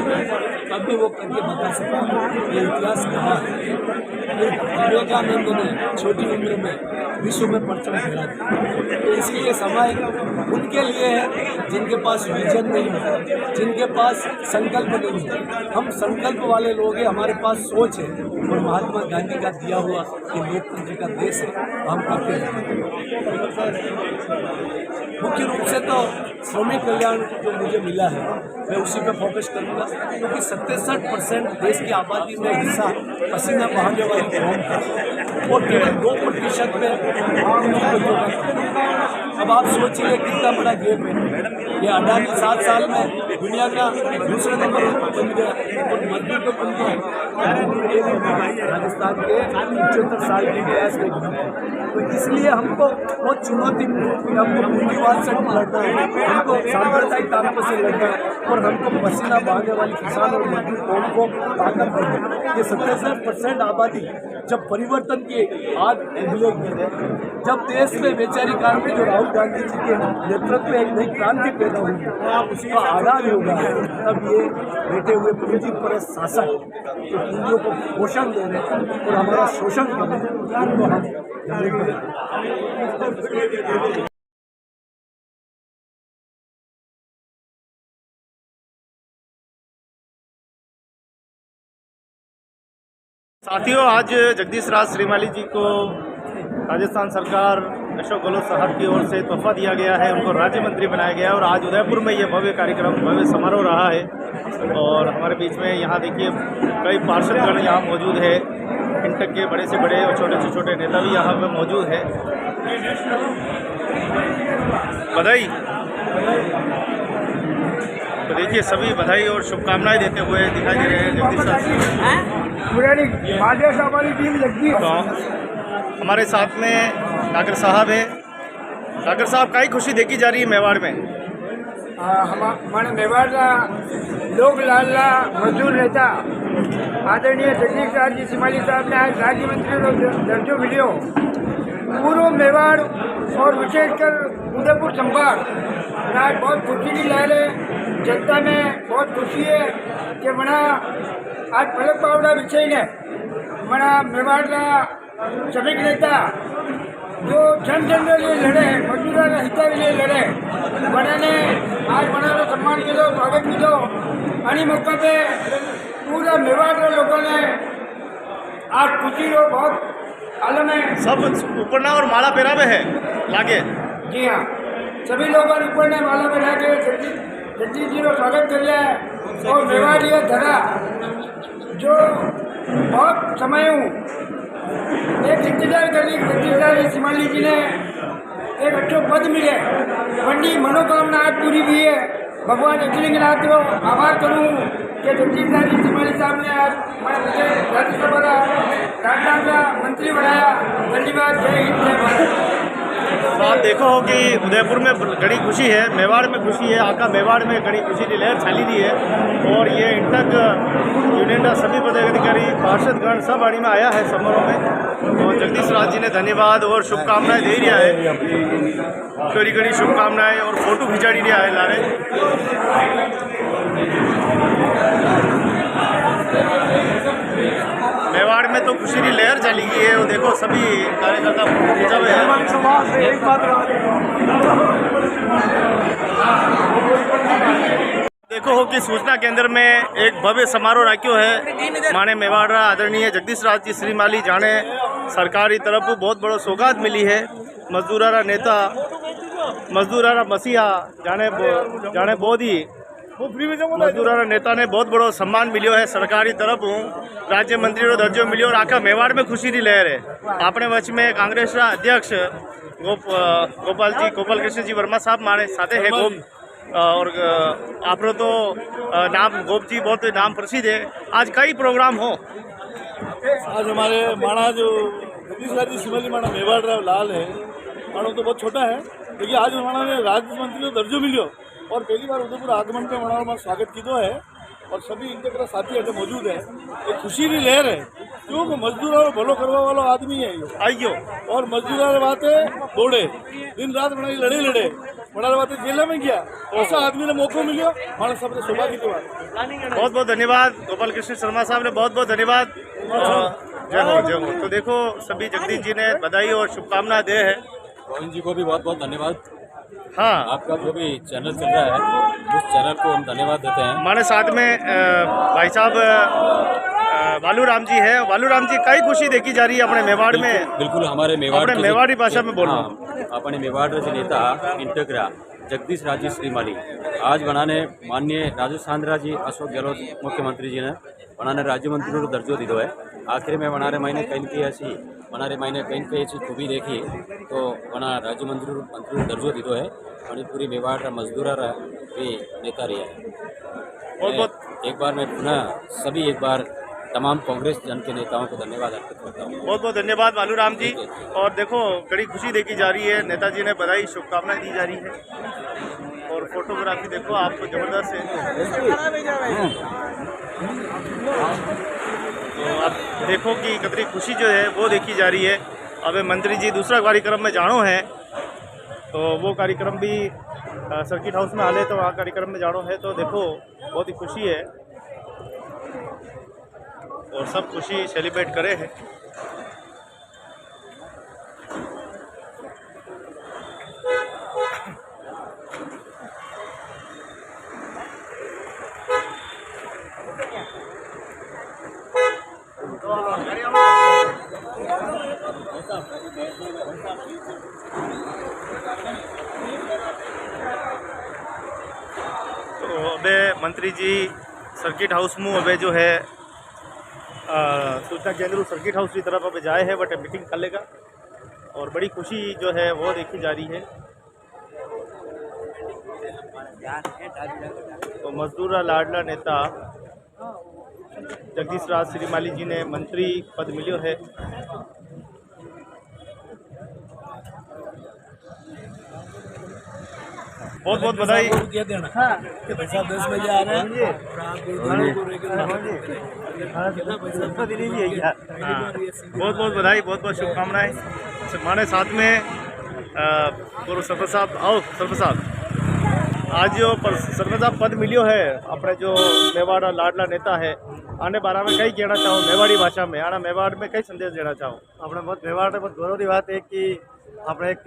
तब भी वो करके बता सका। ये इतिहास कहा है। विवेकानंद ने छोटी उम्र में विश्व में परचम फहरा दिया। तो इसलिए समय उनके लिए है जिनके पास विजन नहीं है, जिनके पास संकल्प नहीं है। हम संकल्प वाले लोग हैं, हमारे पास सोच है और महात्मा गांधी का दिया हुआ ये लोकतंत्र का देश है, हम करते हैं। मुख्य रूप से तो श्रमिक कल्याण जो मुझे मिला है, मैं उसी पे फोकस करूँगा, क्योंकि 67% देश की आबादी में हिस्सा पसीना बहाने वाली कौम है और केवल 2% में। अब आप सोचिए कितना बड़ा गेप है। ये अडानी 7 साल में दुनिया का दूसरे नंबर बन गया और मजदूर को बन गया राजस्थान के 75 साल की इतिहास में। तो इसलिए हमको बहुत चुनौती मिली, हमको पूंजीवाद से लड़ना है, हमको सांप्रदायिक ताकतों से लड़ना है और हमको पसीना बहाने वाली किसान और मजदूर कौम को ताकत देना है। ये 67% आबादी जब परिवर्तन की आग उगलेगी, जब देश में वैचारिक काल में जो राहुल गांधी जी के नेतृत्व में एक नई क्रांति पैदा होगी, उसका आधार होगा, तब ये बैठे हुए पूंजी परस्त शासक जो पूंजियों को पोषण दे रहे हैं और हमारा शोषण कर रहे हैं, उनको हम साथियों, आज जगदीश राज श्रीमाली जी को राजस्थान सरकार अशोक गहलोत साहब की ओर से तोहफा दिया गया है, उनको राज्य मंत्री बनाया गया है और आज उदयपुर में ये भव्य कार्यक्रम, भव्य समारोह रहा है। और हमारे बीच में यहाँ देखिए कई पार्षदगण यहाँ मौजूद है, इंटक के बड़े से बड़े और छोटे से छोटे नेता भी यहाँ पर मौजूद है। बधाई। तो देखिए सभी बधाई और शुभकामनाएं देते हुए दिखाई दे रहे हैं जगदीश तो हमारे साथ में डागर साहब है। डागर साहब, काई खुशी देखी जा रही है मेवाड़ में? हमारे मेवाड़ का लोक लाडला मजदूर नेता आदरणीय जगदीश राज जी श्रीमाली साहब ने आज राज्य मंत्री को दर्जो मिलियो। पूर्व मेवाड़ और विशेषकर उदयपुर संभाग आज बहुत खुशी की लहर है। जनता में बहुत खुशी है कि मना आज फलक पावडा विषयने मना मेवाड़ना श्रमिक नेता जो जन जन के लिए लड़े, मजदूरों के हित के लिए लड़े, बनाने आज बनाने सम्मान की दो, स्वागत की दो। आणि मौका पे पूरा मेवाड़ के लोगों ने आज खुशी हो बहुत आलम है। सब उपरना और माला पेरा में है लागे। जी हाँ, सभी लोगों ने ऊपर ने माला में लाके जगदीश जी को स्वागत कर लिया है। और मेवाड़ ये धरा जो बहुत समय एक इंतजार कर रही जगदीश सिमाली जी ने एक अच्छो पद मिले, बड़ी मनोकामना आज पूरी हुई है। भगवान अखिलेंद्रनाथ को आभार करूँ कि जगदीश जी सिमाली साहब ने आज राज्यसभा का राजनाथ का मंत्री बनाया। धन्यवाद, जय हिंद, जय भारत। तो आप देखो कि उदयपुर में बड़ी खुशी है, मेवाड़ में खुशी है, आका मेवाड़ में बड़ी खुशी की लहर छाली दी है। और ये इंटक यूनियन का सभी पदाधिकारी पार्षदगण सब आड़ी में आया है समारोह में। और जगदीश राज जी ने धन्यवाद और शुभकामनाएं दे रहा है, कड़ी कड़ी शुभकामनाएं और फोटो खिंचाड़ी दिया है लारे। मेवाड़ में तो खुशी की लहर चली गई है। वो देखो सभी कार्यकर्ता फोटो खिंचा हुए हैं। देखो हो कि सूचना केंद्र में एक भव्य समारोह रखो है। माने मेवाड़ा आदरणीय जगदीश राज जी श्रीमाली जाने सरकारी तरफ बहुत बड़ो सौगात मिली है। मजदूरारा नेता, मजदूरारा मसीहा जाने बहुत ही मजदूरारा नेता ने बहुत बड़ो सम्मान मिलो है सरकारी तरफ। राज्य मंत्री रो दर्जो मिलो और आखा मेवाड़ में खुशी की लहर है। अपने वच में कांग्रेस अध्यक्ष गोपाल कृष्ण जी वर्मा साहब मारे साथे है गोप। और आप तो नाम गोप जी बहुत नाम प्रसिद्ध है। आज कई प्रोग्राम हो। आज हमारे माना जो जगदीश राज जी सिमाली माना मेवाड़ लाल है, मानो तो बहुत छोटा है, लेकिन आज माना ने राज्य मंत्री को दर्जो मिलो और पहली बार उदयपुर आगमन पे माना स्वागत किया है। और सभी इनके साथी अगर मौजूद है, एक खुशी की लहर है क्योंकि मजदूरों को भलो करवा वाला आदमी है आइयो। और मजदूरों की बात है दौड़े दिन रात बनाई लड़े बड़ा बात है जेल में गया, ऐसा आदमी ने मौका मिलो माना सबने सौभाग्य की बात। बहुत बहुत धन्यवाद गोपाल कृष्ण शर्मा साहब ने, बहुत बहुत धन्यवाद। जय हो जय हो। तो देखो सभी जगदीश जी ने बधाई और शुभकामना दे है। गोविंद जी को भी बहुत बहुत धन्यवाद। हाँ, आपका जो भी चैनल चल रहा है उस चैनल को हम धन्यवाद देते हैं। हमारे साथ में भाई साहब वालू राम जी है। वालू राम जी कई खुशी देखी जा रही है अपने मेवाड़ में। बिल्कुल हमारे मेवाड़ी भाषा में बोलो। अपने मेवाड़ के नेता इंटकरा जगदीश राज जी श्रीमाली आज बनाने माननीय राजस्थान जी अशोक गहलोत मुख्यमंत्री जी ने बनाने राज्य मंत्री को दर्जो दीदो है। आखिर में बनारे महीने कहीं ऐसी ऐसी खूबी देखी तो बना राज्य मंत्री को दर्जो दीदो है। पूरी मेवाड़ का मजदूरा भी नेता रही है। एक बार मैं पुनः सभी एक बार तमाम कांग्रेस जन के नेताओं को धन्यवाद अर्पित करता हूँ। बहुत बहुत धन्यवाद वालू राम जी। और देखो बड़ी खुशी देखी जा रही है, नेताजी ने बधाई शुभकामनाएं दी जा रही है। और फोटोग्राफी देखो आपको जबरदस्त है। तो आप देखो कि कितनी खुशी जो है वो देखी जा रही है। अब मंत्री जी दूसरा कार्यक्रम में जानो है तो वो कार्यक्रम भी सर्किट हाउस में आले तो वहाँ कार्यक्रम में जानो है। तो देखो बहुत ही खुशी है और सब खुशी सेलिब्रेट करे हैं। तो अबे मंत्री जी सर्किट हाउस में अबे जो है सूचना केंद्र सर्किट हाउस की तरफ अब जाए है बट मीटिंग कर लेगा। और बड़ी खुशी जो है वो देखी जा रही है। तो मजदूर लाडला नेता जगदीश राज श्रीमाली जी ने मंत्री पद मिलो है। बहुत बहुत बधाई। भाई साहब 10 बजे आ रहे हैं। बहुत बहुत बधाई, बहुत बहुत शुभकामनाएं। हमारे साथ में गुरु सरपंच साहब, आओ सरपंच साहब आज जो सरपंच साहब पद मिलियो है अपने जो मेवाड़ लाडला नेता है आने बारे में कई कहना चाहो मेवाड़ी भाषा में आना मेवाड़ में कई संदेश देना चाहो। अपने बहुत मेवाड़ में बहुत गौरव की बात है कि अपने एक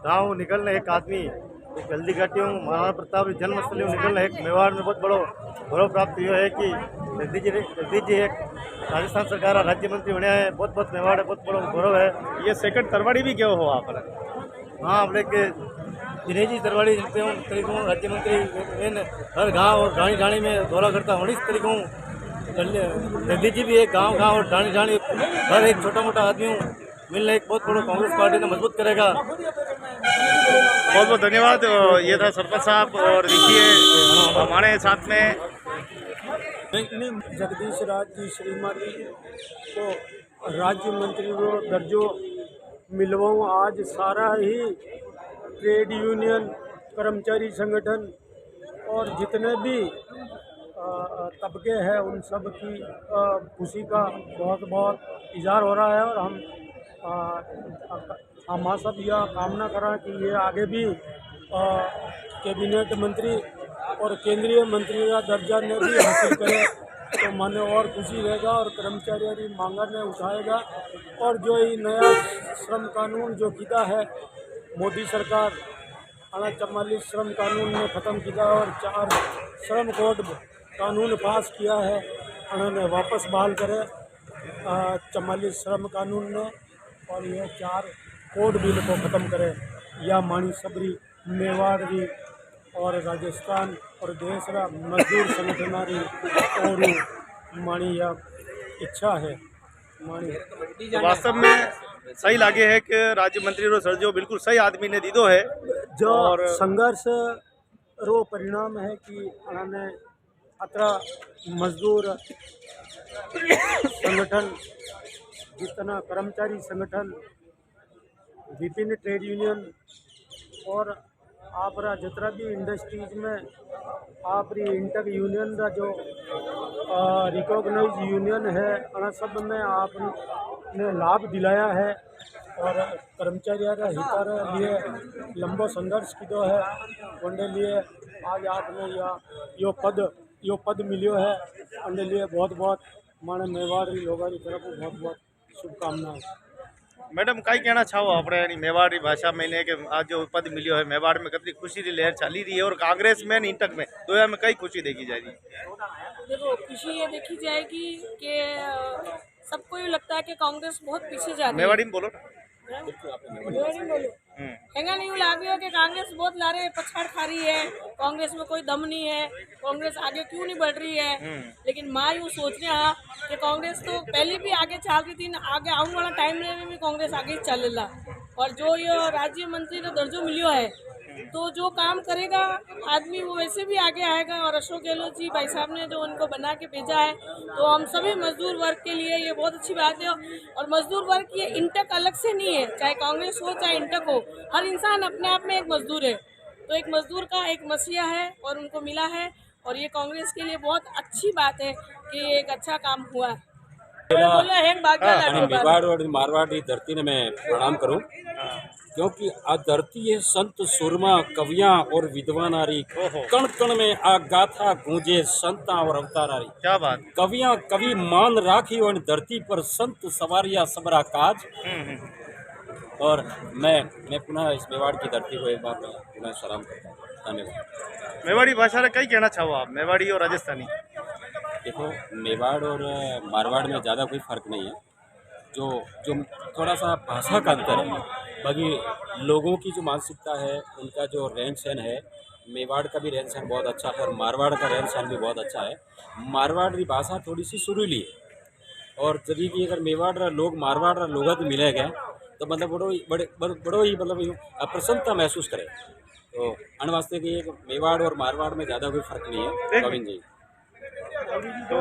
गांव निकलने एक आदमी एक जल्दी घाटियों महाराणा प्रताप जन्मस्थली निकलने एक मेवाड़ में बहुत बड़ो गौरव प्राप्त हुआ है कि जगदीश जी एक राजस्थान सरकार राज्य मंत्री बने हैं। बहुत बहुत मेवाड़ बहुत बड़ा गौरव है। ये सेकंड तरवाड़ी भी क्यों हो आप? हाँ अपने के दिनेश जी तरवाड़ी चलते हूँ तरीकों राज्य मंत्री हर गाँव और ढाणी ढाणी में दौरा करता हूँ। इस तरीकों जगदीश जी भी एक गाँव और ढाणी ढाणी हर एक छोटा मोटा आदमी मिलने एक बहुत बड़ा कांग्रेस पार्टी को मजबूत करेगा। बहुत बहुत धन्यवाद। ये था सरपंच साहब और देखिए हमारे साथ में जगदीश राज जी श्रीमाली को राज्य मंत्री को दर्जो मिलवाऊँ। आज सारा ही ट्रेड यूनियन कर्मचारी संगठन और जितने भी तबके हैं उन सब की खुशी का बहुत बहुत इजहार हो रहा है और हम सब यह कामना करें कि ये आगे भी कैबिनेट मंत्री और केंद्रीय मंत्री का दर्जा ने भी हासिल करे तो माने और खुशी रहेगा और कर्मचारी मांगा ने उठाएगा। और जो ये नया श्रम कानून जो किया है मोदी सरकार 44 श्रम कानून ने ख़त्म किया और 4 श्रम कोड कानून पास किया है उन्होंने वापस बहाल करे 44 श्रम कानून ने और ये 4 कोड बिल को ख़त्म करे। या मानी सबरी मेवाड़ी और राजस्थान और देश का मजदूर संगठनारी और मानी यह इच्छा है मानी तो वास्तव में सही लागे है कि राज्य मंत्री रो सर्जो बिल्कुल सही आदमी ने दीदो है जो और संघर्ष रो परिणाम है कि उन्होंने अतरा मजदूर संगठन जितना कर्मचारी संगठन विभिन्न ट्रेड यूनियन और आप जितना भी इंडस्ट्रीज में आप इंटर यूनियन का जो रिकॉग्नाइज यूनियन है उन सब में आपने लाभ दिलाया है और कर्मचारियों का हित लिए लंबो संघर्ष किया है उनके लिए आज आपने यो पद मिलियो है उनके लिए बहुत बहुत माने मेवाड़ी लोगों की तरफ बहुत बहुत शुभकामनाएं। मैडम कई कहना चाहो अपने मेवाड़ी भाषा में ने कि आज जो पद मिलियो है मेवाड़ में कितनी खुशी की लहर चली रही है और कांग्रेस में इंटक में दोया में कई खुशी देखी जा रही है? देखो खुशी ये देखी जाएगी कि सबको ये लगता है कि कांग्रेस बहुत पीछे जा रही है। मेवाड़ी में बोलो हैंगा नहीं लाग रही है कि कांग्रेस बहुत लारे पछाड़ खा रही है, कांग्रेस में कोई दम नहीं है, कांग्रेस आगे क्यों नहीं बढ़ रही है। लेकिन माँ यूँ सोच रहा कि कांग्रेस तो पहले भी आगे चल रही थी, आगे आने वाला टाइम में भी कांग्रेस आगे चल रहा। और जो ये राज्य मंत्री का दर्जो मिलियो है तो जो काम करेगा आदमी वो वैसे भी आगे आएगा। और अशोक गहलोत जी भाई साहब ने जो उनको बना के भेजा है तो हम सभी मजदूर वर्ग के लिए ये बहुत अच्छी बात है। और मजदूर वर्ग ये इंटक अलग से नहीं है, चाहे कांग्रेस हो चाहे इंटक हो, हर इंसान अपने आप में एक मजदूर है। तो एक मजदूर का एक मसीहा है और उनको मिला है और ये कांग्रेस के लिए बहुत अच्छी बात है कि एक अच्छा काम हुआ है। मेवाड़ और मारवाड़ की धरती ने मैं प्रणाम करूं क्योंकि आ धरती है संत सुरमा कवियां और विद्वानारी कण कण में आ गाथा गूंजे संता और अवतारारी। क्या बात। कवियां कवि मान राखी और धरती पर संत सवारिया सबरा काज। और मैं पुनः इस मेवाड़ की धरती को एक बार पुनः सलाम करता हूँ। धन्यवाद। मेवाड़ी भाषा कई कहना चाहो आप, मेवाड़ी और राजस्थानी? देखो मेवाड़ और मारवाड़ में ज़्यादा कोई फ़र्क नहीं है, जो थोड़ा सा भाषा का अंतर है। बाकी लोगों की जो मानसिकता है उनका जो रहन सहन है, मेवाड़ का भी रहन सहन बहुत अच्छा है और मारवाड़ का रहन सहन भी बहुत अच्छा है। मारवाड़ की भाषा थोड़ी सी सुरीली है और जब भी अगर मेवाड़ लोग मारवाड़ लोग मिले गए तो मतलब बड़ो ही मतलब प्रसन्नता महसूस करे। तो अन वास्ते की मेवाड़ और मारवाड़ में ज़्यादा कोई फ़र्क नहीं है। गोविंद जी तो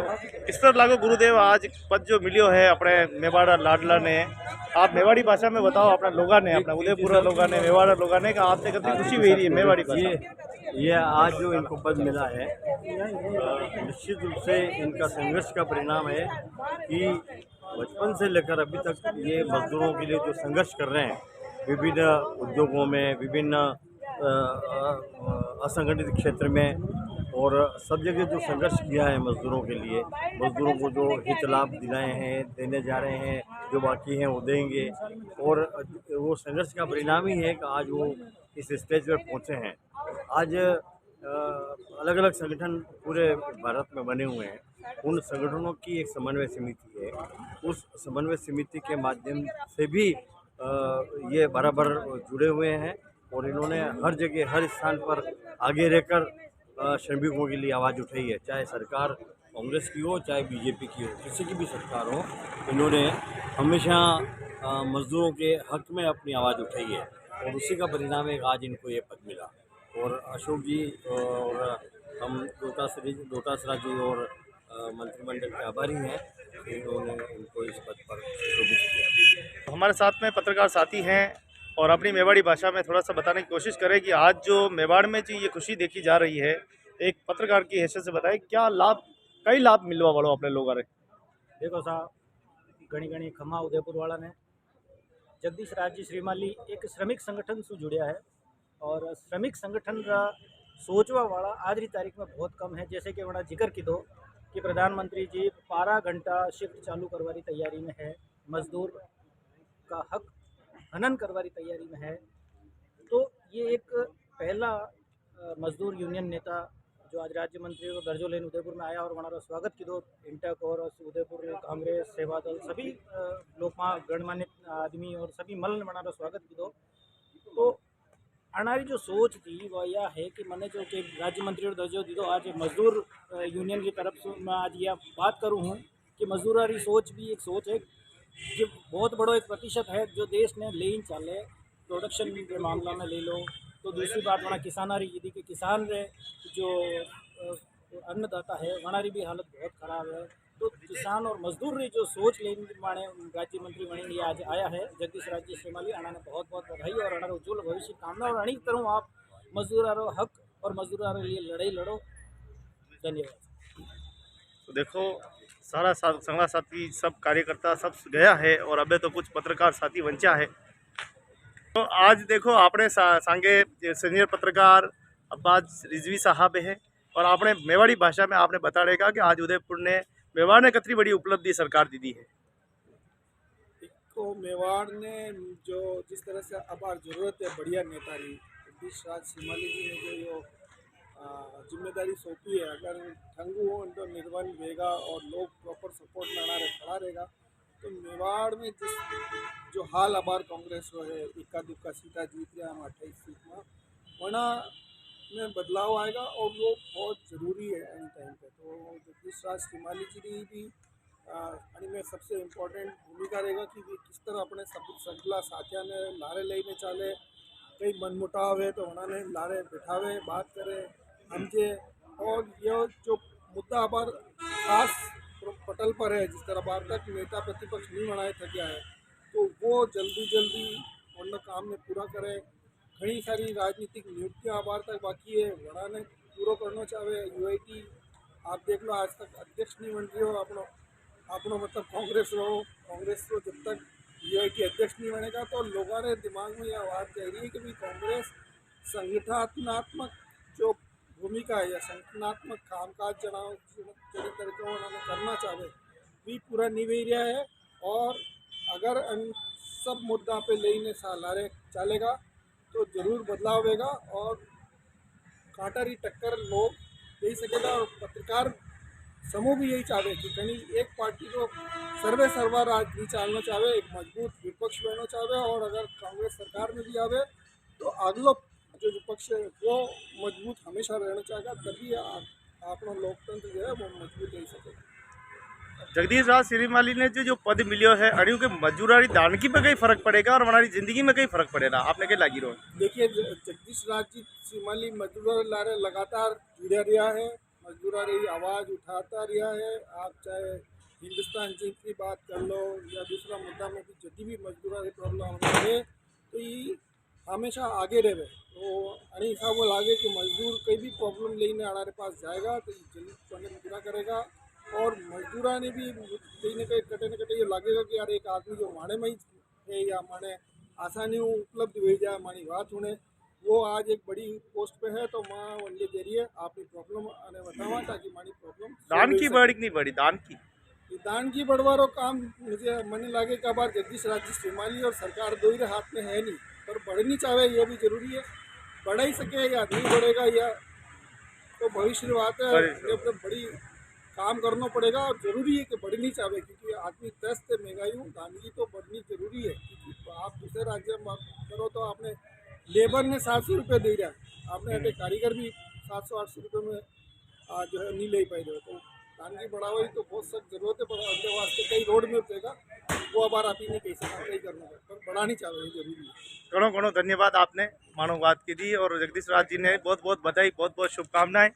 इस तरह लागो गुरुदेव आज पद जो मिलियो है अपने मेवाड़ा लाडला ने, आप मेवाड़ी भाषा में बताओ अपना लोगा ने, अपना उदयपुर लोगा ने, मेवाड़ा लोगा ने, आपसे कितनी खुशी हुई रही है मेवाड़ी भाषा? ये आज जो इनको पद मिला है निश्चित रूप से इनका संघर्ष का परिणाम है कि बचपन से लेकर अभी तक ये मजदूरों के लिए जो संघर्ष कर रहे हैं विभिन्न उद्योगों में, विभिन्न असंगठित क्षेत्र में और सब जगह जो संघर्ष किया है मज़दूरों के लिए, मज़दूरों को जो हित लाभ दिलाए हैं, देने जा रहे हैं, जो बाकी हैं वो देंगे, और वो संघर्ष का परिणाम ही है कि आज वो इस स्टेज पर पहुँचे हैं। आज अलग अलग संगठन पूरे भारत में बने हुए हैं, उन संगठनों की एक समन्वय समिति है, उस समन्वय समिति के माध्यम से भी ये बराबर जुड़े हुए हैं और इन्होंने हर जगह हर स्थान पर आगे रहकर श्रमिकों के लिए आवाज़ उठाई है, चाहे सरकार कांग्रेस की हो चाहे बीजेपी की हो, किसी की भी सरकार हो, इन्होंने हमेशा मज़दूरों के हक में अपनी आवाज़ उठाई है और उसी का परिणाम है आज इनको ये पद मिला। और अशोक जी और हम डोटासरा जी और मंत्रिमंडल के आभारी हैं कि इन्होंने इनको इस पद पर शोभित किया। हमारे साथ में पत्रकार साथी हैं और अपनी मेवाड़ी भाषा में थोड़ा सा बताने की कोशिश करें कि आज जो मेवाड़ में जी ये खुशी देखी जा रही है, एक पत्रकार की हैसियत से बताएं क्या लाभ, कई लाभ मिलवा वालों अपने लोग आ रहे। देखो साहब घणी खमा उदयपुर वाला ने जगदीश राज श्रीमाली एक श्रमिक संगठन से जुड़िया है और श्रमिक संगठन का सोचवा वाला आज की तारीख में बहुत कम है। जैसे कि बड़ा जिक्र की दो कि प्रधानमंत्री जी 12 घंटा शिफ्ट चालू करवारी तैयारी में है, मजदूर का हक हनन करवारी तैयारी में है। तो ये एक पहला मजदूर यूनियन नेता जो आज राज्य मंत्री को दर्जो लेने उदयपुर में आया और हमारा स्वागत की दो इंटक और उदयपुर कांग्रेस सेवा दल सभी लोकमा गणमान्य आदमी और सभी मल ने हमारा स्वागत की दो। तो हमारी जो सोच थी वह यह है कि मैंने जो कि राज्य मंत्री को दर्जो दी दो, आज मजदूर यूनियन की तरफ से मैं आज यह बात करूँ हूँ कि मजदूरारी सोच भी एक सोच है जो बहुत बड़ो एक प्रतिशत है जो देश ने लेन चाले प्रोडक्शन के मामला में ले लो। तो दूसरी बात वहाँ किसानारी यदि कि किसान रे जो अन्नदाता है वनारी भी हालत बहुत ख़राब है। तो किसान और मजदूर रे जो सोच लेने माने राज्य मंत्री बने आज आया है जगदीश राज श्रीमाली, अना ने बहुत बहुत बधाई और अनार उज्जवल भविष्य कामना और अणी करूँ आप मजदूरारो हक और मजदूरारो लिए लड़ाई लड़ो। धन्यवाद। तो देखो सारा संगला साथी सब कार्यकर्ता सब गया है और अबे तो कुछ पत्रकार साथी वंचा है। तो आज देखो आपने सांगे सीनियर पत्रकार अब्बास रिजवी साहब है और आपने मेवाड़ी भाषा में आपने बताड़ेगा कि आज उदयपुर ने मेवाड़ ने कितनी बड़ी उपलब्धि सरकार दी है। तो मेवाड़ ने जो जिस तरह से अब जरूरत है बढ़िया नेता रही जगदीश राज श्रीमाली जी ने जो यो जिम्मेदारी सौंपी है, अगर ठंगू हो तो निर्वहन रहेगा और लोग प्रॉपर सपोर्ट में खड़ा रहेगा तो मेवाड़ में जिस जो हाल अबार कांग्रेस हो है इक्का दुक्का सीटा जीत गया हम 28 सीट में वरना में बदलाव आएगा और वो बहुत ज़रूरी है एनी टाइम पे। तो जगदीश राज श्रीमाली जी भी में सबसे इम्पोर्टेंट भूमिका रहेगा कि किस तरह अपने सगला साथिया ने लारे लेने चाले, कई मनमुटाव है तो उन्होंने लारे बिठावे बात करे समझे और यह जो मुद्दा अबार खास पटल पर है जिस तरह बार तक नेता प्रतिपक्ष नहीं बनाए थकिया है तो वो जल्दी उन काम में पूरा करे। घनी सारी राजनीतिक नियुक्तियाँ बार तक बाकी है वड़ा ने पूरा करना चाहे। यूआईटी आप देख लो आज तक अध्यक्ष नहीं बन रही हो अपनो मतलब कांग्रेस को जब तक यूआईटी अध्यक्ष नहीं बनेगा तो लोगों ने दिमाग में यह बात कह रही है कि भाई कांग्रेस संगठनात्मक जो भूमिका है या संगठनात्मक कामकाज चलाओ जड़ी तरीके उन्होंने करना चाहे भी पूरा नहीं हो रहा है और अगर इन सब मुद्दा पे लेने सालारे चलेगा तो जरूर बदलाव होगा और कांटारी टक्कर लोग दे सकेगा। और पत्रकार समूह भी यही चाहे कि कहीं एक पार्टी को सर्वा राज नहीं चलना चाहे, एक मजबूत विपक्ष बनना चाहे और अगर कांग्रेस सरकार में भी आवे तो अगलो जो विपक्ष है वो मजबूत हमेशा रहना चाहेगा, तभी अपना लोकतंत्र जो है वो मजबूत रह सकेगा। जगदीश राज श्रीमाली ने जो पद मिलो है अड़ियों के मजदूरारी दानगी पे कई फर्क पड़ेगा और हमारी जिंदगी में कई फर्क पड़ेगा, आपने क्या लगी रहो। देखिए जगदीश राज जी श्रीमाली मजदूर लारे लगातार जुड़ा रहा है, मजदूरारी आवाज़ उठाता रहा है। आप चाहे हिंदुस्तान जी की बात कर लो या दूसरा मुद्दा में भी जब भी मजदूरारी प्रॉब्लम है तो ये हमेशा आगे रहे। तो अणी हिसाब वो लागे कि मजदूर कोई भी प्रॉब्लम लेने हमारे पास जाएगा तो जल्दी पूरा करेगा और मजदूरा ने भी कहीं न कटे ये लगेगा कि यार एक आदमी जो माने में ही है या माने आसानी उपलब्ध हो जाए मानी बात होने वो आज एक बड़ी पोस्ट पे है तो मां उनके जरिए आपकी प्रॉब्लम आने बतावा ताकि मारी प्रॉब्लम दान की बड़ी नहीं बड़ी दान की दान की बढ़वारो काम मुझे मन लागे का बार जगदीश राजी श्रीमाली और सरकार दो ही हाथ में है नहीं, पर बढ़नी चाहे ये भी जरूरी है। बढ़ा ही सके या नहीं बढ़ेगा या तो भविष्य की बात है, अपने बड़ी काम करना पड़ेगा और जरूरी है कि बढ़नी चाहे, क्योंकि आदमी त्रस्त है महंगाई हूँ, दानगी तो बढ़नी जरूरी है। क्योंकि आप दूसरे राज्य में करो तो आपने लेबर ने 700 रुपये दे रहा है, आपने अगर कारीगर भी 700-800 रुपये में जो है नहीं ले पाए, तो दानगी बढ़ावा ही तो बहुत सख्त जरूरत है। पर अपने वास्ते कई रोड में उठेगा वो अब आप ही नहीं कह सकता कहीं करना है, पर बढ़ानी चाहिए जरूरी है। घणो घणो धन्यवाद आपने मानव बात की दी और जगदीश राज जी ने बहुत बहुत बधाई, बहुत बहुत शुभकामनाएं।